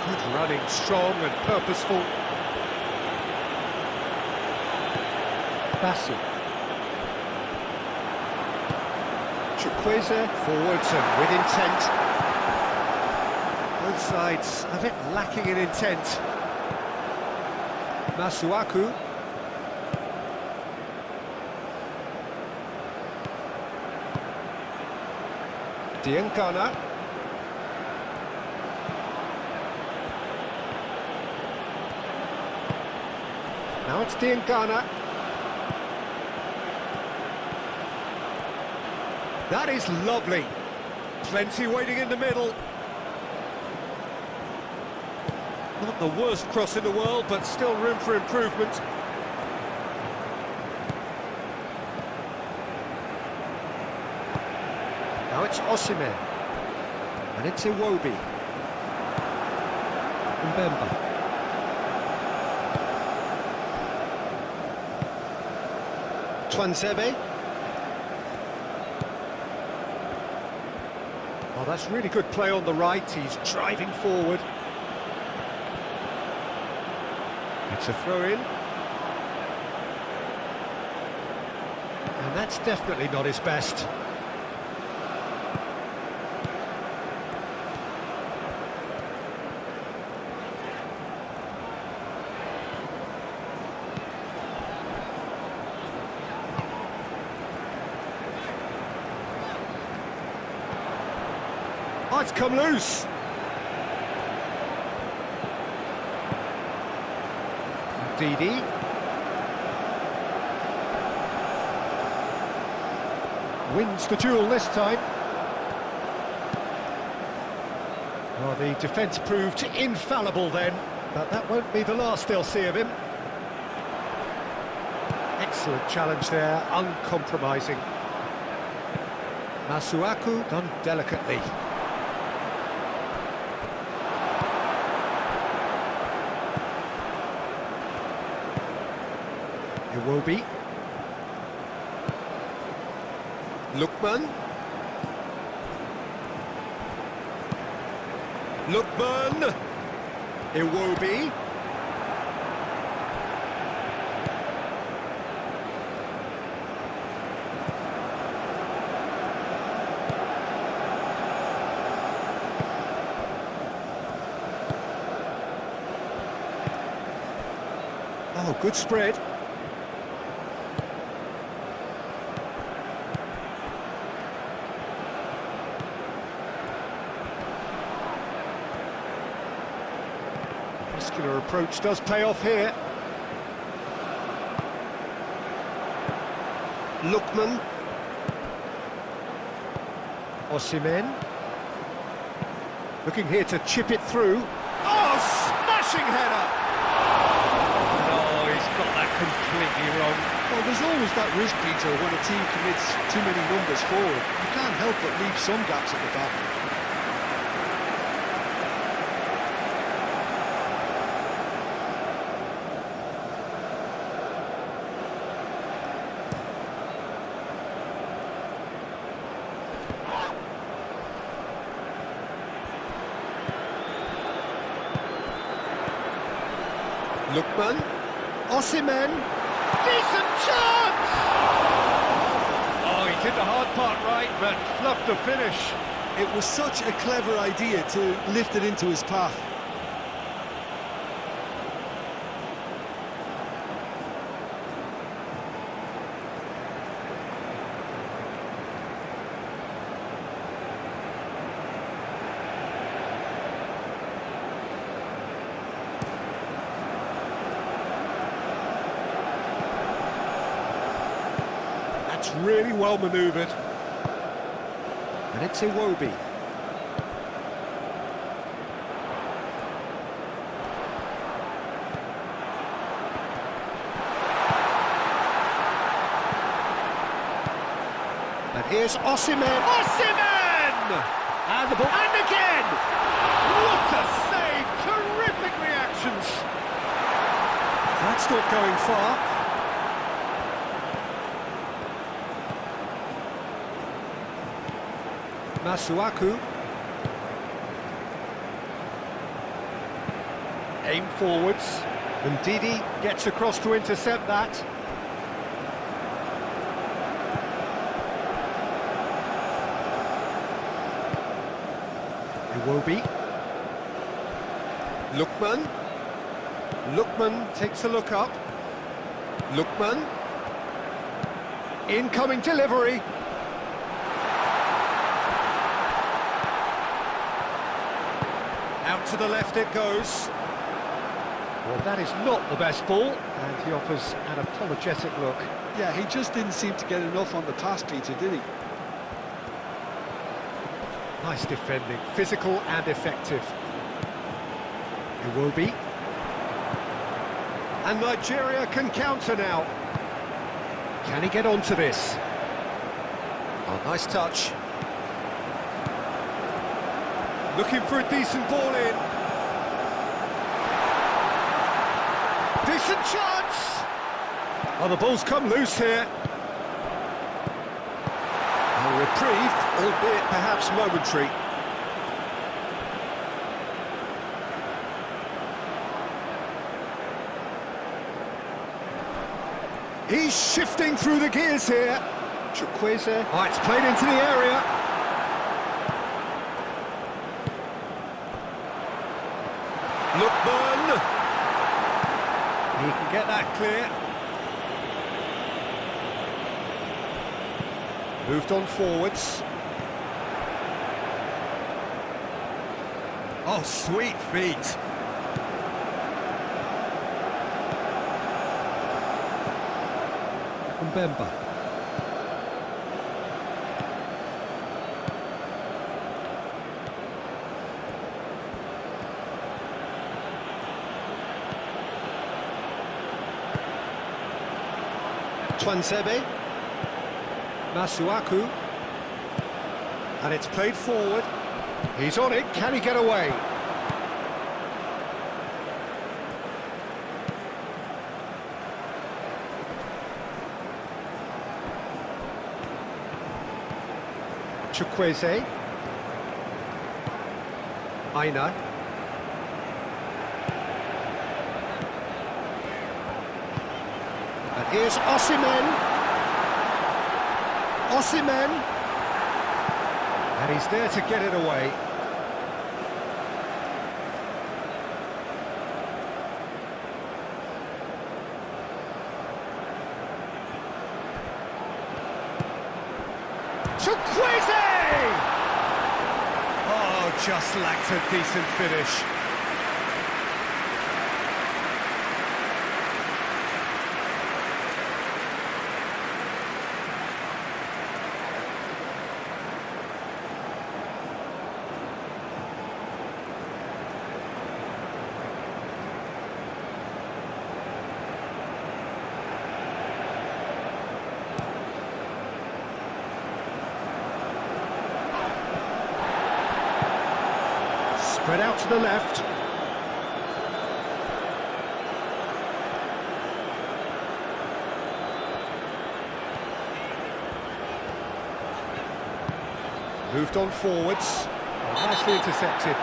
Good running, strong and purposeful. Basu. Chukwueze forwards and with intent. Both sides a bit lacking in intent. Masuaku. Diankana. Now it's Diankana. That is lovely. Plenty waiting in the middle. Not the worst cross in the world, but still room for improvement. Now it's Osimhen. And it's Iwobi. Mbemba. Twanzebe. Oh, that's really good play on the right. He's driving forward. It's a throw-in. And that's definitely not his best. Oh, it's come loose. Ndidi. Wins the duel this time. Well, the defence proved infallible then, but that won't be the last they'll see of him. Excellent challenge there, uncompromising. Masuaku done delicately. Iwobi. Lookman. Lookman. Iwobi. Oh, good spread. Muscular approach does pay off here. Lookman. Osimhen. Looking here to chip it through. Oh, smashing header! No, he's got that completely wrong. Well, there's always that risk, Peter, when a team commits too many numbers forward. You can't help but leave some gaps at the back. Lookman. Osimhen. Decent chance! Oh, he did the hard part right, but fluffed the finish. It was such a clever idea to lift it into his path. That's really well manoeuvred. And it's Iwobi. And here's Osimhen. Osimhen! And the ball, and again! What a save! Terrific reactions! That's not going far. Masuaku. Aim forwards. And Didi gets across to intercept that. Iwobi. Lookman. Lookman takes a look up. Lookman. Incoming delivery. Out to the left it goes. Well, that is not the best ball, and he offers an apologetic look. Yeah, he just didn't seem to get enough on the pass, Peter, did he? Nice defending, physical and effective. Iwobi. And Nigeria can counter now. Can he get onto this? Oh, nice touch. Looking for a decent ball in. Decent chance! Oh, the ball's come loose here. A reprieve, albeit perhaps momentary. He's shifting through the gears here. Chukwueze. Oh, it's played into the area. Lookman. He can get that clear. Moved on forwards. Oh, sweet feet. Mbemba. Twansebe. Masuaku. And it's played forward. He's on it. Can he get away? Chukwueze. Aina. And here's Osimhen. Osimhen. And he's there to get it away. Chukwueze! Oh, just lacked a decent finish. Spread out to the left. Moved on forwards. Nicely intercepted.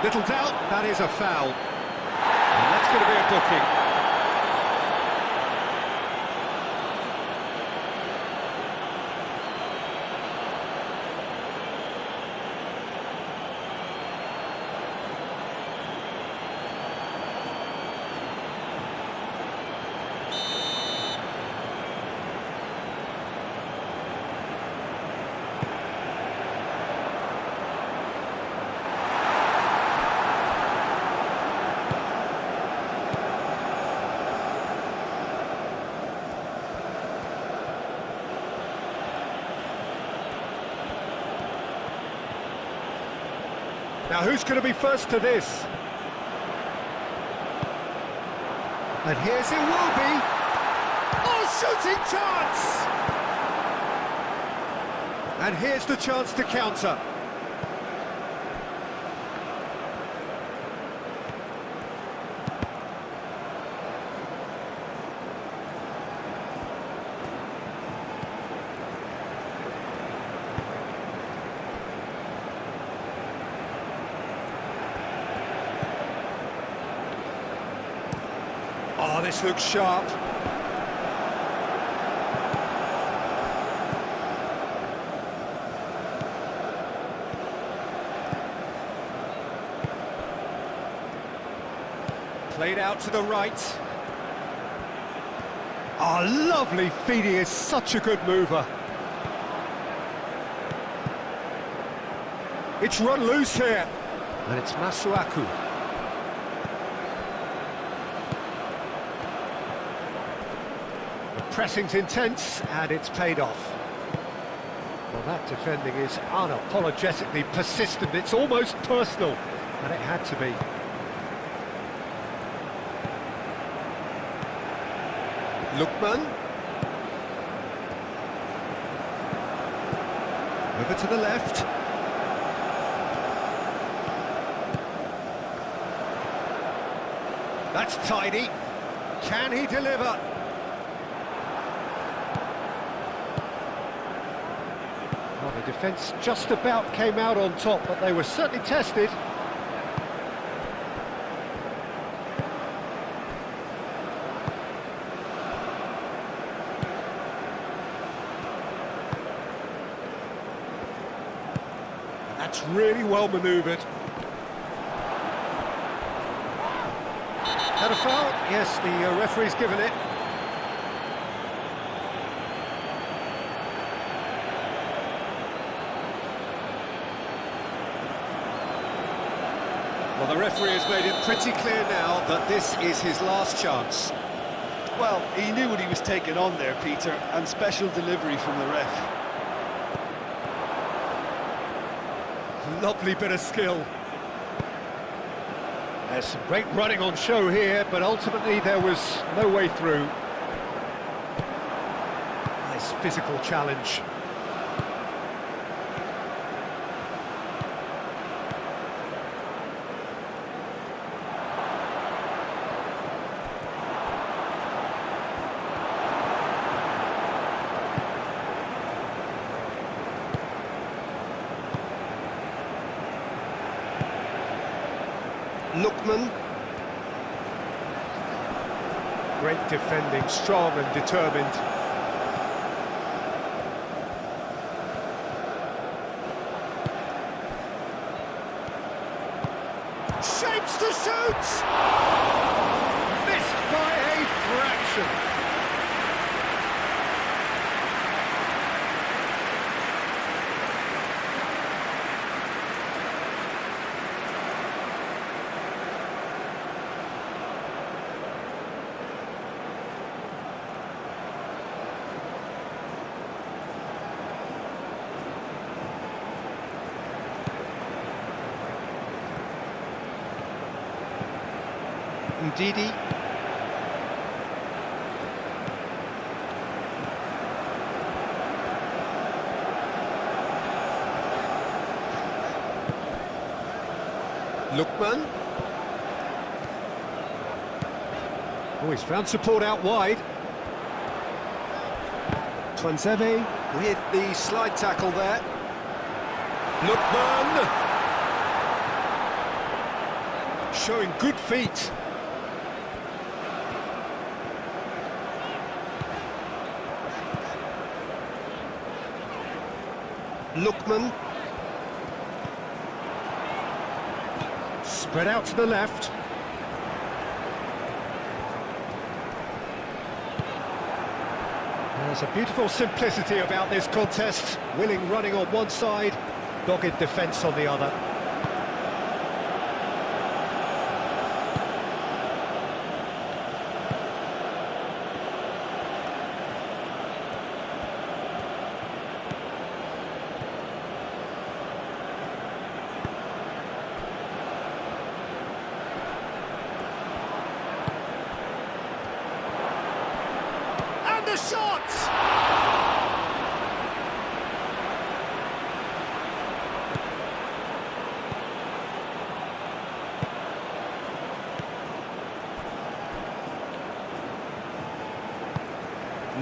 Little doubt, that is a foul. And that's going to be a booking. Now who's going to be first to this? And here's it will be. Oh, shooting chance! And here's the chance to counter. Oh, this looks sharp. Played out to the right. Oh, lovely feed. He is such a good mover. It's run loose here. And it's Masuaku. The pressing's intense, and it's paid off. Well, that defending is unapologetically persistent. It's almost personal, and it had to be. Lookman. Over to the left. That's tidy. Can he deliver? Well, the defence just about came out on top, but they were certainly tested. That's really well manoeuvred. That a foul? Yes, the referee's given it. Well, the referee has made it pretty clear now that this is his last chance. Well, he knew what he was taking on there, Peter, and special delivery from the ref. Lovely bit of skill. There's some great running on show here, but ultimately there was no way through. Nice physical challenge. Lookman. Great defending, strong and determined. Shapes to shoot! Missed by a fraction. Ndidi. Lookman. Oh, he's found support out wide. Twanzebe with the slide tackle there. Lookman. Showing good feet. Lookman. Spread out to the left. There's a beautiful simplicity about this contest. Willing running on one side, dogged defence on the other. a shot!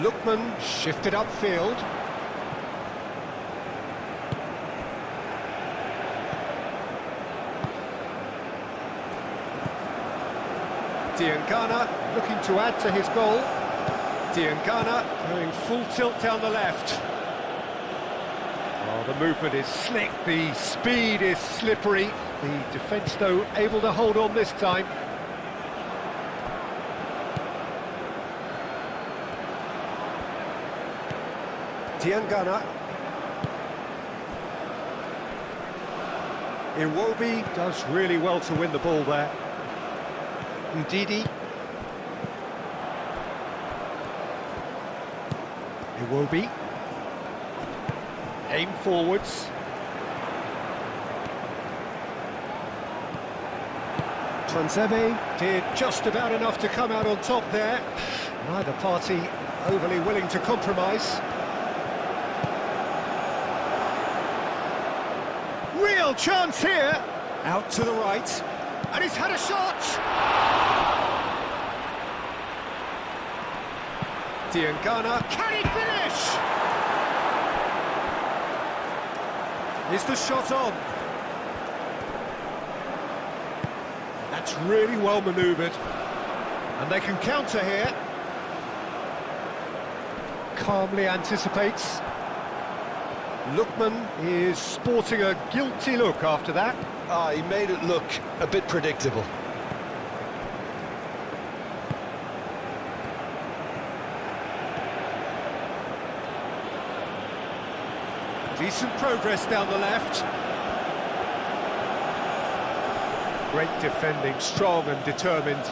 Lookman shifted upfield. Diangana looking to add to his goal. Diangana going full tilt down the left. Oh, the movement is slick, the speed is slippery. The defence, though, able to hold on this time. Diangana. Iwobi does really well to win the ball there. Ndidi. Iwobi. Aim forwards. Twanzebe did just about enough to come out on top there. Neither party overly willing to compromise. Real chance here. Out to the right. And he's had a shot! Diangana, can he finish? Is the shot on? That's really well manoeuvred. And they can counter here. Calmly anticipates. Lookman is sporting a guilty look after that. He made it look a bit predictable. Decent progress down the left. Great defending, strong and determined.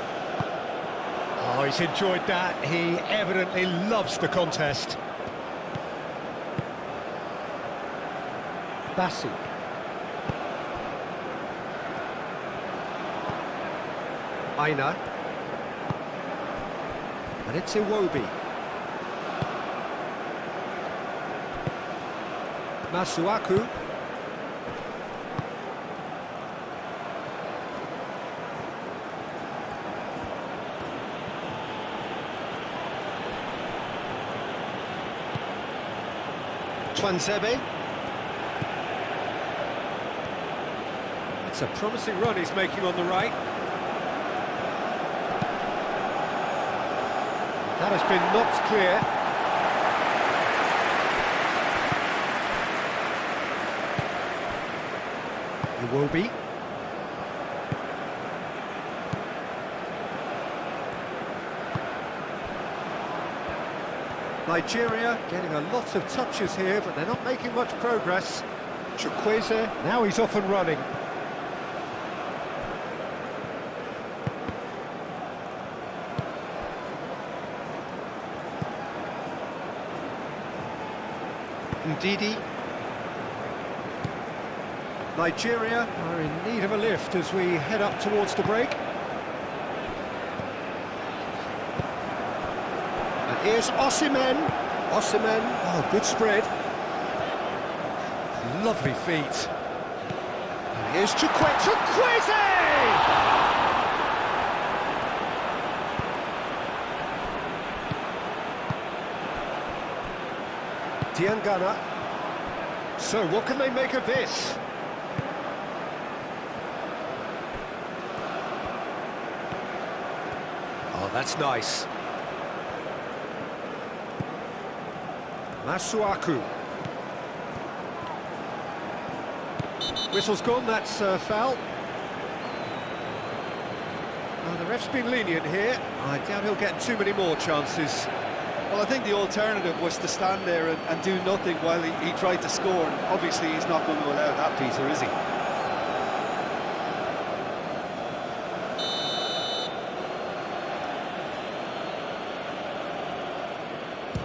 Oh, he's enjoyed that. He evidently loves the contest. Bassi. Aina. And it's Iwobi. Masuaku. Twanzebe. It's a promising run he's making on the right. That has been knocked clear. Iwobi. Nigeria getting a lot of touches here, but they're not making much progress. Chukwueze, now he's off and running. Ndidi. Nigeria are in need of a lift as we head up towards the break. And here's Osimhen. Osimhen, oh, good spread. Lovely feet. And here's Chukwueze! Diangana. So, what can they make of this? Oh, that's nice. Masuaku. Whistle's gone, that's foul. The ref's been lenient here. I doubt he'll get too many more chances. Well, I think the alternative was to stand there and do nothing while he tried to score, and obviously he's not going to allow that, Peter, is he?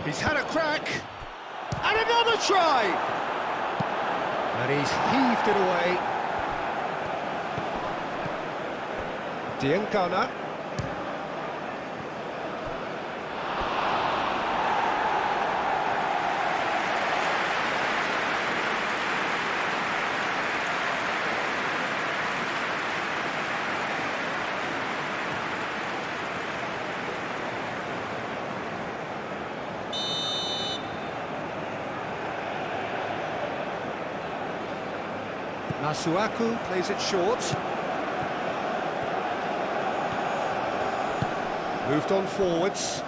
He's had a crack, and another try! And he's heaved it away. Diangana. Masuaku plays it short. Moved on forwards.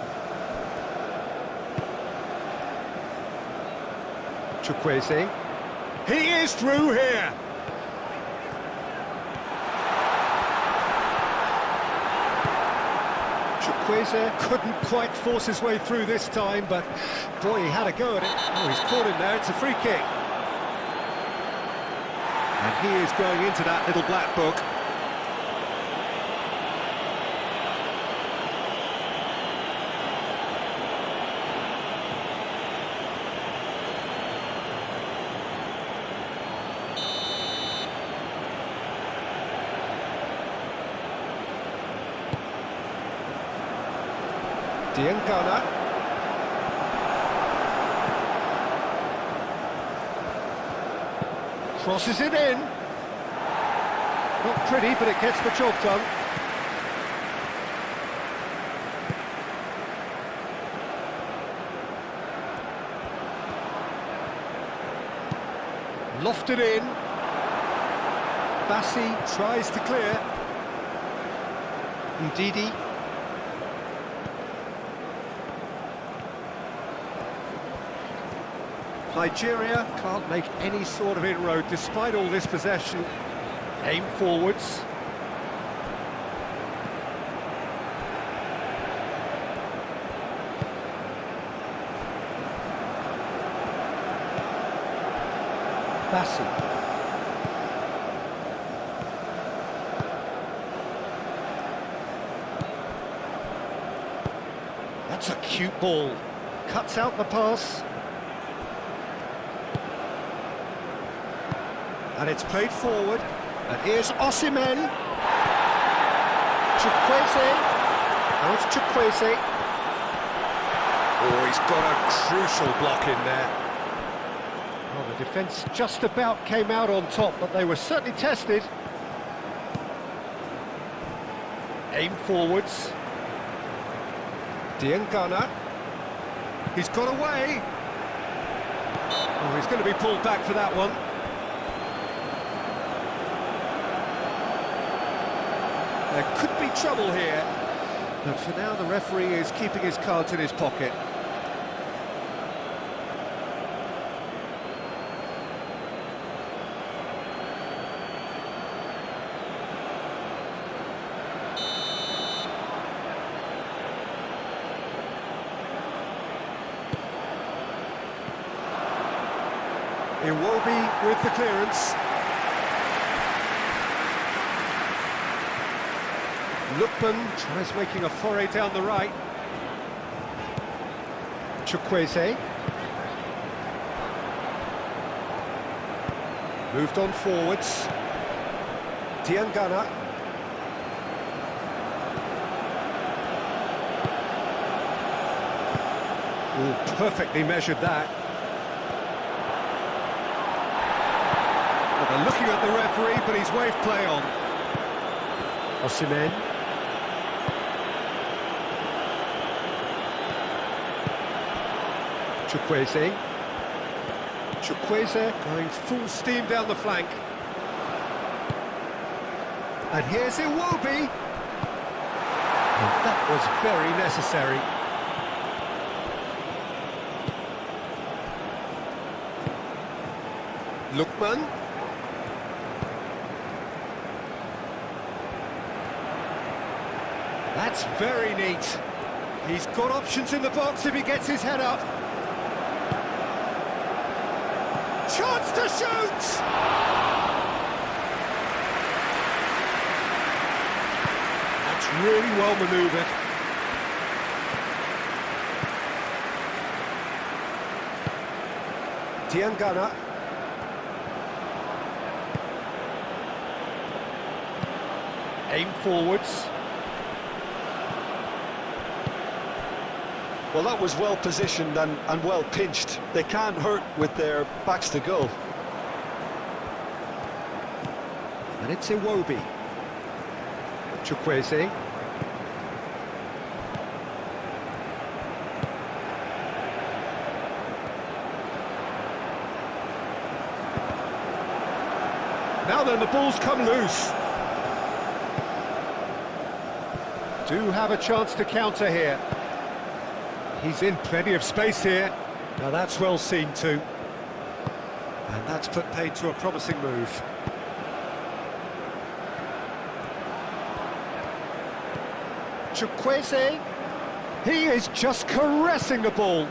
Chukwueze. He is through here. Chukwueze couldn't quite force his way through this time, but boy, he had a go at it. Oh, he's caught him there. It's a free kick. And he is going into that little black book. Diangana. Crosses it in. Not pretty, but it gets the job done. Lofted in. Bassi tries to clear. Ndidi. Nigeria can't make any sort of inroad despite all this possession. Aim forwards. Bassi. That's a cute ball. Cuts out the pass. And it's played forward, and here's Osimhen. Chukwueze. Now it's Chukwueze. Oh, he's got a crucial block in there. Well, the defence just about came out on top, but they were certainly tested. Aim forwards. Diangana. He's got away. Oh, he's going to be pulled back for that one. There could be trouble here, but for now the referee is keeping his cards in his pocket. Iwobi with the clearance. Lookman tries making a foray down the right. Chukwueze. Moved on forwards. Diangana. Oh, perfectly measured that. Well, they're looking at the referee, but he's waved play on. Osimhen. Chukwueze. Chukwueze going full steam down the flank. And here's Iwobi. And that was very necessary. Lookman. That's very neat. He's got options in the box if he gets his head up. Chance to shoot! That's really well manoeuvred. Diangana. Aim forwards. Well, that was well positioned and well pinched. They can't hurt with their backs to goal. And it's Iwobi. Chukwueze. Now then, the ball's come loose. Do have a chance to counter here. He's in plenty of space here. Now that's well seen too. And that's put paid to a promising move. Chukwueze. He is just caressing the ball.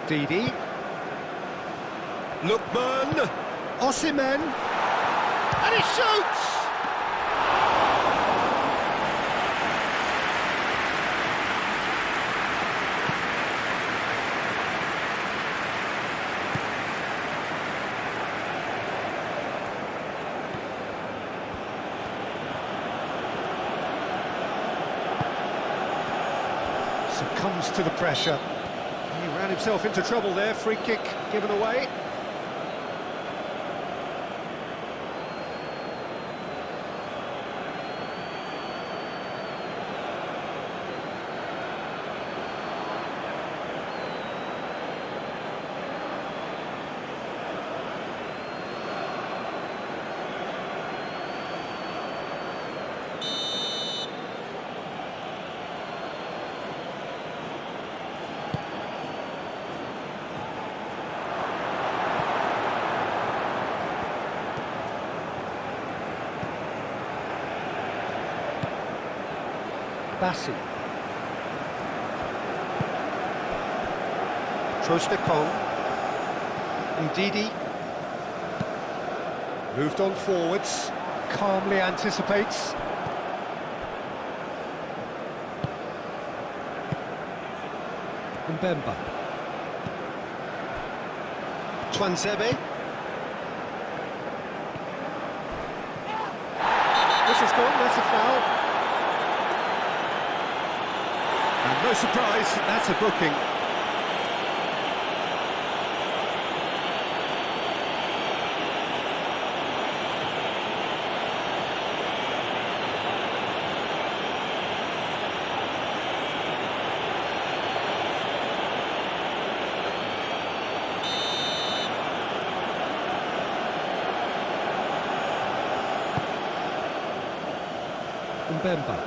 Didi. Lookman. Osimhen. And he shoots! Succumbs to the pressure. He ran himself into trouble there. Free kick given away. Bassi. Trostekong. Ndidi. Moved on forwards. Calmly anticipates. Mbemba. Tuanzebe. This is gone, that's a foul. And no surprise, that's a booking. Mbemba.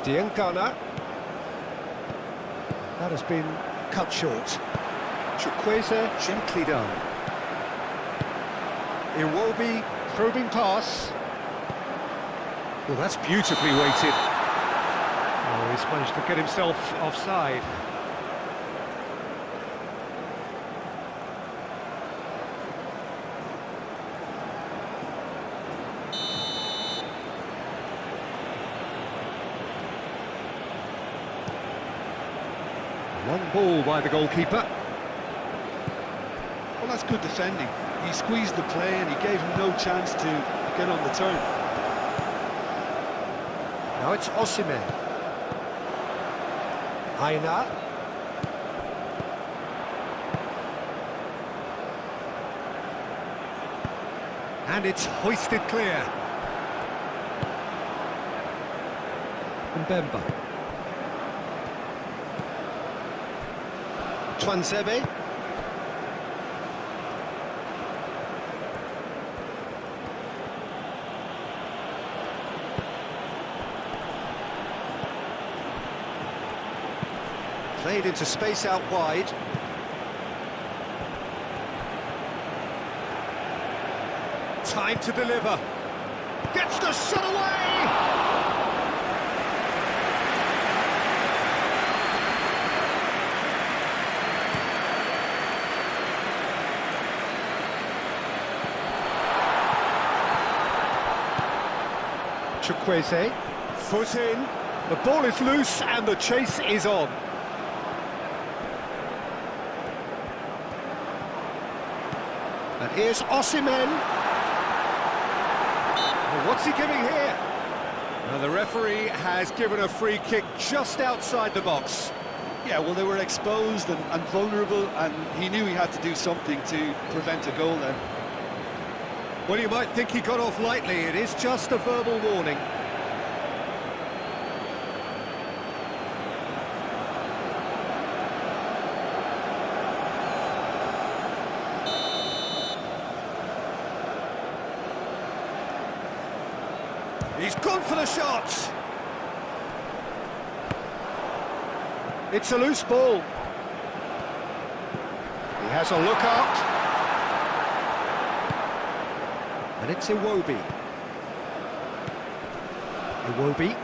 Diangana. That has been cut short. Chukwueze gently done. Iwobi probing pass. Well, that's beautifully weighted. Oh, he's managed to get himself offside. Long ball by the goalkeeper. Well, that's good defending. He squeezed the play and he gave him no chance to get on the turn. Now it's Osimhen. Aina. And it's hoisted clear. Mbemba. Tuanzebe. Played into space out wide. Time to deliver. Gets the shot away! Chukwueze. Foot in. The ball is loose and the chase is on. And here's Osimhen. Well, what's he giving here? Now the referee has given a free kick just outside the box. Yeah, well, they were exposed and vulnerable, and he knew he had to do something to prevent a goal then. Well, you might think he got off lightly. It is just a verbal warning. He's gone for the shot. It's a loose ball. He has a look out. And it's Iwobi. Iwobi.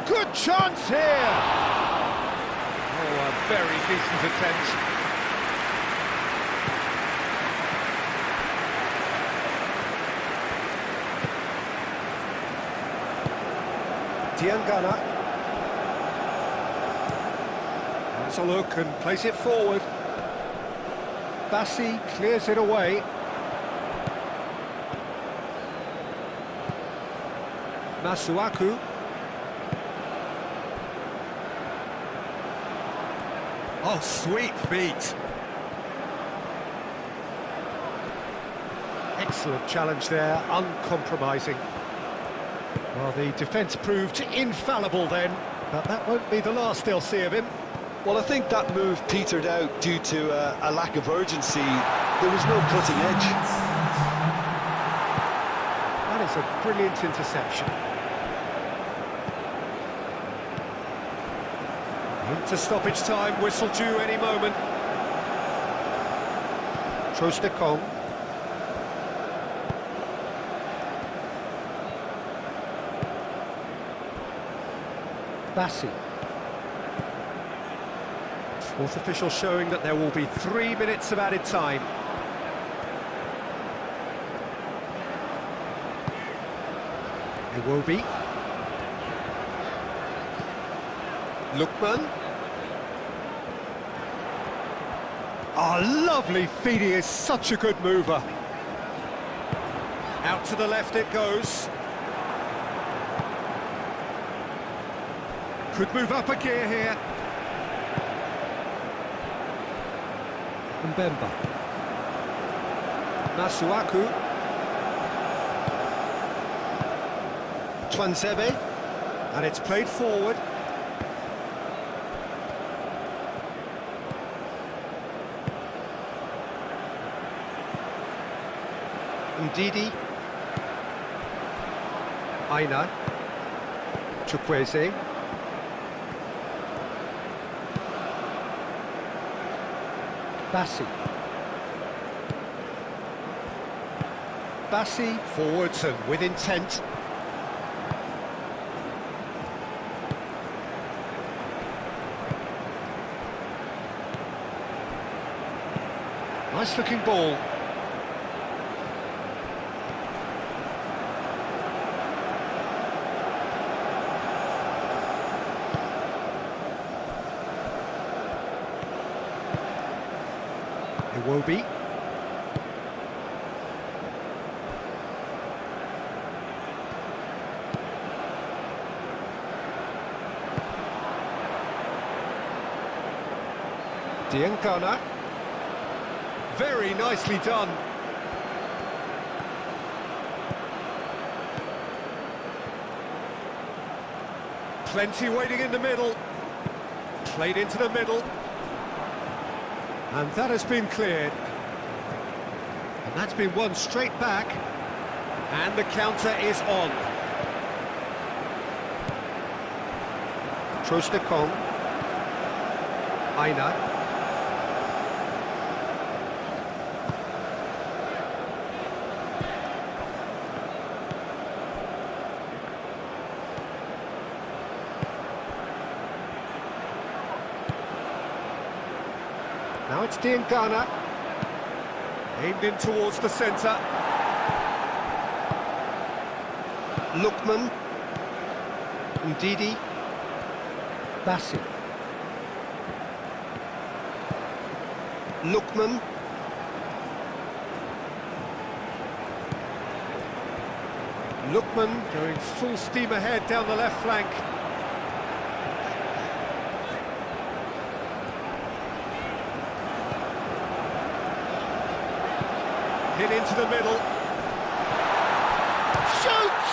Good chance here! Oh, a very decent attempt. Diangana. Has a look and plays it forward. Bassi clears it away. Masuaku. Oh, sweet feet. Excellent challenge there, uncompromising. Well, the defence proved infallible then, but that won't be the last they'll see of him. Well, I think that move petered out due to a lack of urgency. There was no cutting edge. That is a brilliant interception. Into stoppage time, whistle due any moment. Trostekong. Bassi. Fourth official showing that there will be 3 minutes of added time. Iwobi. Lookman. Oh, lovely feet, he is such a good mover. Out to the left it goes. Could move up a gear here. Mbemba. Masuaku. Twansebe. And it's played forward. Ndidi. Aina. Chukwueze. Bassi. Bassi forwards and with intent. Nice looking ball. Iwobi. Diangana. Very nicely done. Plenty waiting in the middle. Played into the middle. And that has been cleared. And that's been won straight back. And the counter is on. Trostekong. Aina. Now it's Diangana, aimed in towards the centre. Lookman, Ndidi, Bassi. Lookman. Lookman going full steam ahead down the left flank. Hit into the middle. Shoots!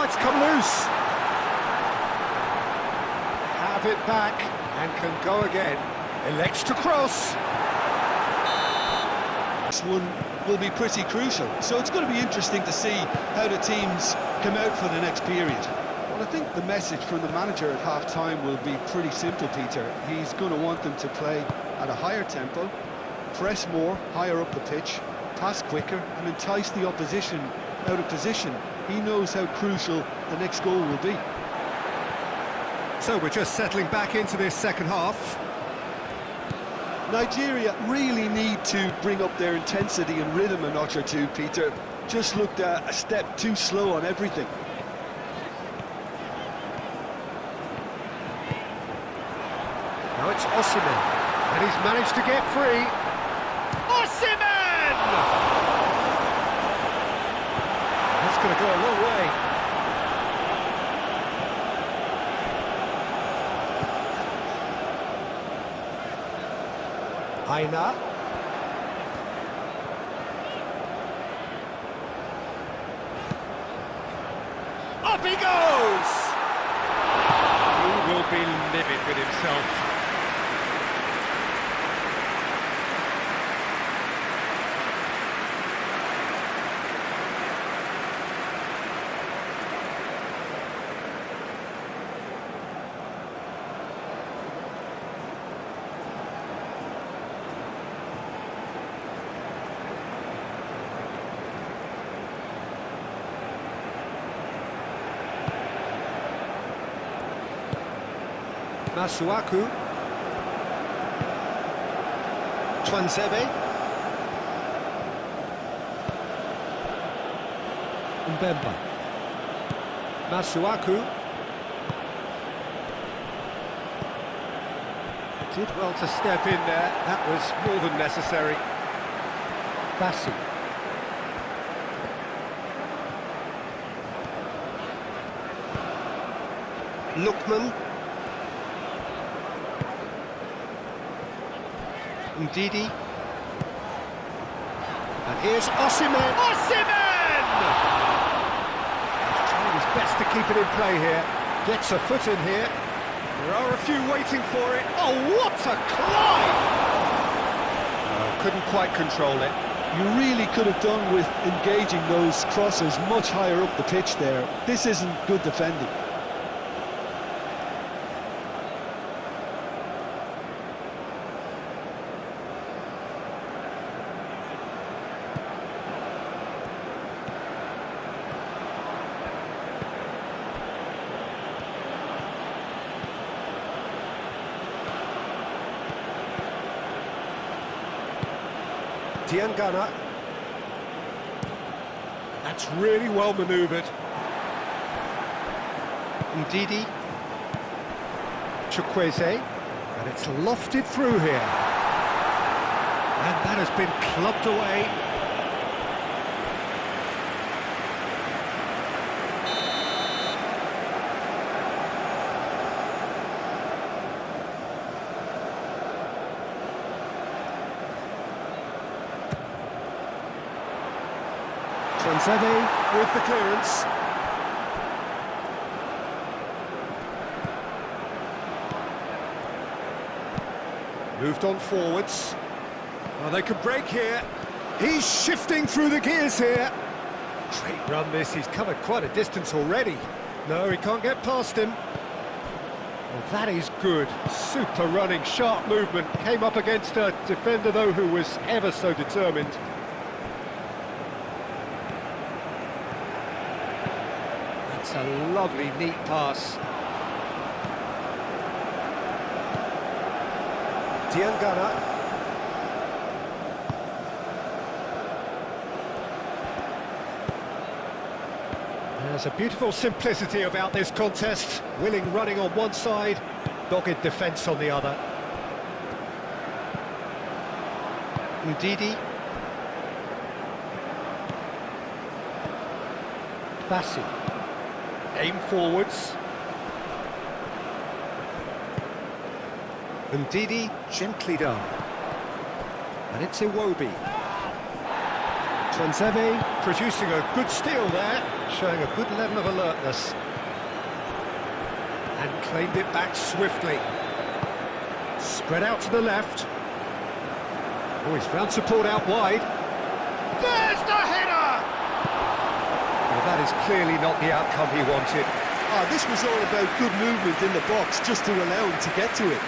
it's come loose. Have it back and can go again. Elects to cross. This one will be pretty crucial, so it's going to be interesting to see how the teams come out for the next period. Well, I think the message from the manager at half-time will be pretty simple, Peter. He's going to want them to play at a higher tempo, press more, higher up the pitch, pass quicker and entice the opposition out of position. He knows how crucial the next goal will be. So we're just settling back into this second half. Nigeria really need to bring up their intensity and rhythm a notch or two, Peter. Just looked a step too slow on everything. Now it's Osimhen, and he's managed to get free. Osimhen! That's going to go a long way. Aina. Up he goes! He will be livid with himself. Masuaku. Twansebe. Mbemba. Masuaku. Did well to step in there. That was more than necessary. Bassi. Lookman. Ndidi. And here's Osimhen. Osimhen! He's trying his best to keep it in play here. Gets a foot in here. There are a few waiting for it. Oh, what a climb! Oh, couldn't quite control it. You really could have done with engaging those crosses much higher up the pitch there. This isn't good defending. Diangana. That's really well manoeuvred. Ndidi. Chukwueze. And it's lofted through here. And that has been clubbed away. Twansebe with the clearance. Moved on forwards. Oh, they could break here. He's shifting through the gears here. Great run this, he's covered quite a distance already. No, he can't get past him. Well, that is good. Super running, sharp movement. Came up against a defender, though, who was ever so determined. That's a lovely, neat pass. Diangana. There's a beautiful simplicity about this contest. Willing running on one side, dogged defence on the other. Ndidi. Bassi. Aim forwards. Ndidi, gently done. And it's Iwobi. Tuanzebe producing a good steal there, showing a good level of alertness. And claimed it back swiftly. Spread out to the left. Oh, he's found support out wide. There's the header! Well, that is clearly not the outcome he wanted. This was all about good movement in the box, just to allow him to get to it.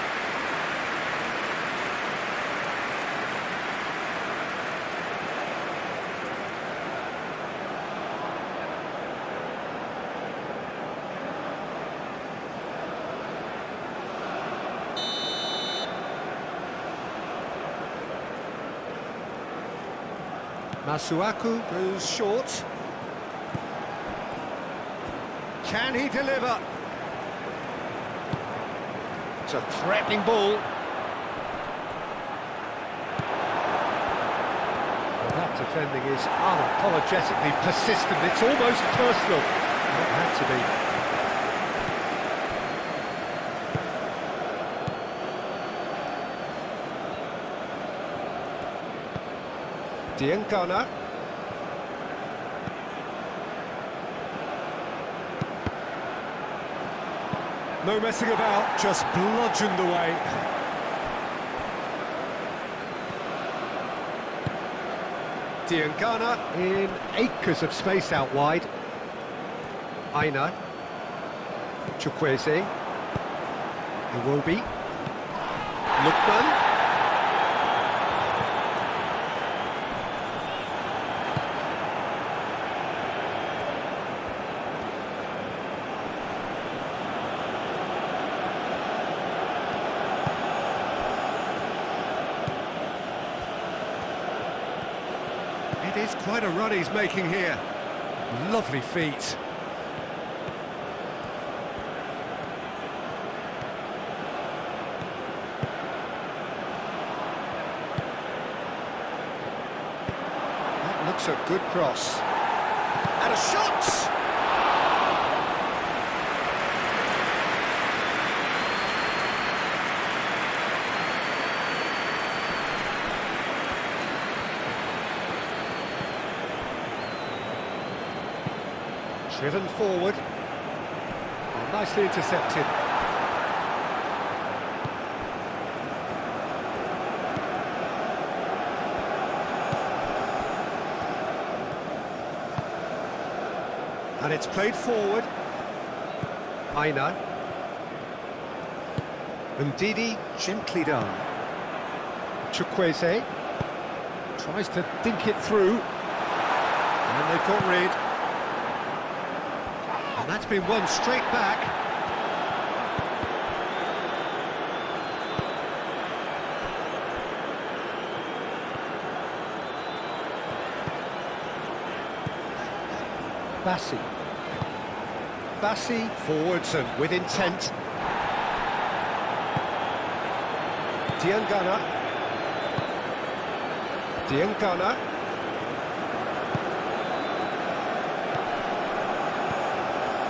Masuaku goes short. Can he deliver? It's a threatening ball. Well, that defending is unapologetically persistent. It's almost personal. It had to be. Diangana. No messing about, just bludgeoned away. Diangana in acres of space out wide. Aina. Chukwueze. Iwobi. Lookman. It is quite a run he's making here. Lovely feet. That looks a good cross. And a shot! Driven forward. Oh, nicely intercepted. And it's played forward. Aina. Ndidi, gently done. Chukwueze tries to dink it through. And they've got rid. And that's been won straight back. Bassi forwards and with intent. Diangana.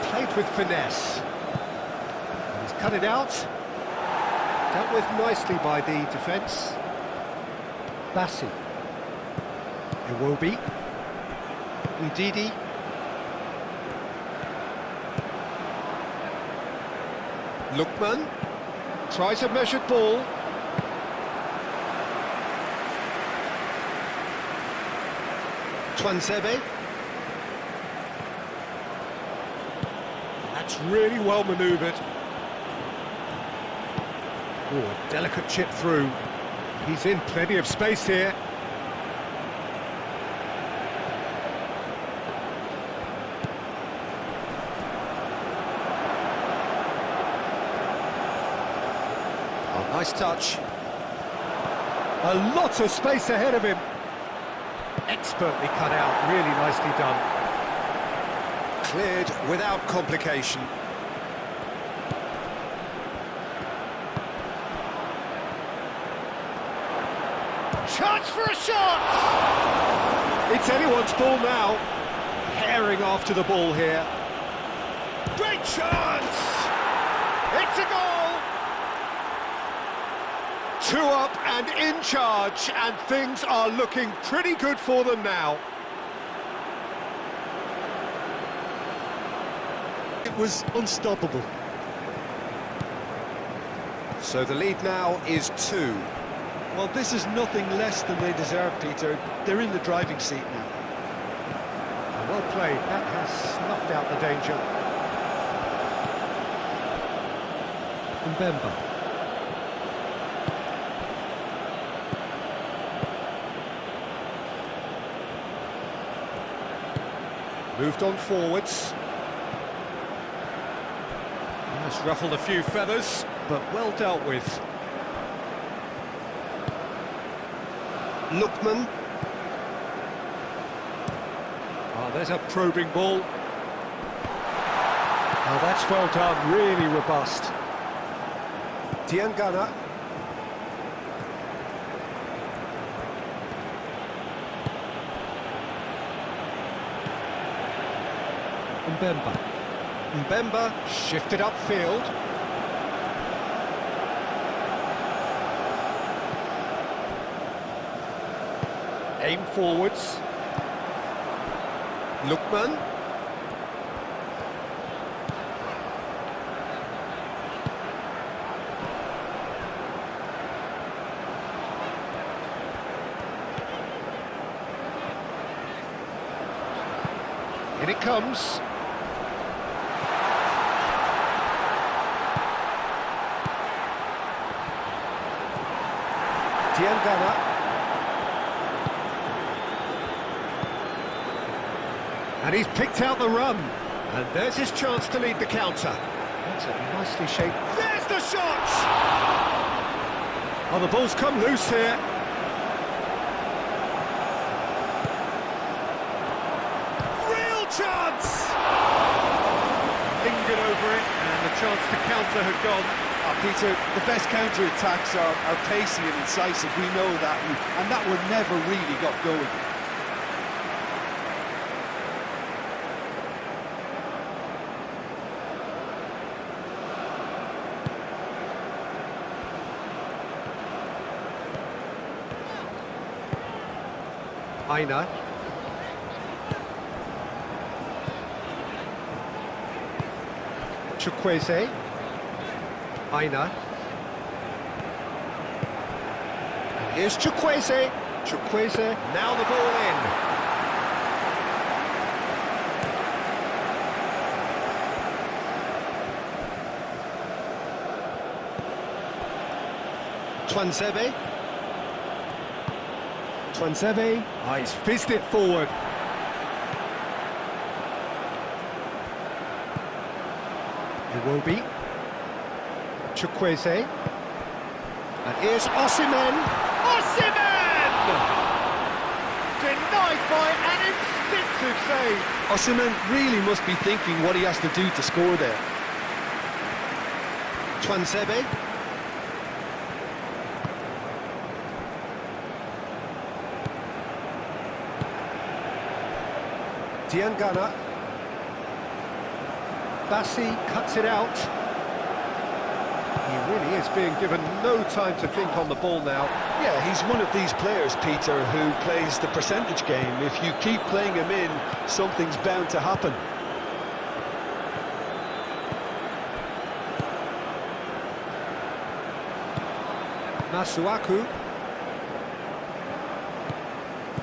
Played with finesse. He's cut it out. Dealt with nicely by the defence. Bassi. Iwobi. Ndidi. Lookman tries a measured ball. Tuanzebe. That's really well manoeuvred. Oh, a delicate chip through. He's in plenty of space here. Nice touch. A lot of space ahead of him. Expertly cut out, really nicely done. Cleared without complication. Chance for a shot! It's anyone's ball now. Herring after the ball here. Great chance! It's a goal! 2 up and in charge, and things are looking pretty good for them now. was unstoppable. So the lead now is 2. Well, this is nothing less than they deserve, Peter. They're in the driving seat now. Well played, that has snuffed out the danger. Mbemba. Moved on forwards. Has ruffled a few feathers, but well dealt with. Lookman. Oh, there's a probing ball. Oh, that's well done, really robust. Diangana. Mbemba. Mbemba shifted upfield. Aim forwards. Lookman. In it comes. Diangana. And he's picked out the run. And there's his chance to lead the counter. That's a nicely shaped... There's the shot! Oh, the ball's come loose here. Real chance! Lingered over it, and the chance to counter had gone. Peter, the best counter-attacks are pacey and incisive, we know that, and that one never really got going. Aina. Chukwueze. Aina. And here's Chukwueze. Chukwueze, now the ball in. Tuanzebe. Tuanzebe, he's fizzed it forward. Iwobi. Chukwueze. And here's Osimhen. Osimhen! Denied by an instinctive save. Osimhen really must be thinking what he has to do to score there. Tuanzebe. Diangana. Bassi cuts it out. He really is being given no time to think on the ball now. Yeah, he's one of these players, Peter, who plays the percentage game. If you keep playing him in, something's bound to happen. Masuaku.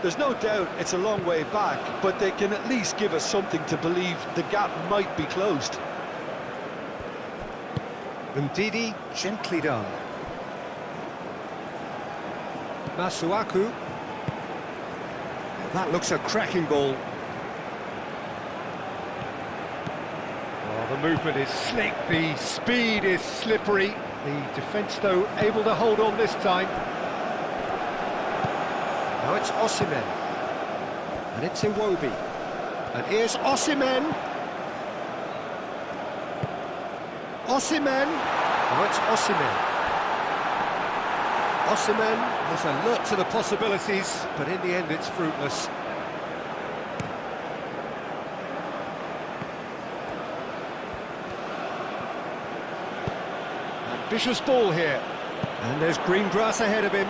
There's no doubt it's a long way back, but they can at least give us something to believe the gap might be closed. Ndidi, gently done. Masuaku. That looks a cracking ball. Oh, the movement is slick, the speed is slippery. The defence, though, able to hold on this time. Now it's Osimhen. And it's Iwobi. And here's Osimhen. Osimhen. Now it's Osimhen. Osimhen is alert to the possibilities, but in the end it's fruitless. Ambitious ball here. And there's green grass ahead of him.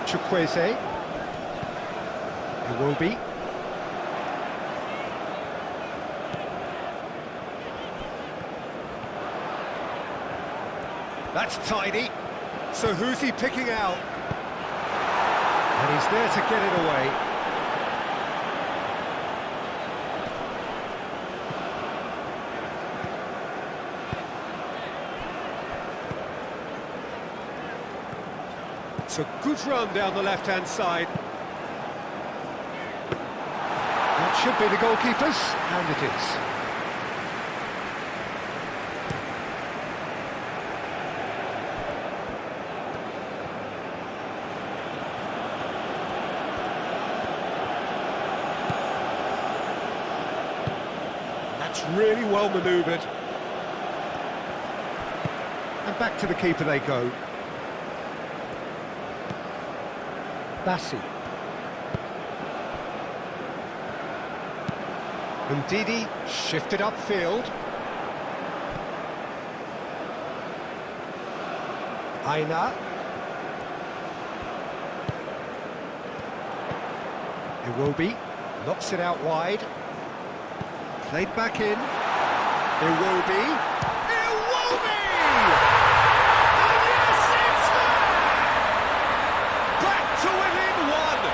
Chukwueze. Iwobi. That's tidy. So who's he picking out? And he's there to get it away. It's a good run down the left-hand side. That should be the goalkeeper's, and it is. That's really well manoeuvred. And back to the keeper they go. Bassi. Ndidi shifted upfield. Aina. Iwobi knocks it out wide. Played back in. Iwobi. Iwobi! And yes, it's there! Back to within one!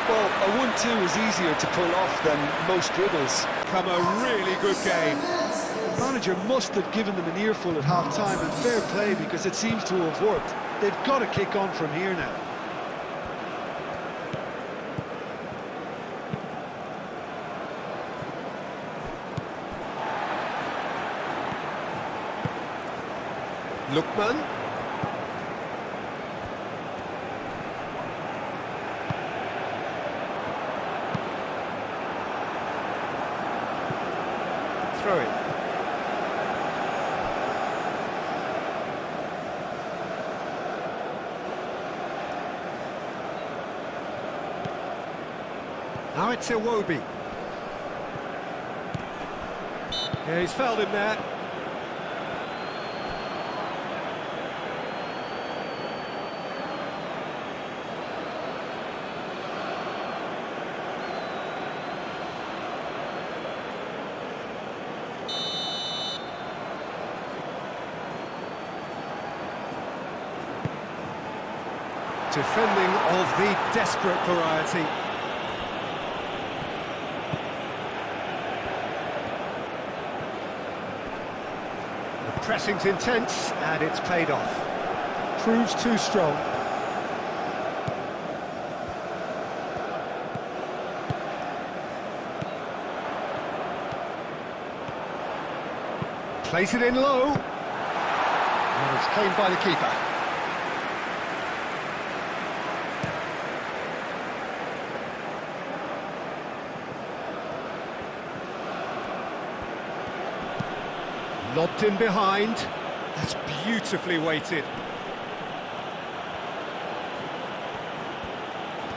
Well, a 1-2 is easier to pull off than most dribbles. Come a really good game. The manager must have given them an earful at half-time, and fair play, because it seems to have worked. They've got to kick on from here now. Lookman. Throw it. Now it's Iwobi. Yeah, he's fouled him there. Defending of the desperate variety. The pressing's intense, and it's paid off. Proves too strong. Plays it in low. And it's claimed by the keeper. Lobbed in behind. That's beautifully weighted.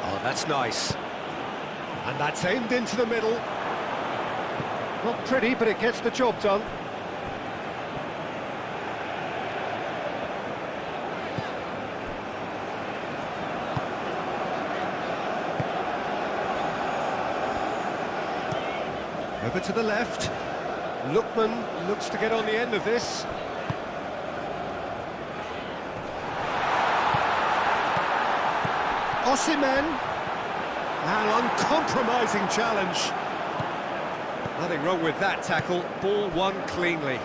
Oh, that's nice. And that's aimed into the middle. Not pretty, but it gets the job done. Over to the left. Lookman looks to get on the end of this. Osimhen. An uncompromising challenge. Nothing wrong with that tackle. Ball won cleanly.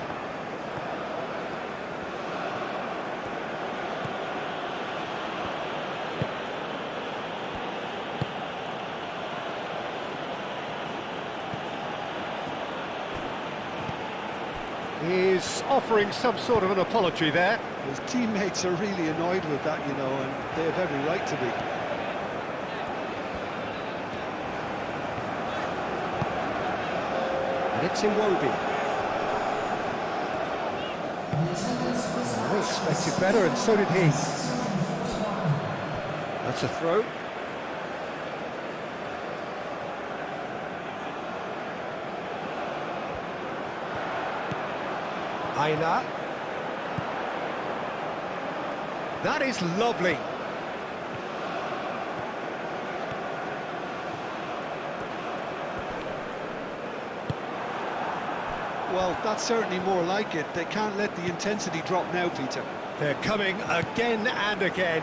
He's offering some sort of an apology there. His teammates are really annoyed with that, you know, and they have every right to be. And it's Iwobi. Oh, he expected better, and so did he. That's a throw. Aina. That is lovely. Well, that's certainly more like it. They can't let the intensity drop now, Peter. They're coming again and again.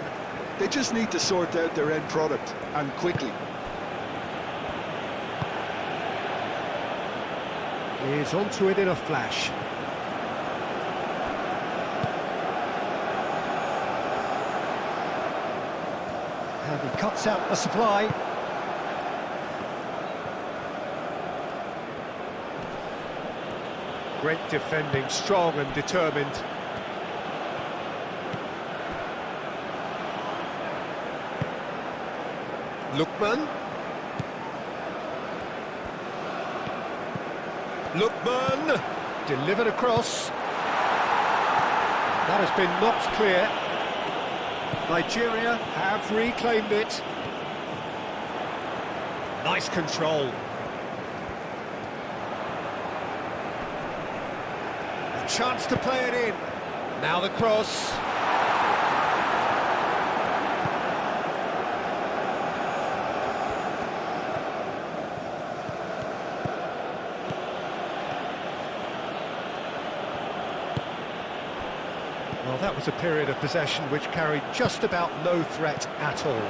They just need to sort out their end product, and quickly. He's onto it in a flash. And he cuts out the supply. Great defending, strong and determined. Lookman. Lookman. Delivered across. That has been knocked clear. Nigeria have reclaimed it. Nice control. A chance to play it in. Now the cross. Well, that was a period of possession which carried just about no threat at all.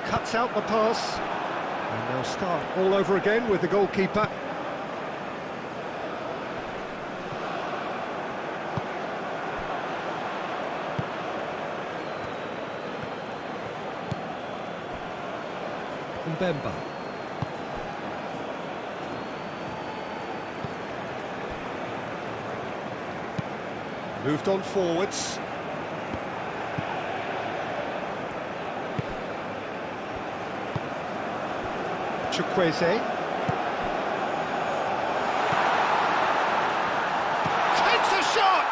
Cuts out the pass, and they'll start all over again with the goalkeeper. Mbemba. Moved on forwards. Chukwueze. Takes a shot!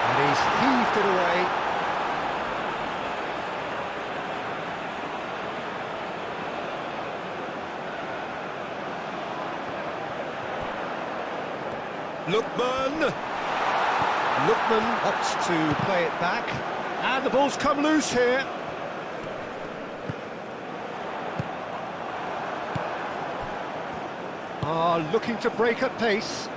And he's heaved it away. Lookman opts to play it back, and the ball's come loose here. Looking to break at pace.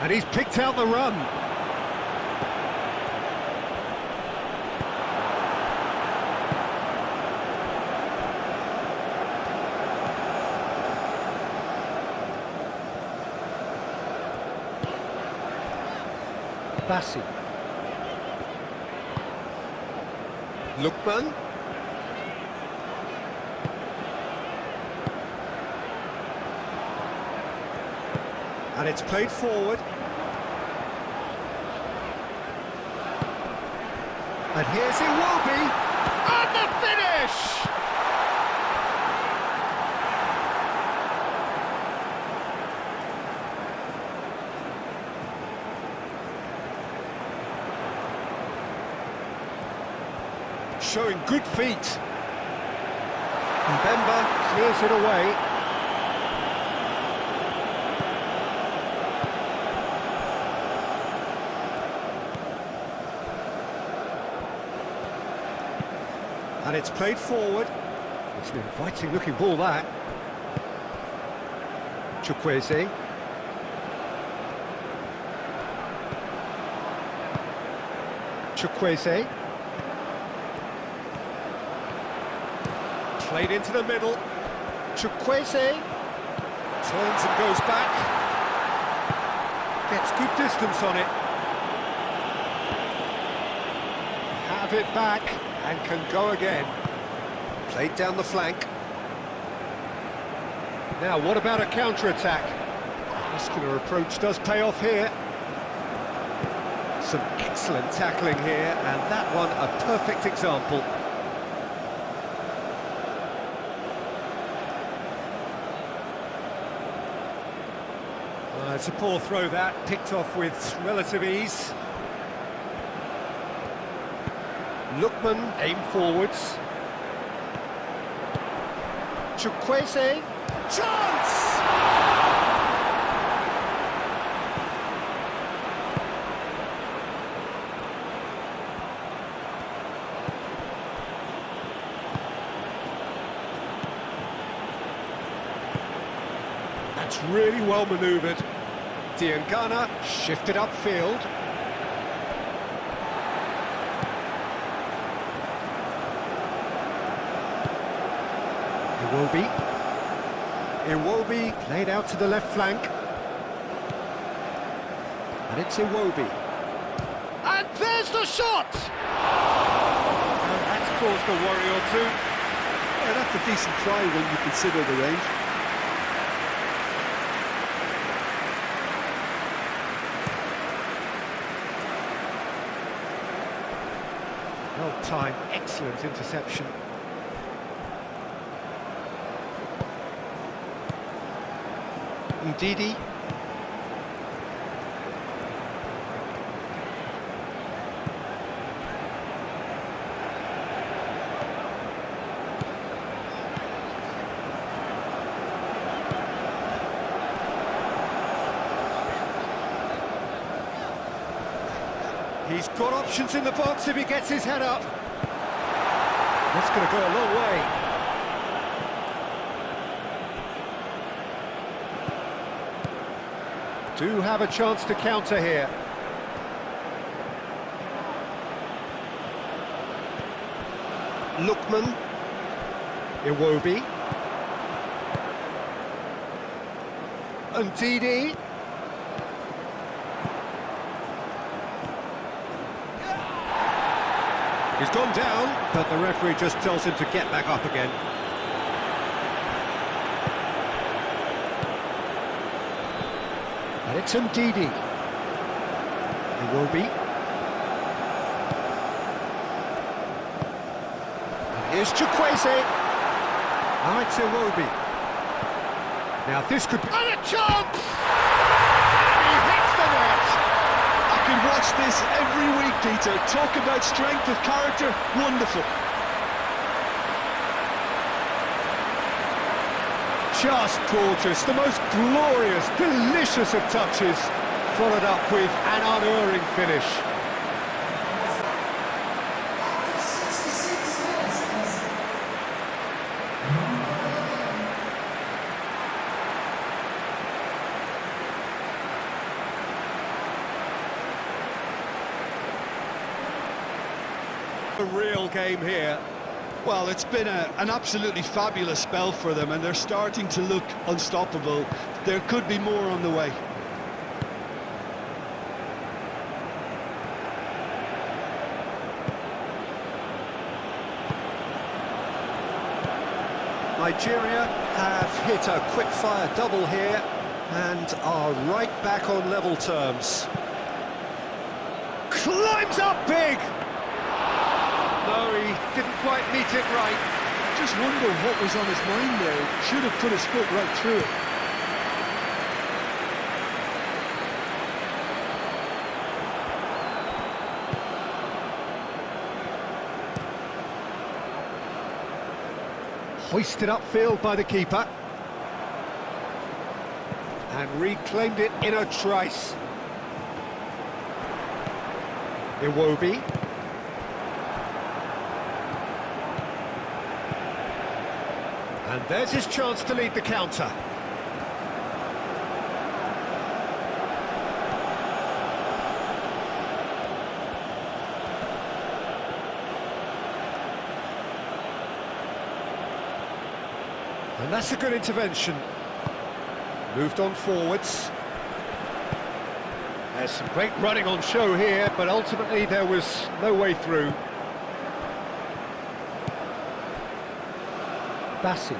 And he's picked out the run. Bassi. Lookman. And it's played forward. And here's Iwobi. And the finish! Showing good feet. Mbemba clears it away. And it's played forward. It's an inviting looking ball, that. Chukwueze. Chukwueze. Played into the middle. Chukwueze turns and goes back. Gets good distance on it. Have it back and can go again. Played down the flank. Now, what about a counter-attack? Muscular approach does pay off here. Some excellent tackling here, and that one a perfect example. It's a poor throw, that, picked off with relative ease. Lookman, aim forwards. Chukwueze, chance! That's really well manoeuvred. Diangana shifted upfield. Iwobi played out to the left flank. And it's Iwobi. And there's the shot! And that's caused a worry or two. Yeah, that's a decent try when you consider the range. Well-timed, excellent interception. Ndidi. He's got options in the box if he gets his head up. That's going to go a long way. Do have a chance to counter here. Lookman. Iwobi. Ndidi. He's gone down, but the referee just tells him to get back up again. And it's Ndidi. Iwobi. And here's Chukwueze. Now it's Iwobi. Now this could be... And a chance! And he hits the net! I can watch this every week, Peter. Talk about strength of character, wonderful. Just gorgeous, the most glorious, delicious of touches, followed up with an unerring finish. A real game here. Well, it's been an absolutely fabulous spell for them, and they're starting to look unstoppable. There could be more on the way. Nigeria have hit a quick-fire double here and are right back on level terms. Climbs up big! No, he didn't quite meet it right. Just wonder what was on his mind there. Should have put his foot right through it. Hoisted upfield by the keeper. And reclaimed it in a trice. Iwobi. And there's his chance to lead the counter. And that's a good intervention. Moved on forwards. There's some great running on show here, but ultimately there was no way through. Bassi.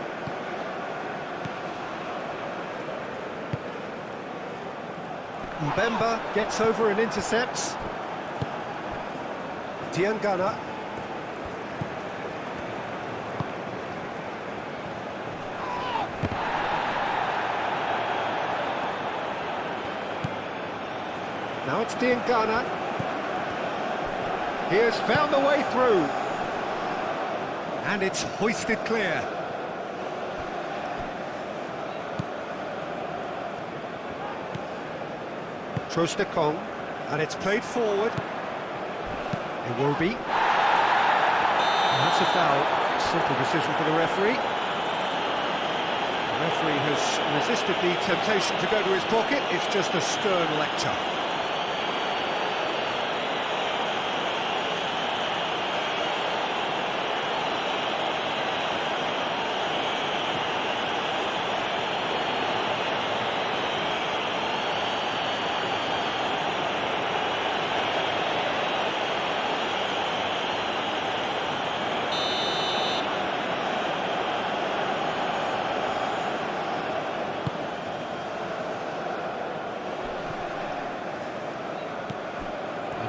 Mbemba gets over and intercepts. Diangana. Now it's Diangana. He has found the way through. And it's hoisted clear. Kong, and it's played forward. Iwobi. And that's a foul. Simple decision for the referee. The referee has resisted the temptation to go to his pocket. It's just a stern lecture.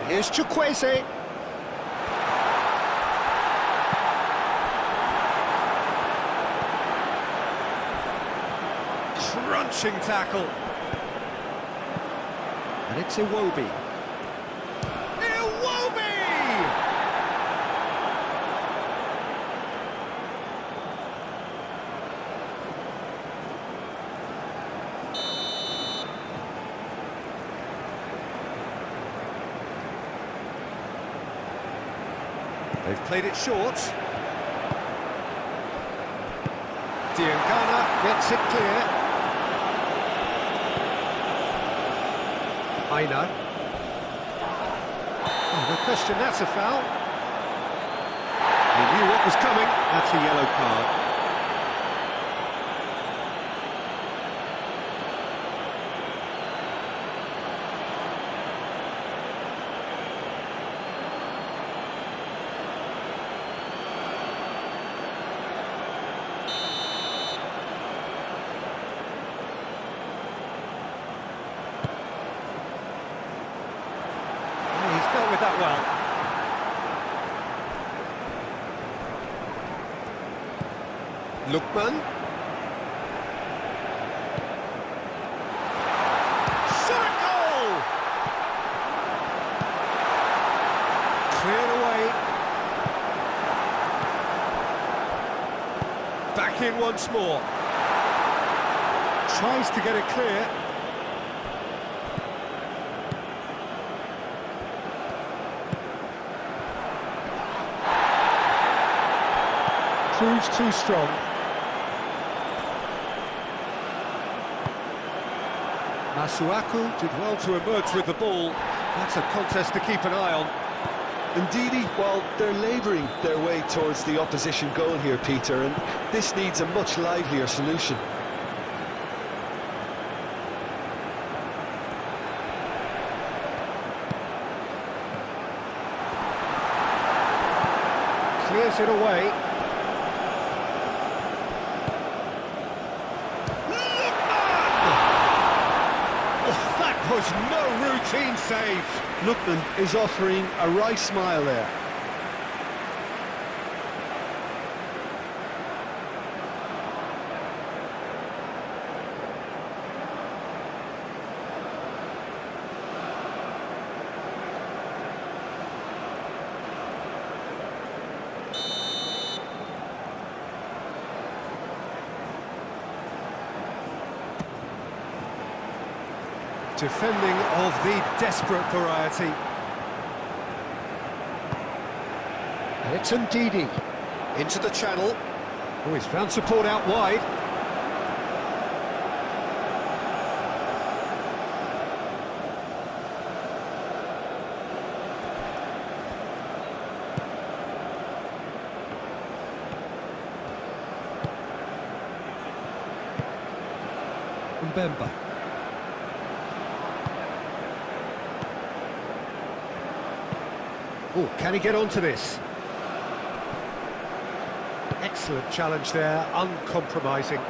Here's Chukwueze. Crunching tackle. And it's Iwobi. Iwobi! They've played it short. Diangana gets it clear. Aina. Oh, no question, that's a foul. He knew what was coming. That's a yellow card. Dealt with that well. Lookman. Shot goal! Cleared away. Back in once more. Tries to get it clear. Proves too strong. Masuaku did well to emerge with the ball. That's a contest to keep an eye on. Indeedy, well, they're labouring their way towards the opposition goal here, Peter, and this needs a much livelier solution. Clears it away. Was no routine save. Lookman is offering a right smile there. Defending of the desperate variety. And it's Ndidi into the channel. Oh, he's found support out wide. Mbemba. Oh, can he get onto this? Excellent challenge there, uncompromising.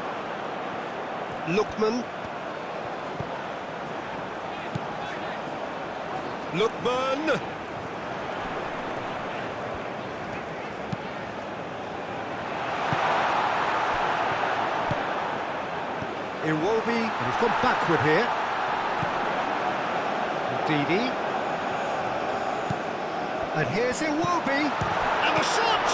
Lookman. Lookman! Iwobi, and he's gone backward here. Ndidi. And here's Iwobi, and the shot!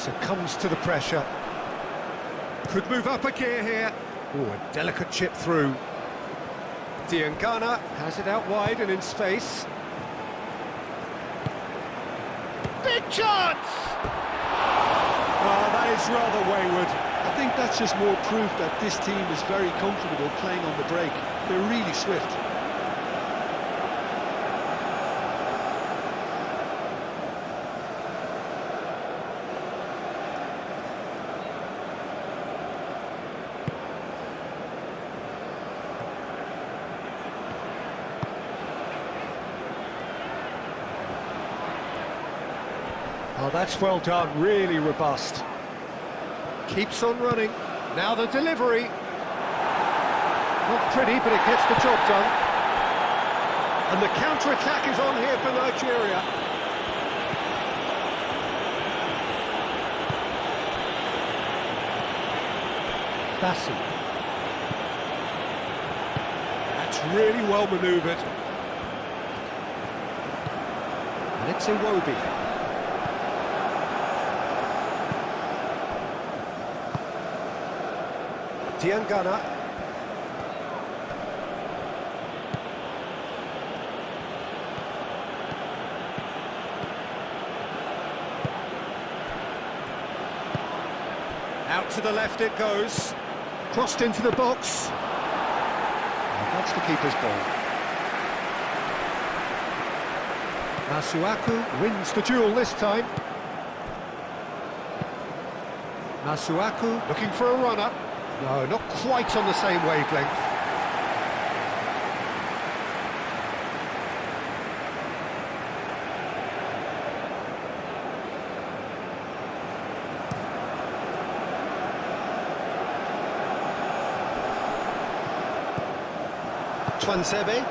Succumbs to the pressure. Could move up a gear here. Oh, a delicate chip through. Diangana has it out wide and in space. Big chance! Oh, that is rather wayward. I think that's just more proof that this team is very comfortable playing on the break. They're really swift. Oh, that's well done, really robust. Keeps on running. Now the delivery. Not pretty, but it gets the job done. And the counter-attack is on here for Nigeria. Bassi. That's really well manoeuvred. And it's Iwobi. Diangana. Out to the left it goes. Crossed into the box. And that's the keeper's ball. Masuaku wins the duel this time. Masuaku looking for a runner. No, not quite on the same wavelength. Twansebe.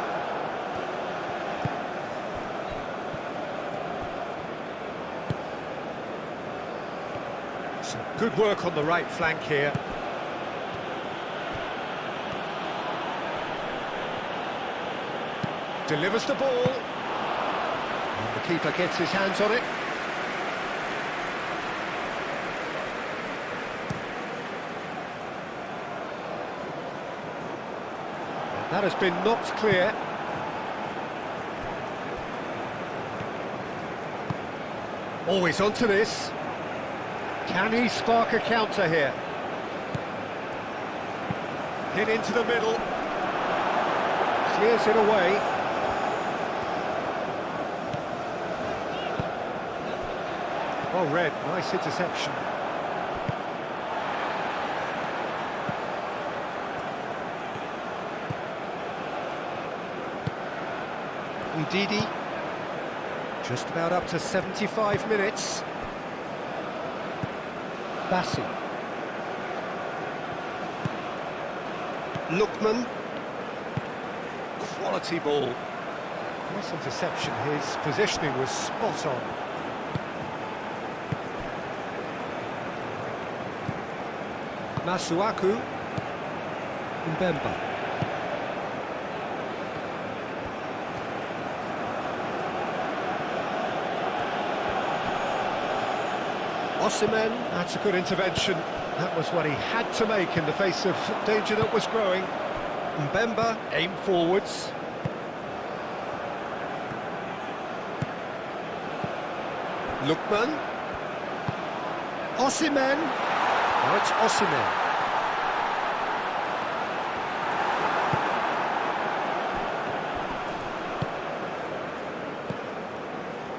Some good work on the right flank here. Delivers the ball. And the keeper gets his hands on it. And that has been knocked clear. Always onto this. Can he spark a counter here? Hit into the middle. Clears it away. Well read, nice interception. Ndidi, just about up to 75 minutes. Bassi. Lookman. Quality ball. Nice interception, his positioning was spot on. Masuaku. Mbemba. Osimhen, that's a good intervention. That was what he had to make in the face of danger that was growing. Mbemba, aim forwards. Lookman. Osimhen. Now it's Osimhen.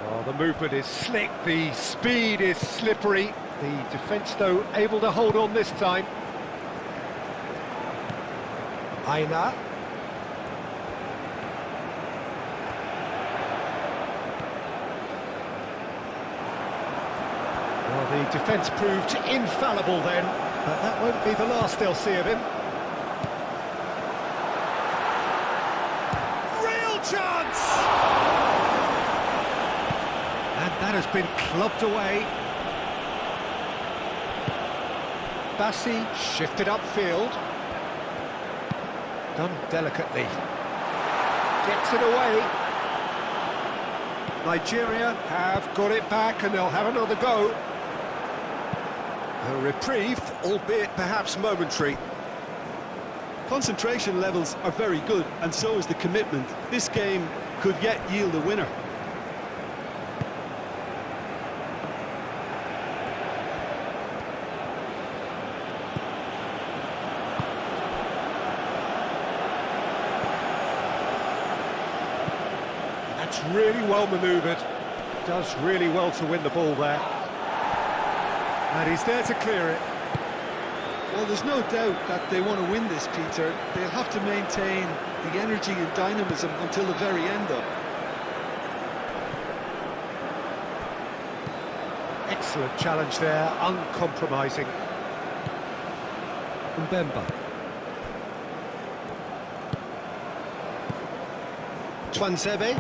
Oh, the movement is slick, the speed is slippery. The defence, though, able to hold on this time. Aina. Well, the defence proved infallible then, but that won't be the last they'll see of him. Real chance! And that has been clubbed away. Bassi shifted upfield. Done delicately. Gets it away. Nigeria have got it back and they'll have another go. A reprieve, albeit perhaps momentary. Concentration levels are very good, and so is the commitment. This game could yet yield a winner. That's really well manoeuvred. Does really well to win the ball there. And he's there to clear it. Well, there's no doubt that they want to win this, Peter. They'll have to maintain the energy and dynamism until the very end of it. Excellent challenge there, uncompromising. Mbemba. Twanzebe.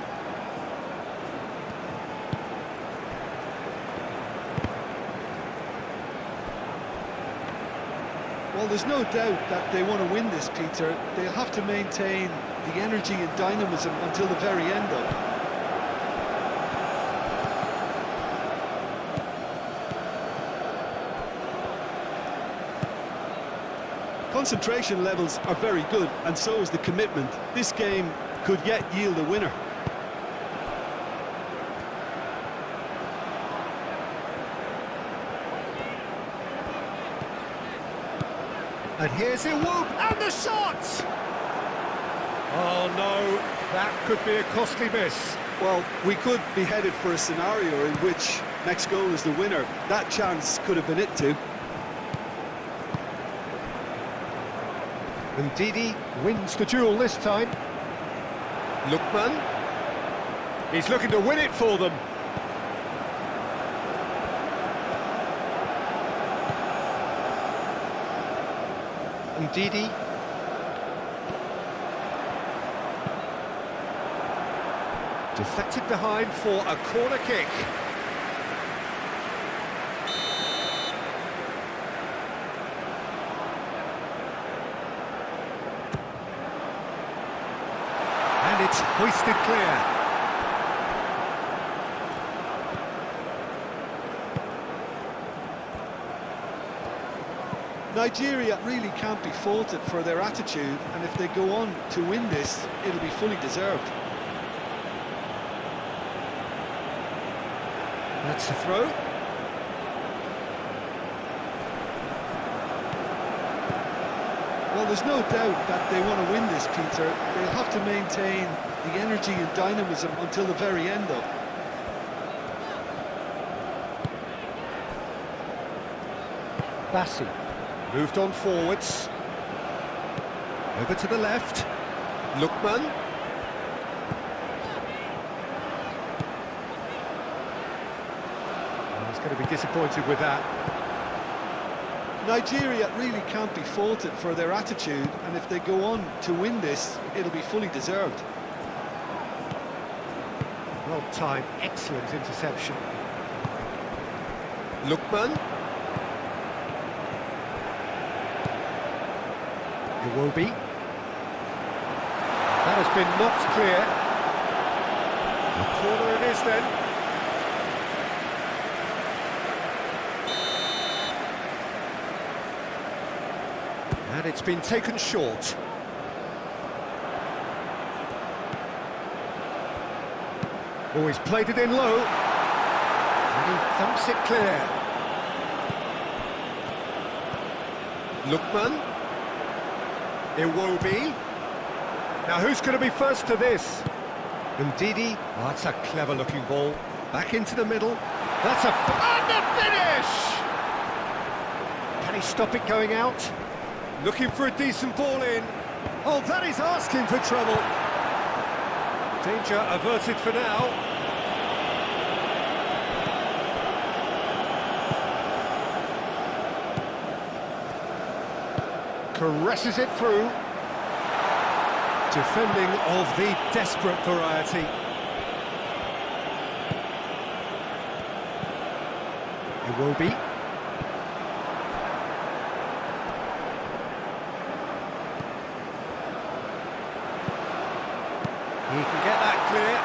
Well, there's no doubt that they want to win this, Peter. They'll have to maintain the energy and dynamism until the very end of it. Concentration levels are very good, and so is the commitment. This game could yet yield a winner. And here's Iwobi, and the shot! Oh no, that could be a costly miss. Well, we could be headed for a scenario in which next goal is the winner. That chance could have been it too. And Didi wins the duel this time. Lookman. He's looking to win it for them. And Didi. Deflected behind for a corner kick. And it's hoisted clear. Nigeria really can't be faulted for their attitude, and if they go on to win this, it'll be fully deserved. That's a throw. Well, there's no doubt that they want to win this, Peter. They'll have to maintain the energy and dynamism until the very end of it. Bassi moved on forwards. Over to the left. Lookman. He's going to be disappointed with that. Nigeria really can't be faulted for their attitude, and if they go on to win this, it'll be fully deserved. Well timed, excellent interception. Lookman. Iwobi. That has been knocked clear. The corner it is then. And it's been taken short. Oh, he's played it in low. And he thumps it clear. Lookman. Iwobi. Now who's going to be first to this? Ndidi. Oh, that's a clever looking ball. Back into the middle. That's a... and the finish! Can he stop it going out? Looking for a decent ball in. Oh, that is asking for trouble. Danger averted for now. Caresses it through. Defending of the desperate variety. Iwobi. He can get that clear.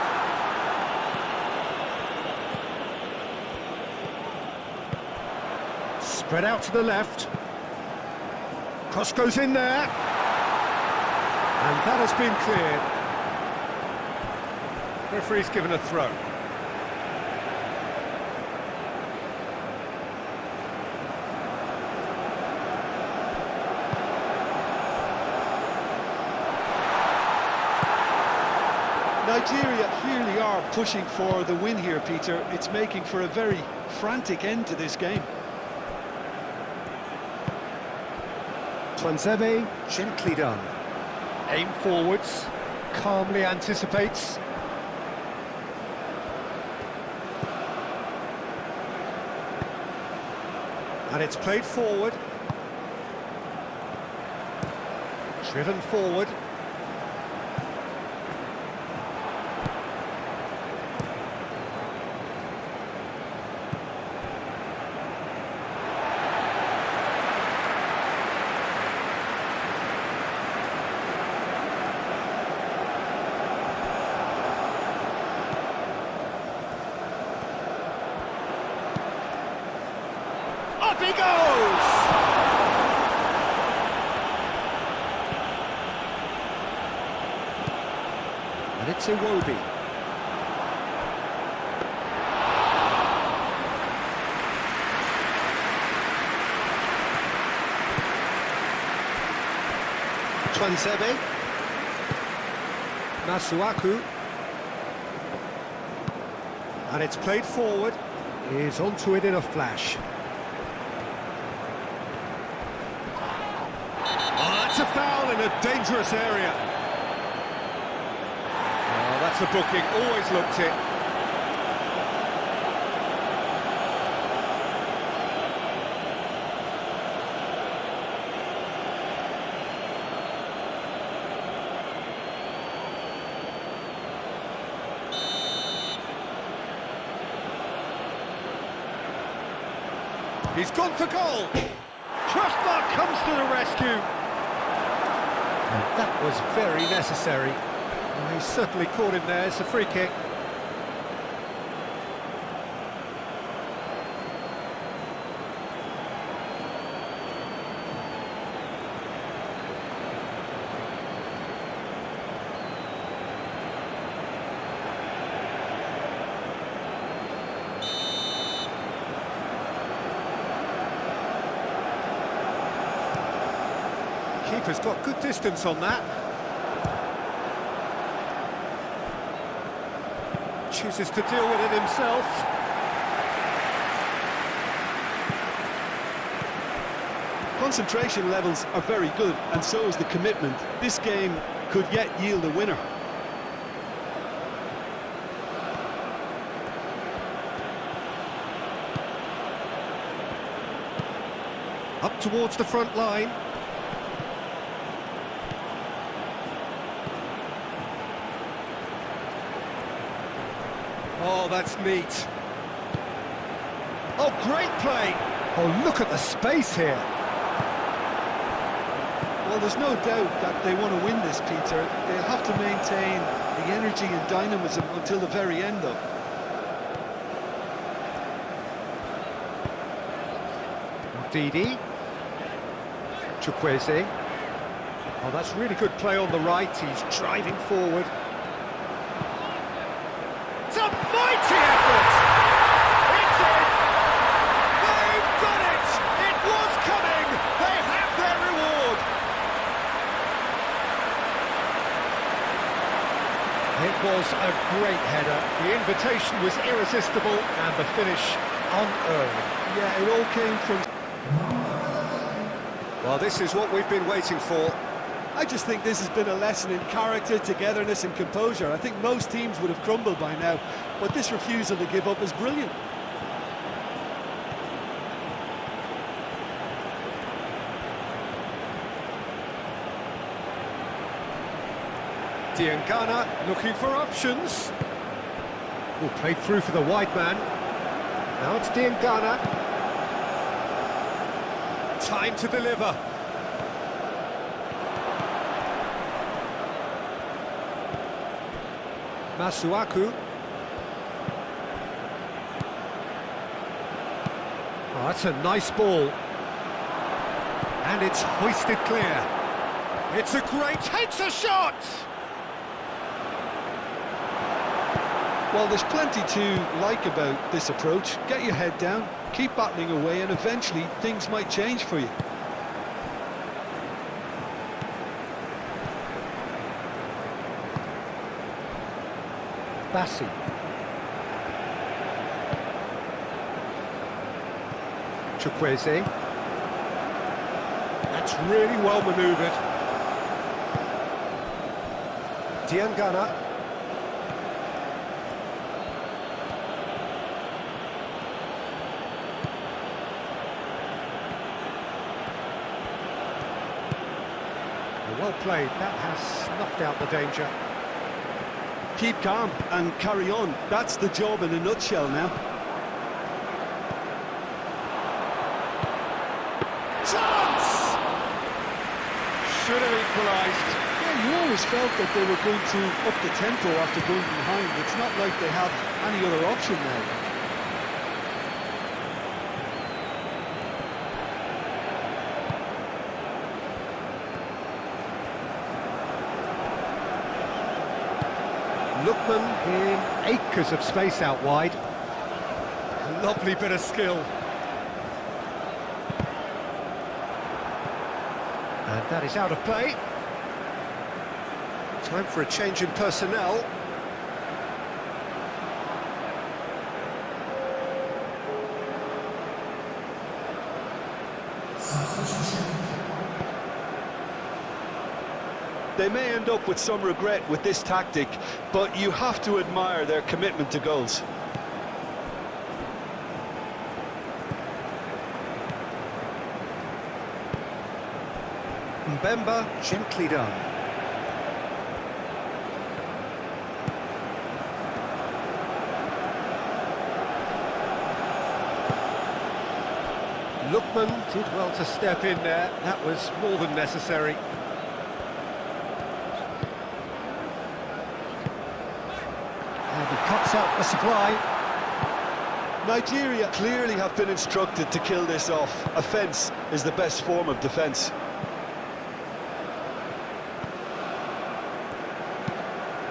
Spread out to the left. Cross goes in there. And that has been cleared. Referee's given a throw. Nigeria clearly are pushing for the win here, Peter. It's making for a very frantic end to this game. Twanzebe, gently done. Aim forwards, calmly anticipates. And it's played forward. Driven forward. Up he goes! And it's Iwobi. Twanzebe. Masuaku. And it's played forward. He's onto it in a flash. That's a foul in a dangerous area. Oh, that's a booking, always looked it. He's gone for goal. Crossbar comes to the rescue. And that was very necessary. Well, he certainly caught him there. It's a free kick. Keeper's got good distance on that. Chooses to deal with it himself. Concentration levels are very good, and so is the commitment. This game could yet yield a winner. Up towards the front line. Oh, that's neat. Oh, great play. Oh, look at the space here. Well, there's no doubt that they want to win this, Peter. They'll have to maintain the energy and dynamism until the very end, though. Didi. Chukwueze. Oh, that's really good play on the right. He's driving forward. It's a mighty effort! It's in! They've done it! It was coming! They have their reward! It was a great header. The invitation was irresistible and the finish unearned. Yeah, it all came from... Well, this is what we've been waiting for. I just think this has been a lesson in character, togetherness and composure. I think most teams would have crumbled by now, but this refusal to give up is brilliant. Diangana looking for options. Oh, played through for the wide man. Now it's Diangana. Time to deliver. Masuaku. Oh, that's a nice ball. And it's hoisted clear. It's a great... takes a shot! Well, there's plenty to like about this approach. Get your head down, keep battling away, and eventually things might change for you. Bassi. Chukwueze. That's really well manoeuvred. Diangana. Well played, that has snuffed out the danger. Keep calm and carry on. That's the job in a nutshell now. Chance! Should have equalised. Yeah, you always felt that they were going to up the tempo after going behind. It's not like they have any other option now. Lookman in acres of space out wide. Lovely bit of skill. And that is out of play. Time for a change in personnel. They may end up with some regret with this tactic, but you have to admire their commitment to goals. Mbemba, gently done. Lookman did well to step in there. That was more than necessary. And he cuts out the supply. Nigeria clearly have been instructed to kill this off. Offence is the best form of defence.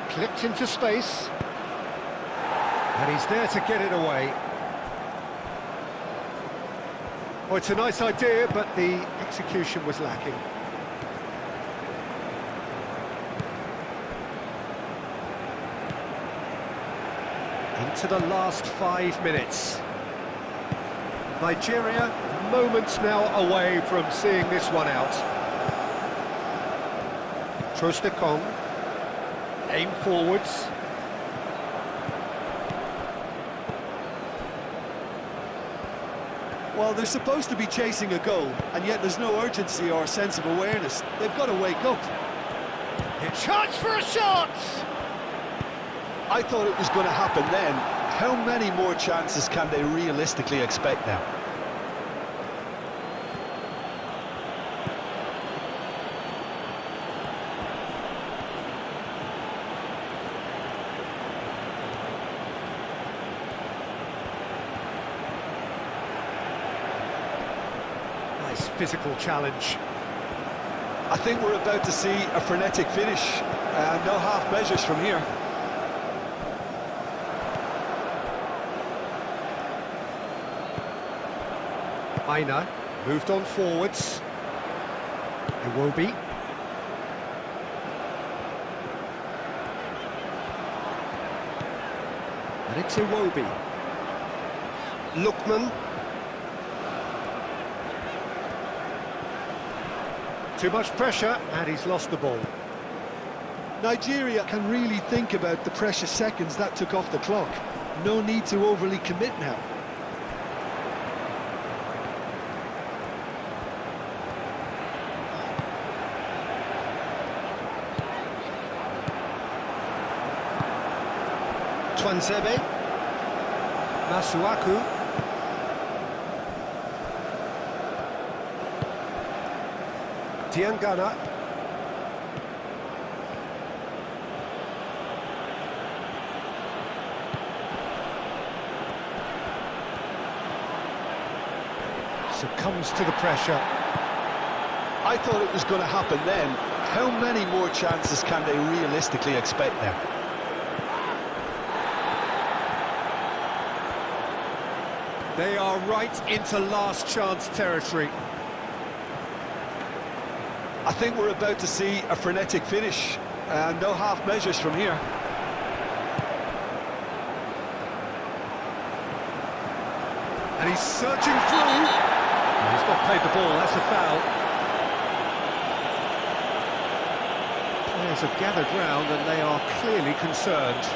Clipped into space. And he's there to get it away. Oh, it's a nice idea, but the execution was lacking. Into the last 5 minutes. Nigeria, moments now away from seeing this one out. Trostekong, aim forwards. Well, they're supposed to be chasing a goal, and yet there's no urgency or sense of awareness. They've got to wake up. Chance for a shot! I thought it was going to happen then. How many more chances can they realistically expect now? Nice physical challenge. I think we're about to see a frenetic finish. No half measures from here. Aina moved on forwards. Iwobi. And it's Iwobi. Lookman. Too much pressure, and he's lost the ball. Nigeria can really think about the precious seconds that took off the clock. No need to overly commit now. Twanzebe, Masuaku, Diangana, succumbs to the pressure. I thought it was going to happen then. How many more chances can they realistically expect now? They are right into last chance territory. I think we're about to see a frenetic finish, and no half measures from here. And he's surging through. He's not played the ball, that's a foul. Players have gathered round and they are clearly concerned.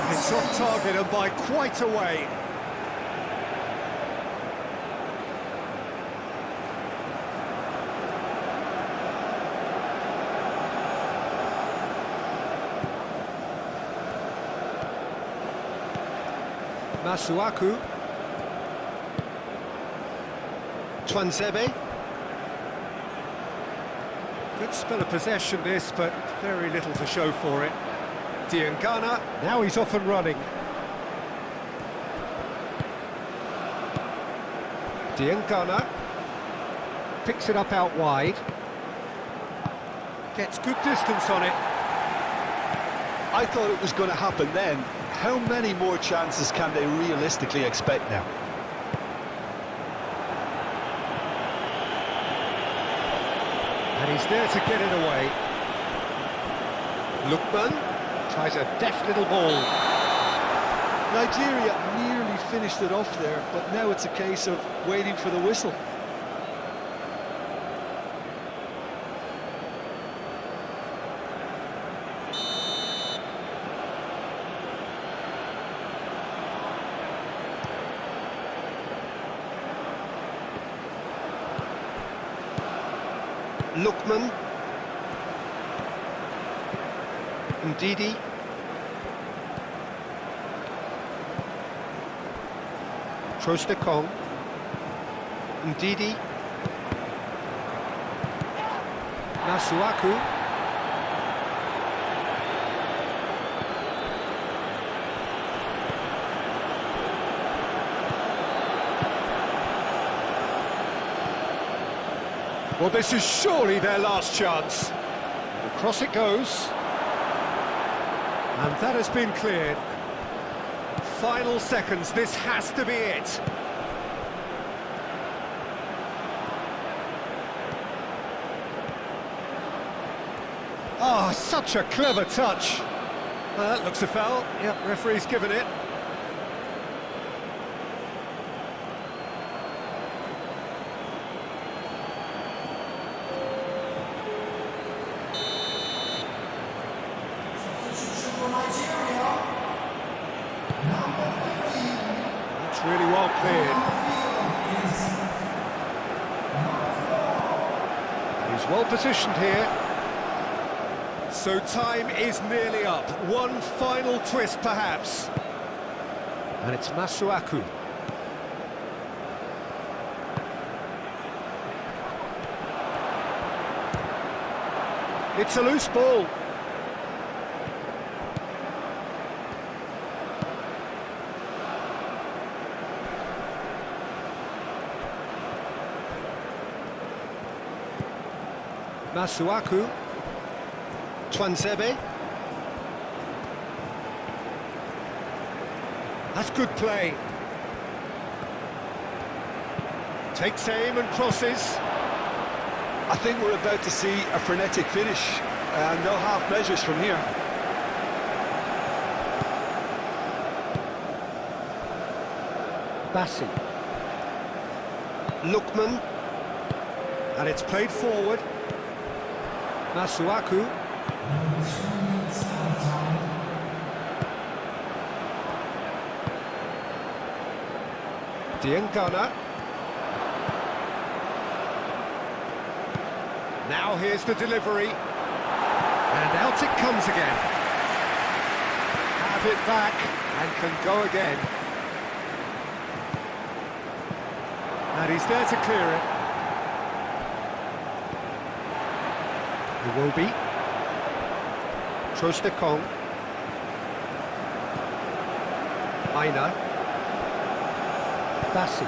It's off target and by quite a way. Masuaku. Twanzebe. Good spell of possession this, but very little to show for it. Diangana, now he's off and running. Diangana picks it up out wide. Gets good distance on it. I thought it was going to happen then. How many more chances can they realistically expect now? And he's there to get it away. Lookman tries a deft little ball. Nigeria nearly finished it off there, but now it's a case of waiting for the whistle. Lookman. Ndidi. Trostekong. Ndidi. Masuaku. Well, this is surely their last chance. Across it goes. And that has been cleared. Final seconds, this has to be it. Oh, such a clever touch. That looks a foul. Yep, referee's given it. That's really well cleared. He's well positioned here. So time is nearly up. One final twist, perhaps. And it's Masuaku. It's a loose ball. Masuaku. Twanzebe. That's good play. Takes aim and crosses. I think we're about to see a frenetic finish, and no half measures from here. Bassi. Lookman. And it's played forward. Masuaku. Diangana. Now here's the delivery. And out it comes again. Have it back and can go again. And he's there to clear it. It will be. Trostekong. Aina. Bassi.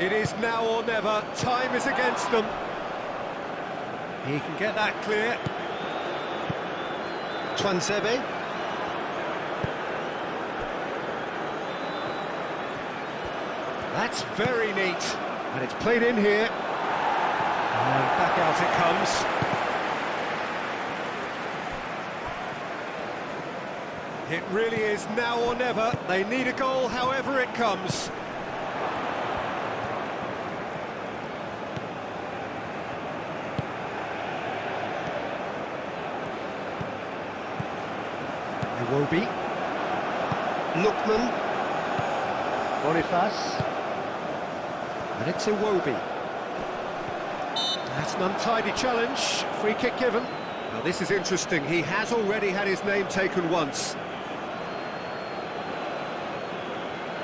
It is now or never. Time is against them. He can get that clear. Twansebe. That's very neat. And it's played in here. And back out it comes. It really is now or never. They need a goal however it comes. Iwobi. Lookman. Boniface. And it's Iwobi. That's an untidy challenge. Free kick given. Now this is interesting. He has already had his name taken once.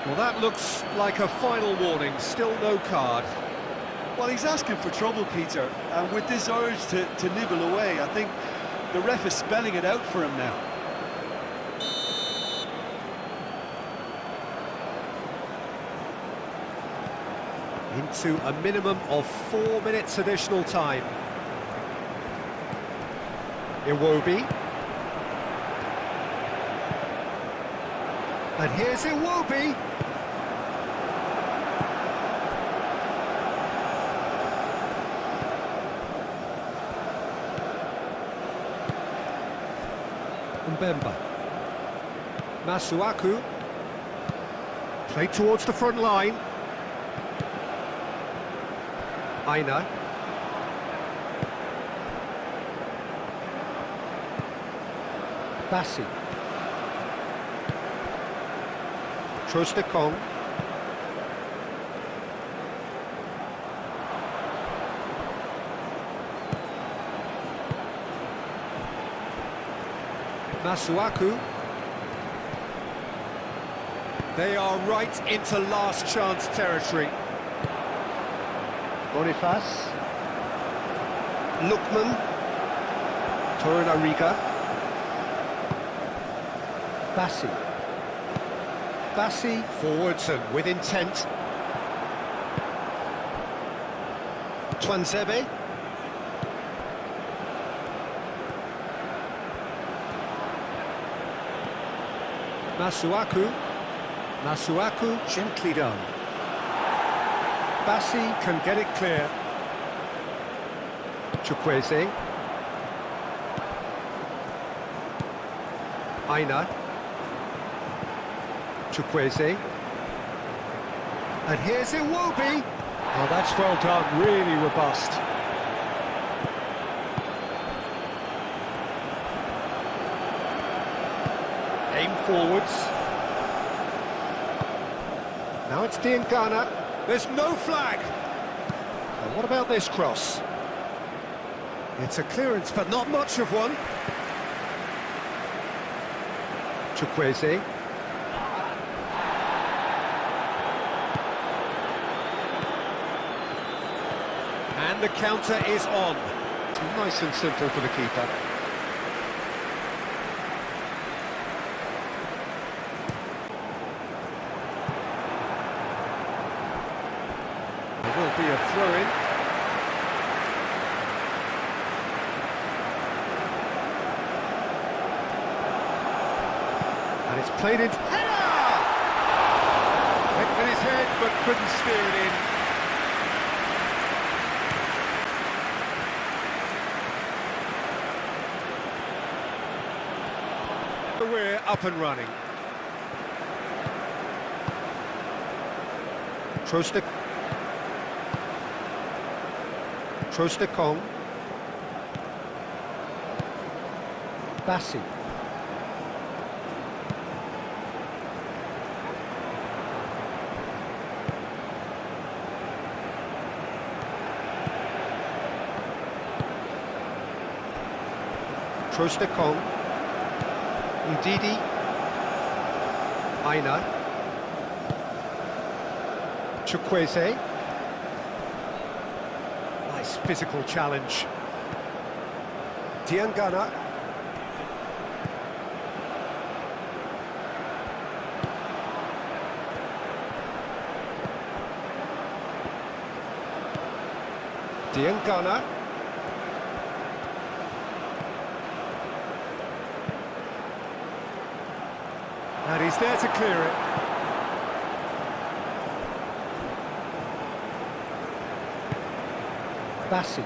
Well, that looks like a final warning. Still no card. Well, he's asking for trouble, Peter, and with this urge to nibble away, I think the ref is spelling it out for him now. Into a minimum of 4 minutes additional time. Iwobi. And here's Iwobi. Mbemba. Masuaku. Played towards the front line. Aina. Bassi. Trostekong. Masuaku. They are right into last chance territory. Boniface. Lookman. Torunariga. Bassi. Bassi forwards and with intent. Twansebe. Masuaku. Masuaku gently done. Bassi can get it clear. Chukwueze. Aina. Chukwueze. And here's Iwobi. Oh, that's well done, really robust. Aim forwards. Now it's Diangana. There's no flag. And what about this cross? It's a clearance, but not much of one. Chukwueze. And the counter is on. Nice and simple for the keeper. There will be a throw-in. And it's played in. Header! Went with his head, but couldn't steer it in. We're up and running. Trostekong. Bassi. Trostekong, Ndidi, Aina, Chukwueze. Nice physical challenge. Diangana. Diangana. And he's there to clear it. Bassi.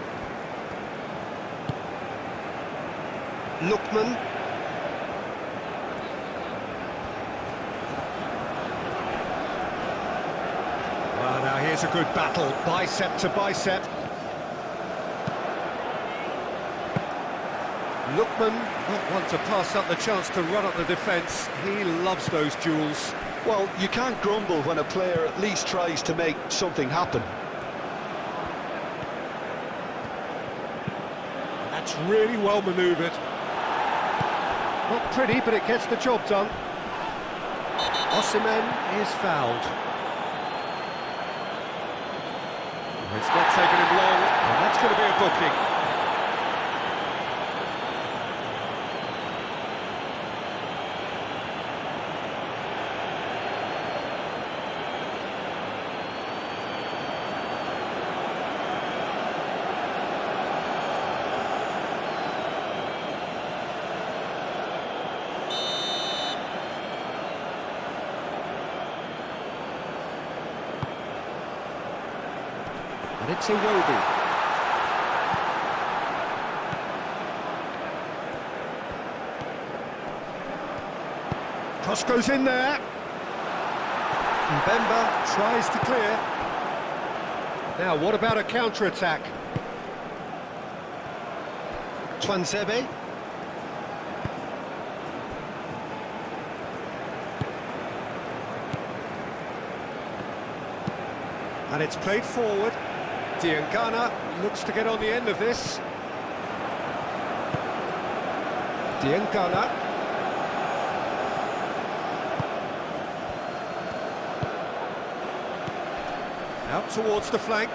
Lookman. Well, now here's a good battle, bicep to bicep. Lookman, not one to pass up the chance to run up the defence. He loves those duels. Well, you can't grumble when a player at least tries to make something happen. That's really well manoeuvred. Not pretty, but it gets the job done. Osimhen is fouled. It's not taken him long, and that's going to be a booking. And it's Iwobi. Cross goes in there. Mbemba tries to clear. Now, what about a counter-attack? Twanzebe. And it's played forward. Diangana looks to get on the end of this. Diangana. Out towards the flank.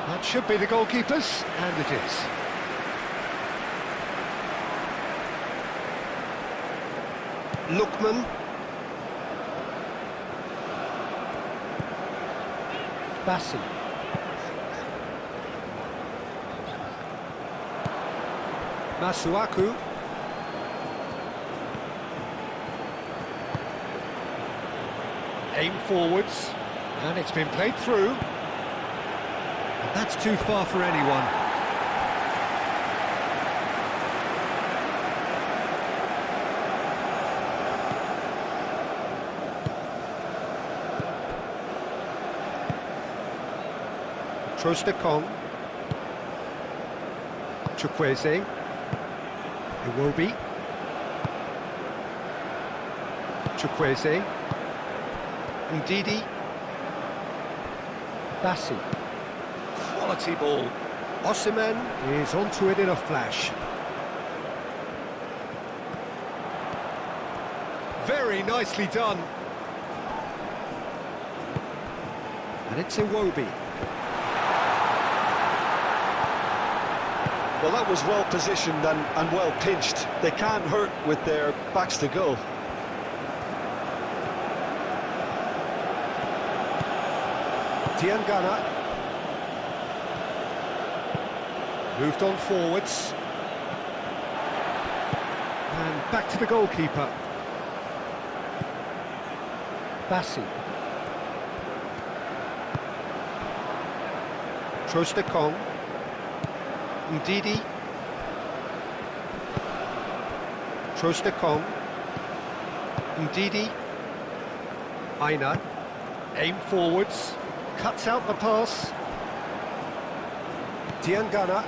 That should be the goalkeeper's, and it is. Lookman. Bassi. Masuaku. Aim forwards, and it's been played through. And that's too far for anyone. Trostekong, Chukwueze, Iwobi, Chukwueze, Ndidi, Bassi. Quality ball. Osimhen is onto it in a flash. Very nicely done. And it's Iwobi. Well, that was well positioned and well pinched. They can't hurt with their backs to goal. Diangana. Moved on forwards. And back to the goalkeeper. Bassi. Trostekong. Ndidi. Trostekong. Ndidi. Aina. Aim forwards. Cuts out the pass. Diangana.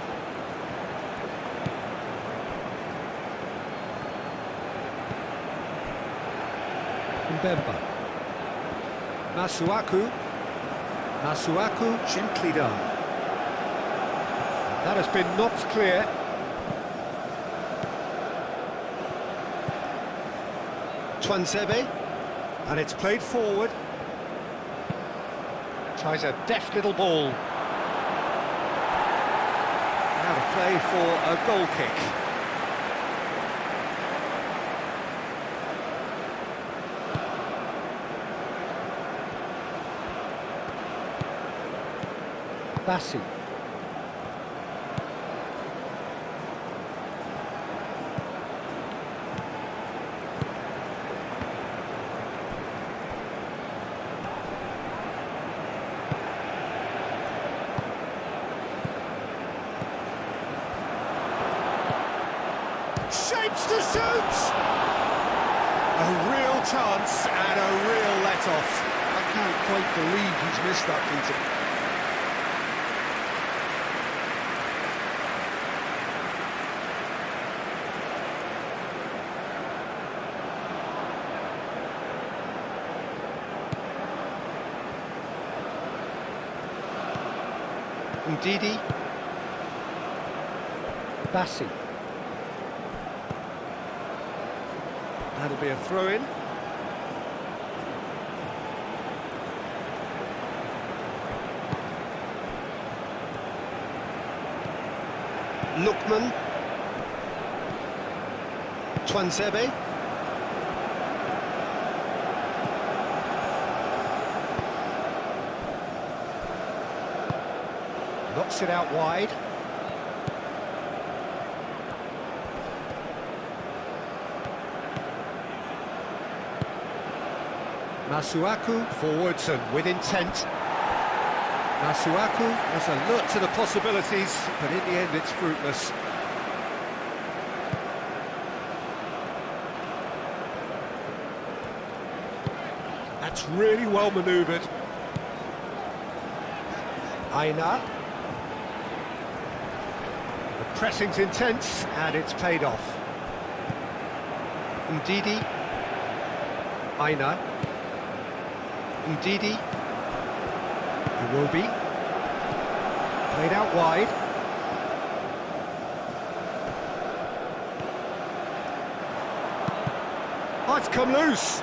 Mbemba. Masuaku. Masuaku, gently done. That has been knocked clear. Twansebe. And it's played forward. Tries a deft little ball. Out of play for a goal kick. Bassi. Shapes to shoot! A real chance and a real let-off. I can't quite believe he's missed that, Peter. Ndidi. Bassi. That'll be a throw-in. Lookman. Twansebe. Knocks it out wide. Masuaku forwards and with intent. Masuaku has a look to the possibilities, but in the end it's fruitless. That's really well manoeuvred. Aina. The pressing's intense and it's paid off. Ndidi. Aina. Ndidi. Iwobi. Played out wide. Oh, it's come loose.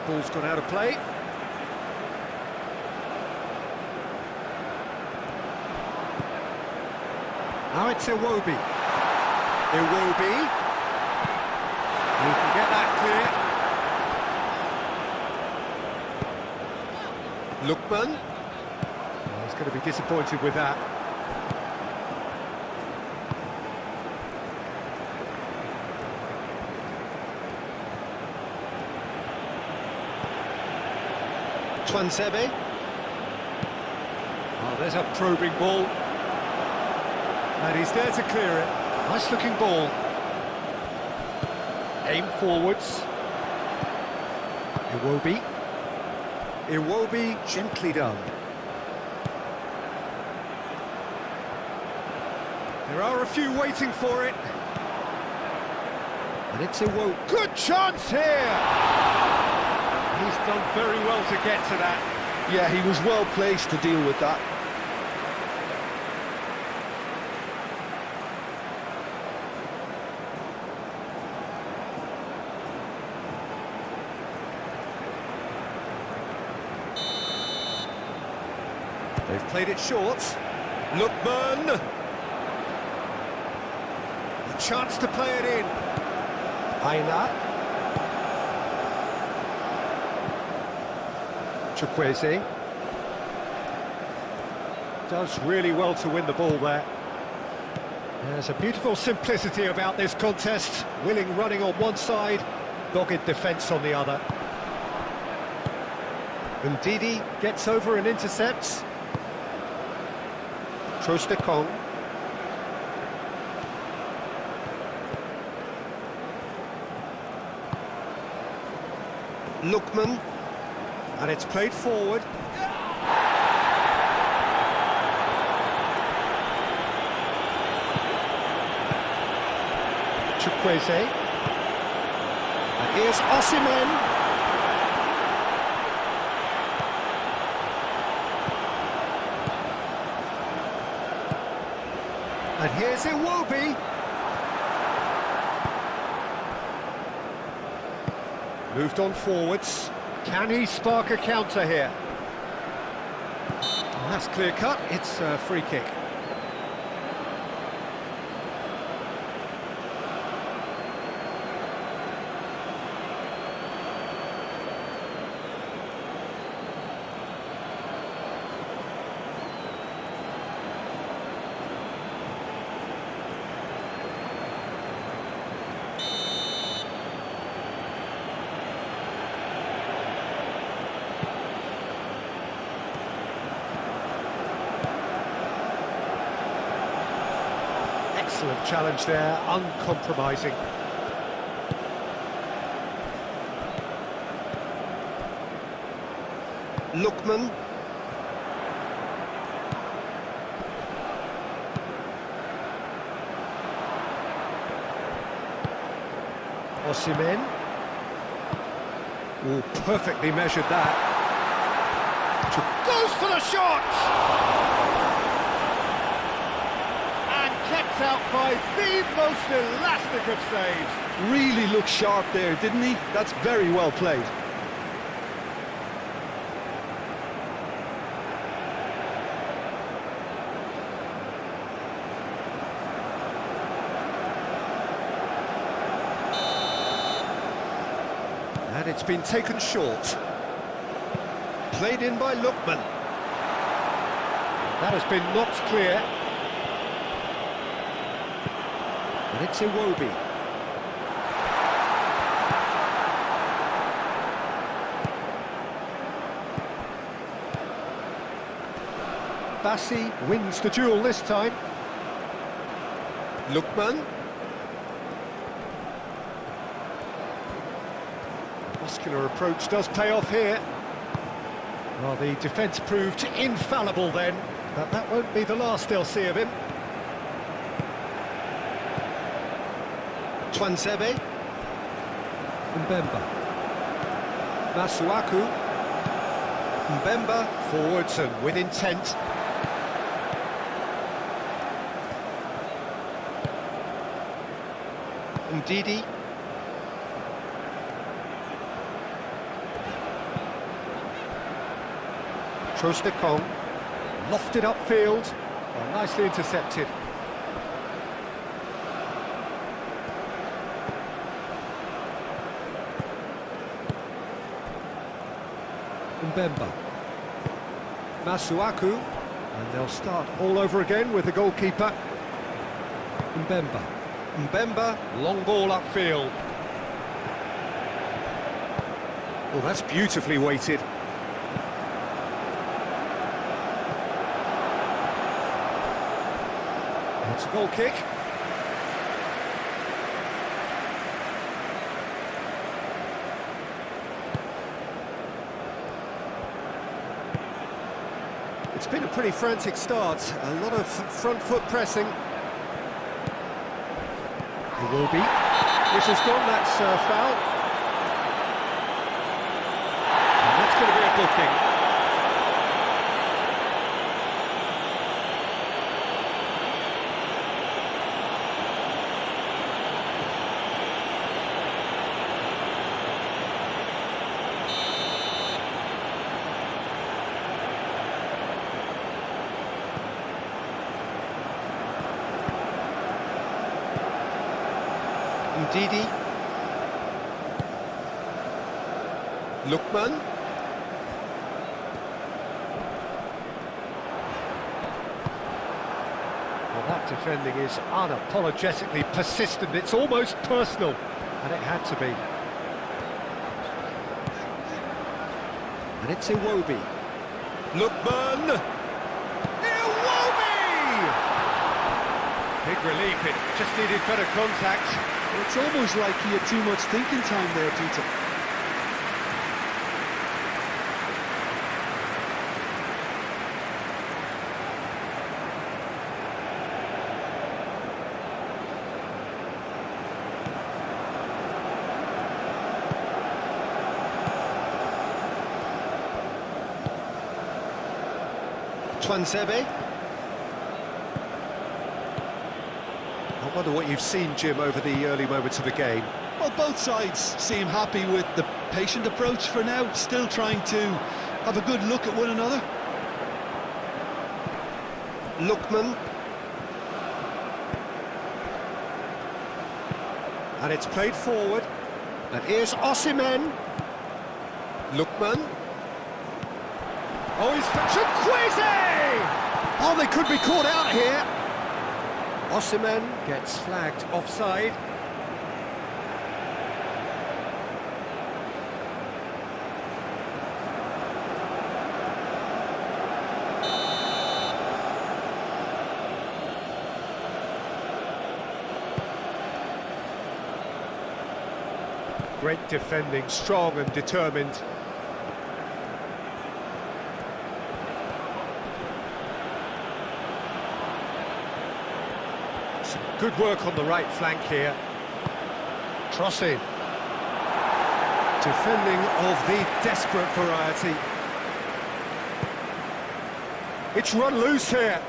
Ball's gone out of play. Now it's Iwobi. Iwobi. He can get that clear. Lookman. Oh, he's going to be disappointed with that. Twansebe. Oh, there's a probing ball. And he's there to clear it. Nice looking ball. Aim forwards. Iwobi. Iwobi, gently done. There are a few waiting for it. And it's Iwobi. Good chance here! He's done very well to get to that. Yeah, he was well placed to deal with that. They've played it short. Lookman. A chance to play it in. Aina. Chukwueze. Does really well to win the ball there. There's a beautiful simplicity about this contest. Willing running on one side, dogged defence on the other. Ndidi gets over and intercepts. Trostekong. Lookman. And it's played forward. Chukwueze. And here's Osimhen. And here's Iwobi. Moved on forwards. Can he spark a counter here? And that's clear cut. It's a free kick. Excellent challenge there, uncompromising. Lookman. Osimhen. Oh, perfectly measured that. Goes for the shot! Kept out by the most elastic of saves. Really looked sharp there, didn't he? That's very well played. And it's been taken short. Played in by Lookman. That has been knocked clear. And it's Iwobi. Bassi wins the duel this time. Lookman. Muscular approach does pay off here. Well, the defence proved infallible then, but that won't be the last they'll see of him. Twansebe. Mbemba. Masuaku. Mbemba forwards and with intent. Ndidi. Trostekong. Lofted upfield. Well, nicely intercepted. Mbemba. Masuaku. And they'll start all over again with the goalkeeper. Mbemba. Mbemba, long ball upfield. Well, that's beautifully weighted. It's a goal kick. It's been a pretty frantic start, a lot of front foot pressing. It will be. Whistle's gone, that's foul. And that's going to be a booking. Ndidi. Lookman. Well, that defending is unapologetically persistent. It's almost personal, and it had to be. And it's Iwobi. Lookman! Iwobi! Big relief, it just needed better contact. It's almost like he had too much thinking time there, Peter. Twansebe. I wonder what you've seen, Jim, over the early moments of the game. Well, both sides seem happy with the patient approach for now, still trying to have a good look at one another. Lookman. And it's played forward. And here's Osimhen. Lookman. Oh, he's Chukwueze! Oh, they could be caught out here. Osimhen gets flagged offside. Great defending, strong and determined. Some good work on the right flank here. Crossing. Defending of the desperate variety. It's run loose here.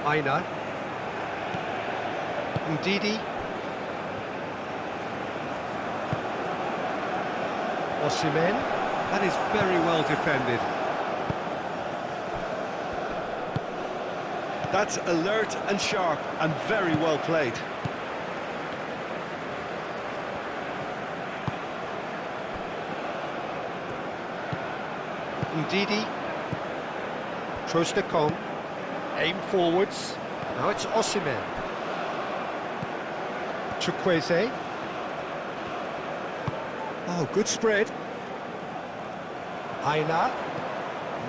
Aina. Ndidi. Osimhen. That is very well defended. That's alert and sharp and very well played. Ndidi. Trostekong. Aim forwards. Now it's Osimhen. Chukwueze. Oh, good spread. Aina.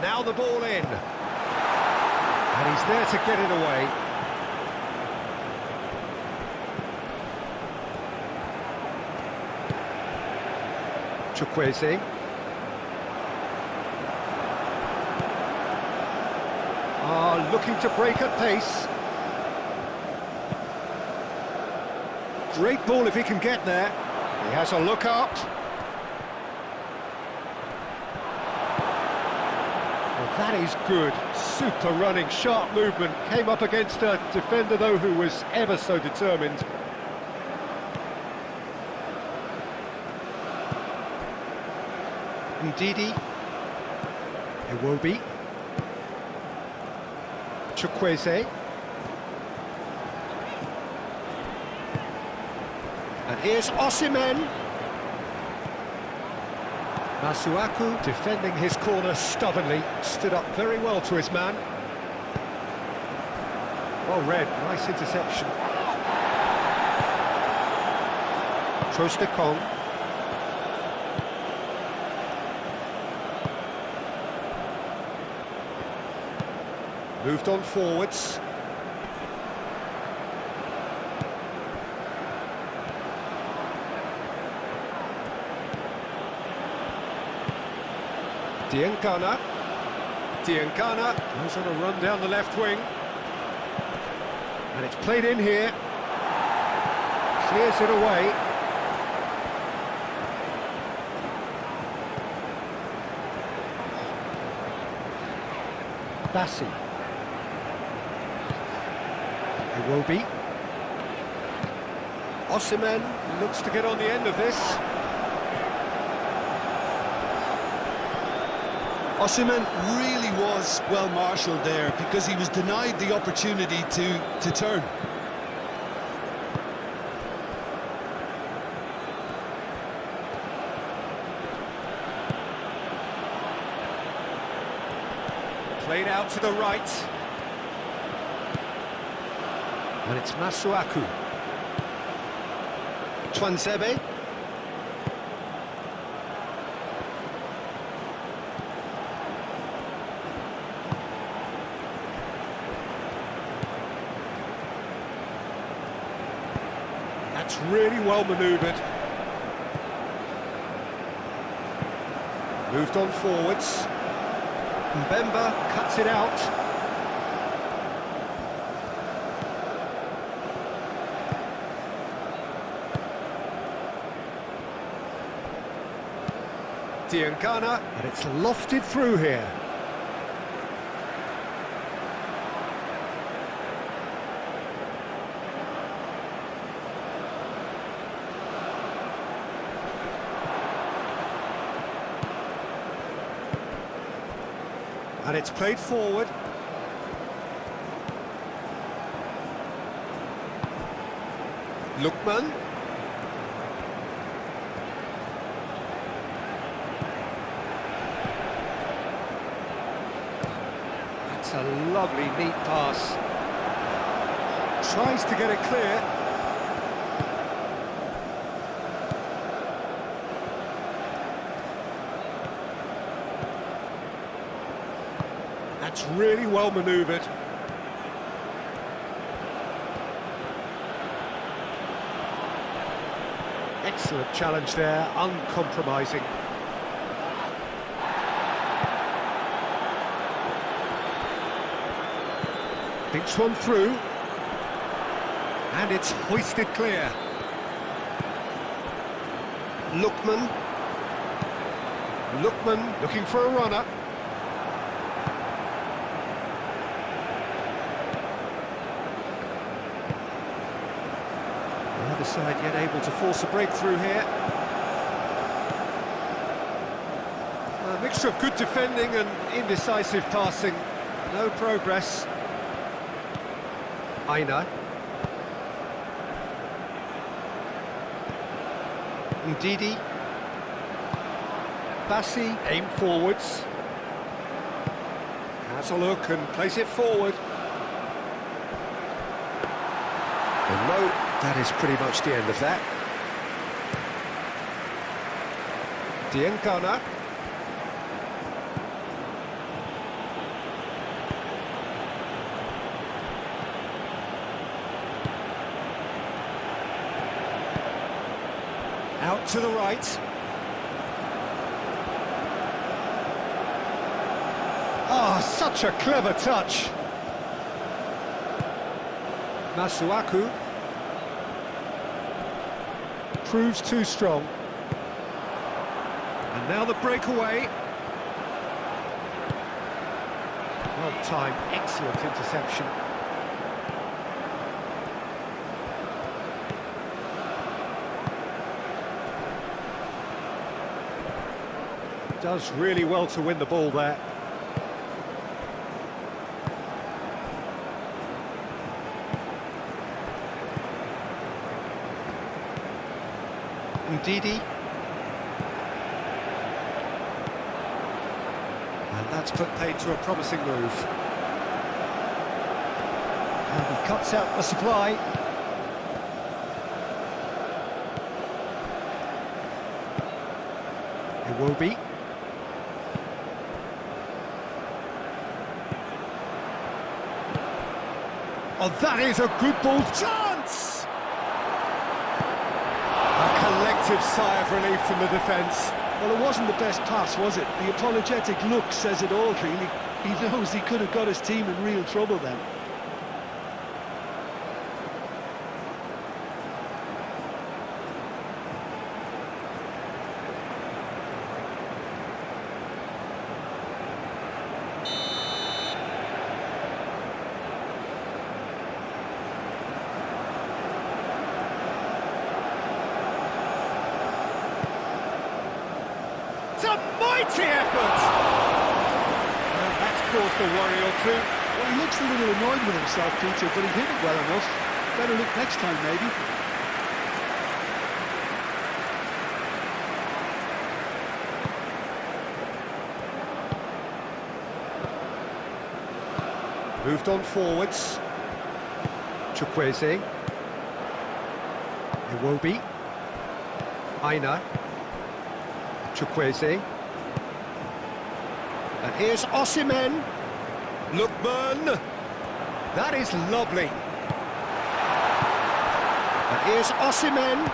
Now the ball in. And he's there to get it away. Chukwueze. Looking to break at pace. Great ball if he can get there. He has a look up. Well, that is good. Super running, sharp movement. Came up against a defender, though, who was ever so determined. Ndidi. Iwobi. Chukwueze. And here's Osimhen. Masuaku defending his corner stubbornly, stood up very well to his man. Well read, nice interception. Trostekong. Moved on forwards. Diangana. Diangana goes on a run down the left wing. And it's played in here. Clears it away. Bassi. Iwobi. Osimhen looks to get on the end of this. Osimhen really was well marshalled there because he was denied the opportunity to turn. Played out to the right. And it's Masuaku. Tuanzebe. That's really well manoeuvred. Moved on forwards. Mbemba cuts it out. Diangana, and it's lofted through here. And it's played forward. Lookman. That's a lovely, neat pass. Tries to get it clear. That's really well manoeuvred. Excellent challenge there, uncompromising. Thinks one through. And it's hoisted clear. Lookman. Lookman looking for a runner. The other side yet able to force a breakthrough here. A mixture of good defending and indecisive passing. No progress. Aina. Ndidi. Bassi, aim forwards. Has a look and plays it forward. And no, that is pretty much the end of that. Diangana. Out to the right. Oh, such a clever touch. Masuaku. Proves too strong. And now the breakaway. Well timed, excellent interception. Does really well to win the ball there. Ndidi. And that's put paid to a promising move. And he cuts out the supply. Iwobi. Oh, that is a good ball. Chance! A collective sigh of relief from the defence. Well, it wasn't the best pass, was it? The apologetic look says it all, really. He knows he could have got his team in real trouble then. It's a mighty effort! Well, that's caused a worry or two. Well, he looks a little annoyed with himself, Peter, but he hit it well enough. Better look next time, maybe. Moved on forwards. Chukwueze. Iwobi. Aina. Chukwueze. And here's Osimhen. Lookman. That is lovely. And here's Osimhen.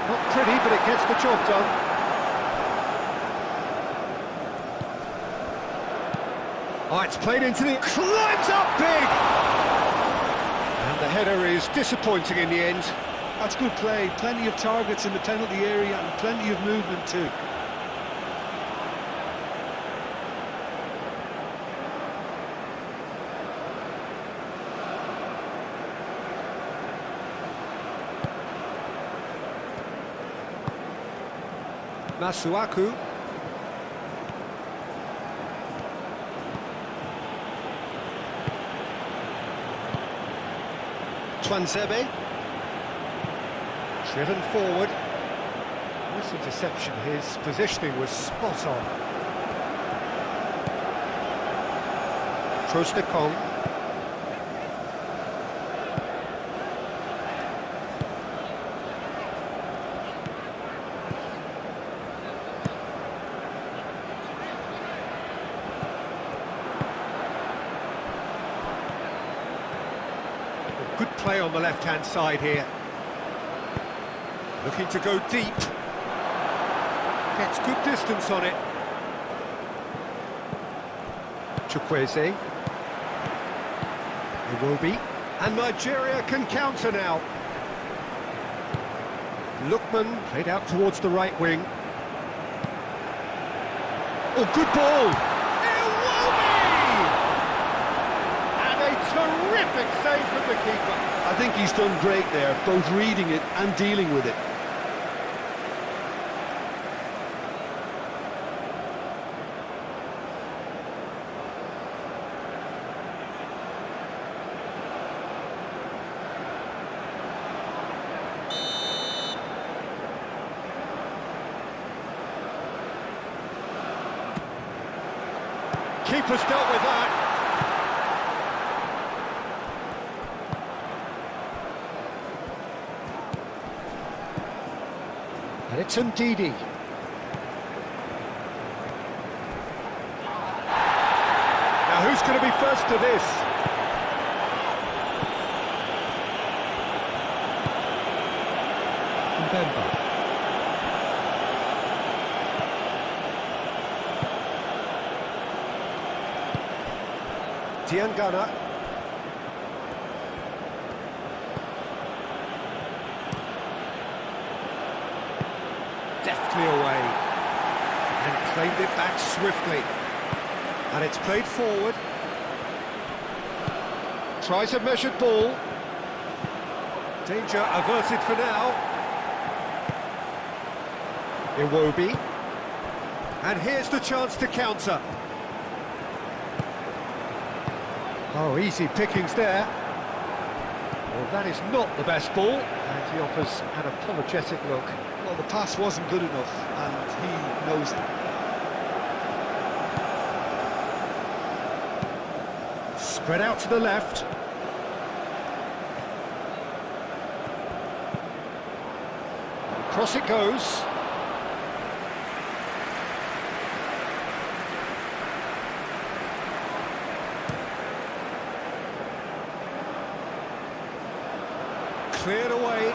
Not pretty, but it gets the job done. Oh, it's played into the... Climbs up big! And the header is disappointing in the end. That's good play. Plenty of targets in the penalty area and plenty of movement too. Masuaku. Twanzebe. Driven forward. This interception, his positioning was spot on. Trostekong. Good play on the left-hand side here. Looking to go deep. Gets good distance on it. Chukwueze. Iwobi. And Nigeria can counter now. Lookman played out towards the right wing. Oh, good ball! Iwobi! And a terrific save from the keeper. I think he's done great there, both reading it and dealing with it. Keeper's dealt with that. And it's Ndidi. Now who's going to be first to this? Mbemba. Diangana. Deftly away and claimed it back swiftly, and it's played forward. Tries a measured ball. Danger averted for now. Iwobi, and here's the chance to counter. Oh, easy pickings there. Well, that is not the best ball, and he offers an apologetic look. Well, the pass wasn't good enough, and he knows it. Spread out to the left. Cross it goes. Cleared away.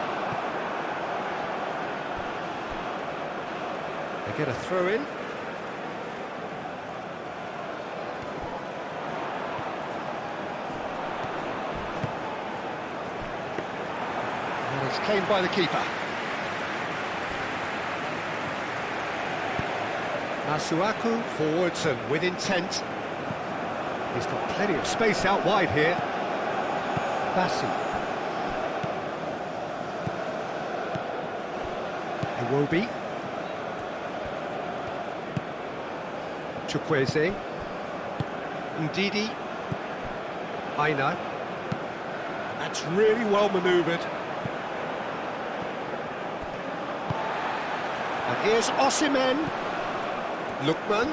They get a throw in. And it's claimed by the keeper. Masuaku forwards and with intent. He's got plenty of space out wide here. Bassi. Iwobi. Chukwueze. Ndidi. Aina. That's really well manoeuvred. And here's Osimhen. Lookman.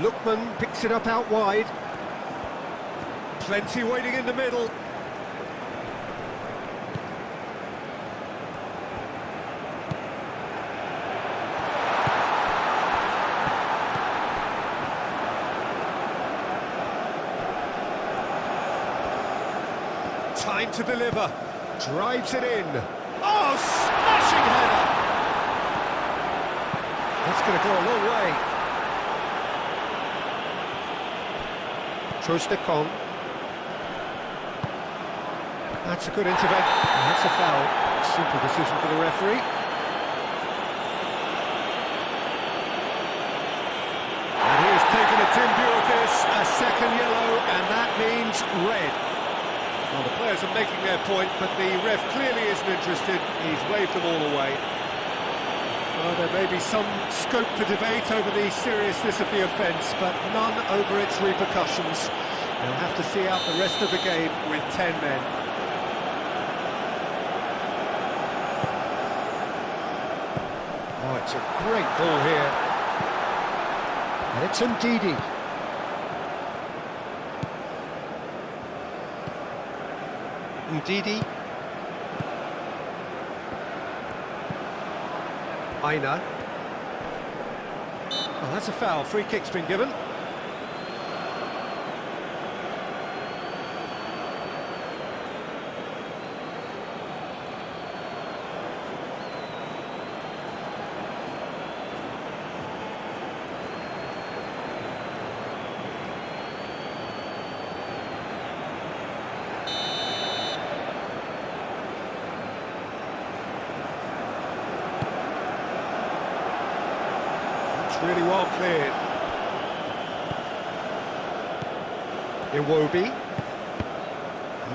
Lookman picks it up out wide. Plenty waiting in the middle. Time to deliver. Drives it in. Oh, smashing header! That's going to go a long way. Kong. That's a good intervention. That's a foul. Simple decision for the referee. And he has taken a dim view of this, a second yellow, and that means red. Well, the players are making their point, but the ref clearly isn't interested. He's waved them all away. Well, there may be some scope for debate over the seriousness of the offence, but none over its repercussions. They'll have to see out the rest of the game with 10 men. Oh, it's a great ball here. And it's Ndidi. Ndidi. Aina. Well, that's a foul. Free kick's been given. Really well cleared. Iwobi.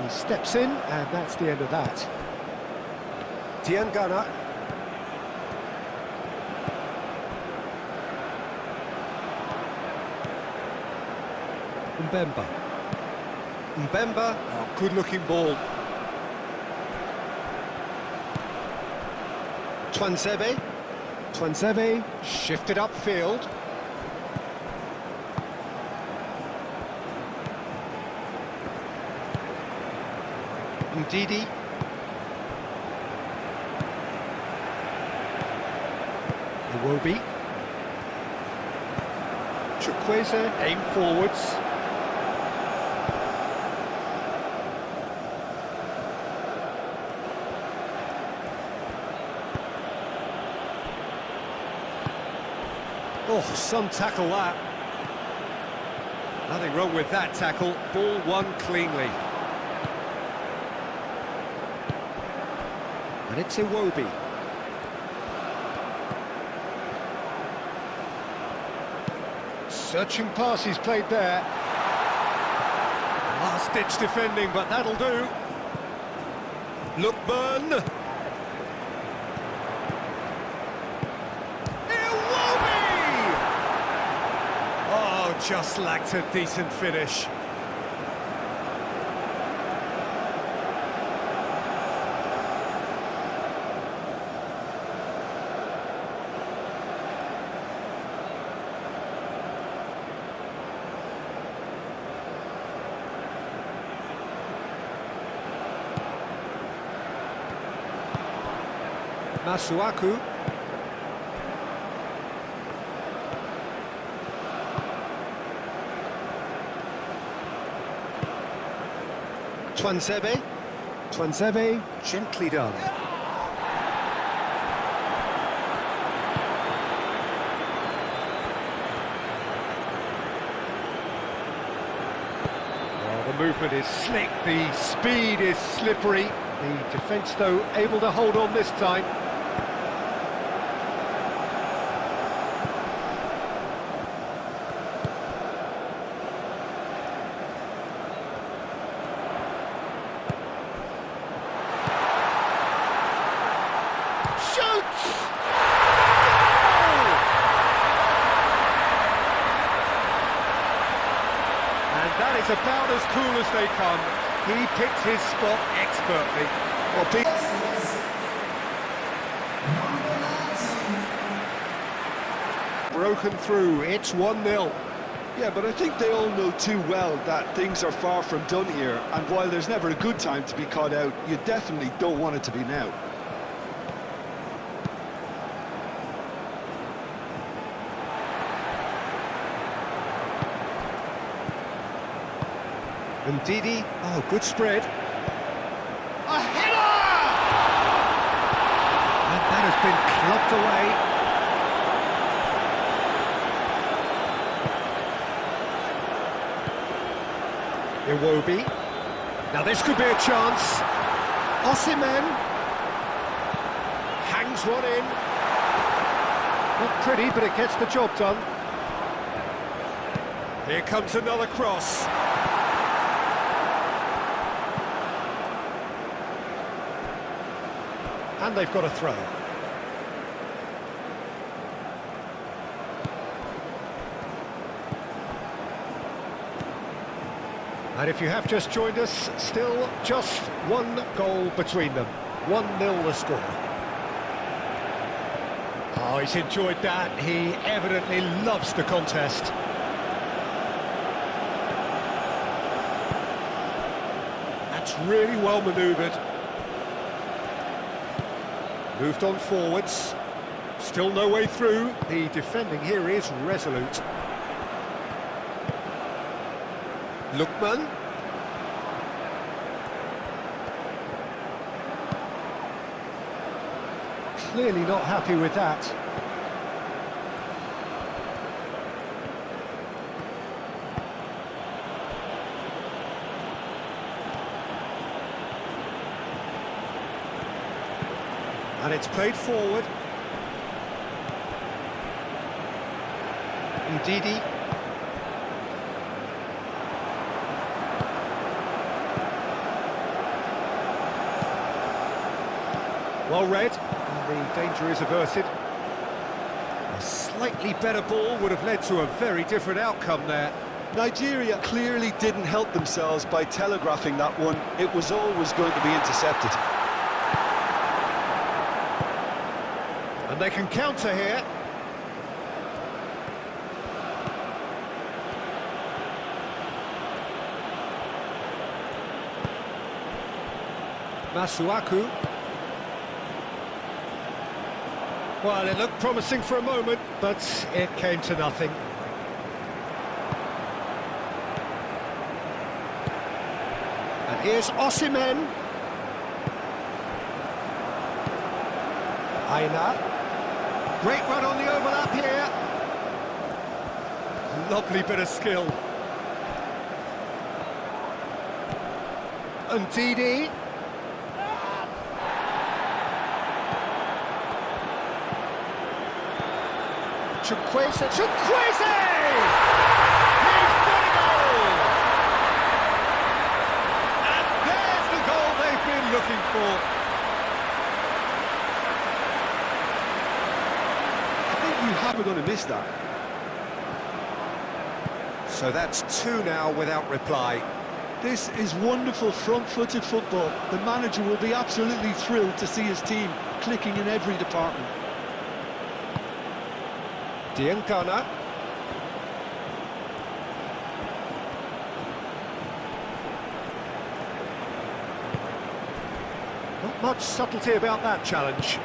He steps in, and that's the end of that. Diangana. Mbemba. Mbemba, oh, good-looking ball. Twanzebe. Twanzebe shifted upfield. Ndidi. Iwobi. Chukwueze aim forwards. Oh, some tackle that. Nothing wrong with that tackle. Ball won cleanly. And it's Iwobi. Searching pass he's played there. Last-ditch defending, but that'll do. Lookman. Just lacked a decent finish. Masuaku. Twanzebe. Twanzebe, gently done. Well, the movement is slick, the speed is slippery. The defence, though, able to hold on this time. That is about as cool as they come. He picked his spot expertly. Well, broken through, it's 1-0. Yeah, but I think they all know too well that things are far from done here, and while there's never a good time to be caught out, you definitely don't want it to be now. Ndidi, oh, good spread. A header! And that has been clubbed away. Iwobi. Now this could be a chance. Osimhen hangs one in. Not pretty, but it gets the job done. Here comes another cross. And they've got a throw. And if you have just joined us, still just one goal between them. 1-0 the score. Oh, he's enjoyed that. He evidently loves the contest. That's really well manoeuvred. Moved on forwards. Still no way through. The defending here is resolute. Lookman. Clearly not happy with that. And it's played forward. Ndidi. Well read, and the danger is averted. A slightly better ball would have led to a very different outcome there. Nigeria clearly didn't help themselves by telegraphing that one. It was always going to be intercepted. And they can counter here. Masuaku. Well, it looked promising for a moment, but it came to nothing. And here's Osimhen. Aina. Great run on the overlap here. Lovely bit of skill. Ndidi. Chukwueze! Chukwueze! He's got a goal! And there's the goal they've been looking for. I think you have going to miss that. So that's 2 now without reply. This is wonderful front-footed football. The manager will be absolutely thrilled to see his team clicking in every department. Diankana. Not much subtlety about that challenge.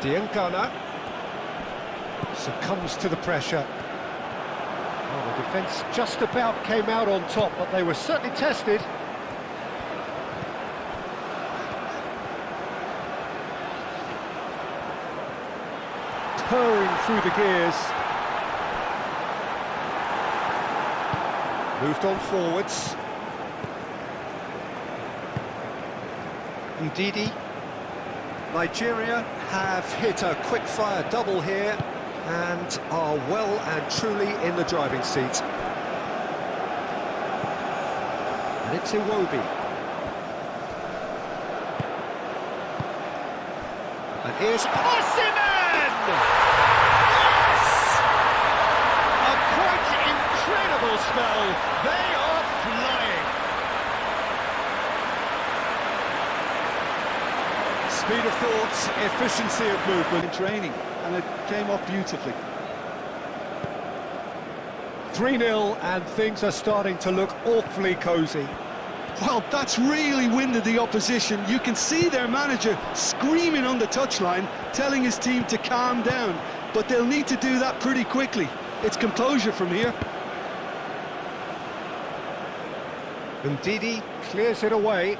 Diankana succumbs to the pressure. Well, the defence just about came out on top, but they were certainly tested. Purring through the gears. Moved on forwards. Ndidi. Nigeria have hit a quick-fire double here and are well and truly in the driving seat. And it's Iwobi. And here's Osimhen! Yes! A quite incredible spell. They are flying. Speed of thought, efficiency of movement. In training, and it came off beautifully. 3-0, and things are starting to look awfully cosy. Well, that's really winded the opposition. You can see their manager screaming on the touchline, telling his team to calm down, but they'll need to do that pretty quickly. It's composure from here. Ndidi clears it away.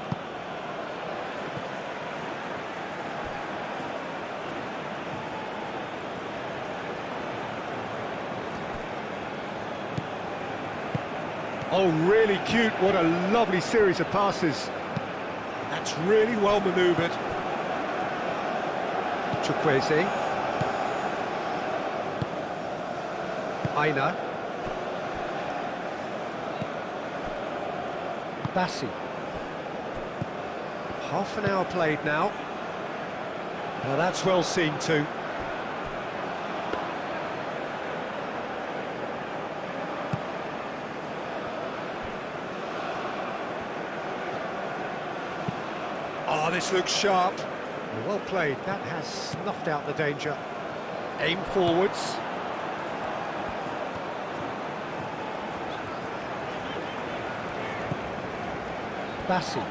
Oh, really cute. What a lovely series of passes. That's really well manoeuvred. Chukwueze. Aina. Bassi. Half an hour played now. Now that's well seen too. Oh, this looks sharp. Well played. That has snuffed out the danger. Aim forwards. Bassi.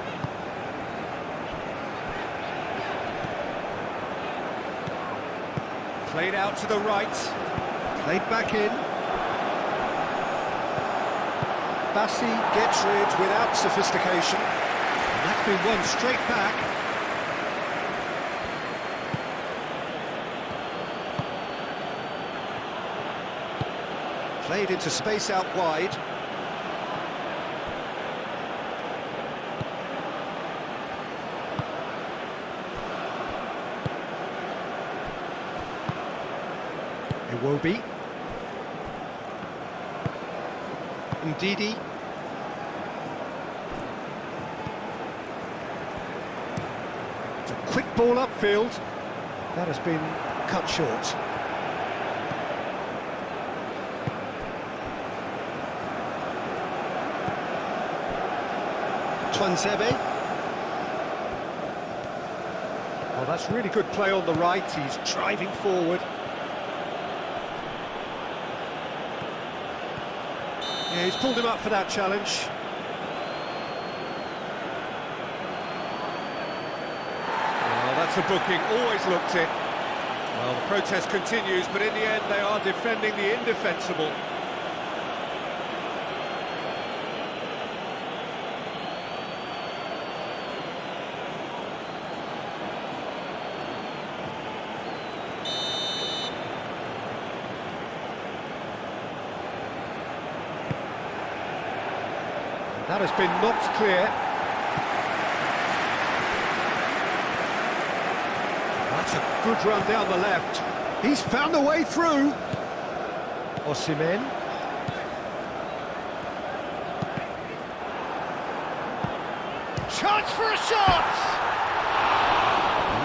Played out to the right. Played back in. Bassi gets rid without sophistication. And that's been won straight back. Played into space out wide. Iwobi. Ndidi. It's a quick ball upfield. That has been cut short. Twanzebe. Oh, that's really good play on the right. He's driving forward. Yeah, he's pulled him up for that challenge. Well, that's a booking, always looked it. Well, the protest continues, but in the end they are defending the indefensible. That has been knocked clear. That's a good run down the left. He's found a way through. Osimhen. Chance for a shot!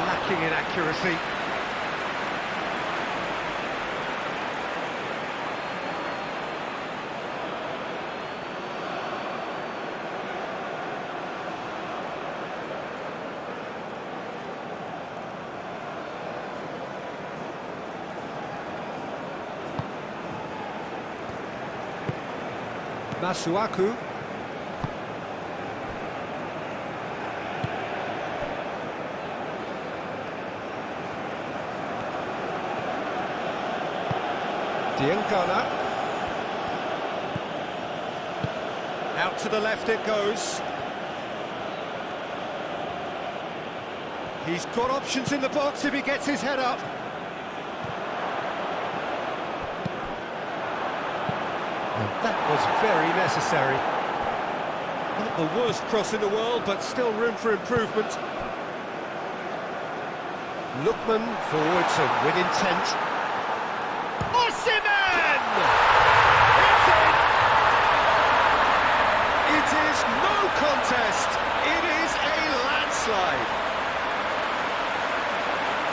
Lacking in accuracy. Masuaku. Diangana. Out to the left it goes. He's got options in the box if he gets his head up. That was very necessary. Not the worst cross in the world, but still room for improvement. Lookman forwards and with intent.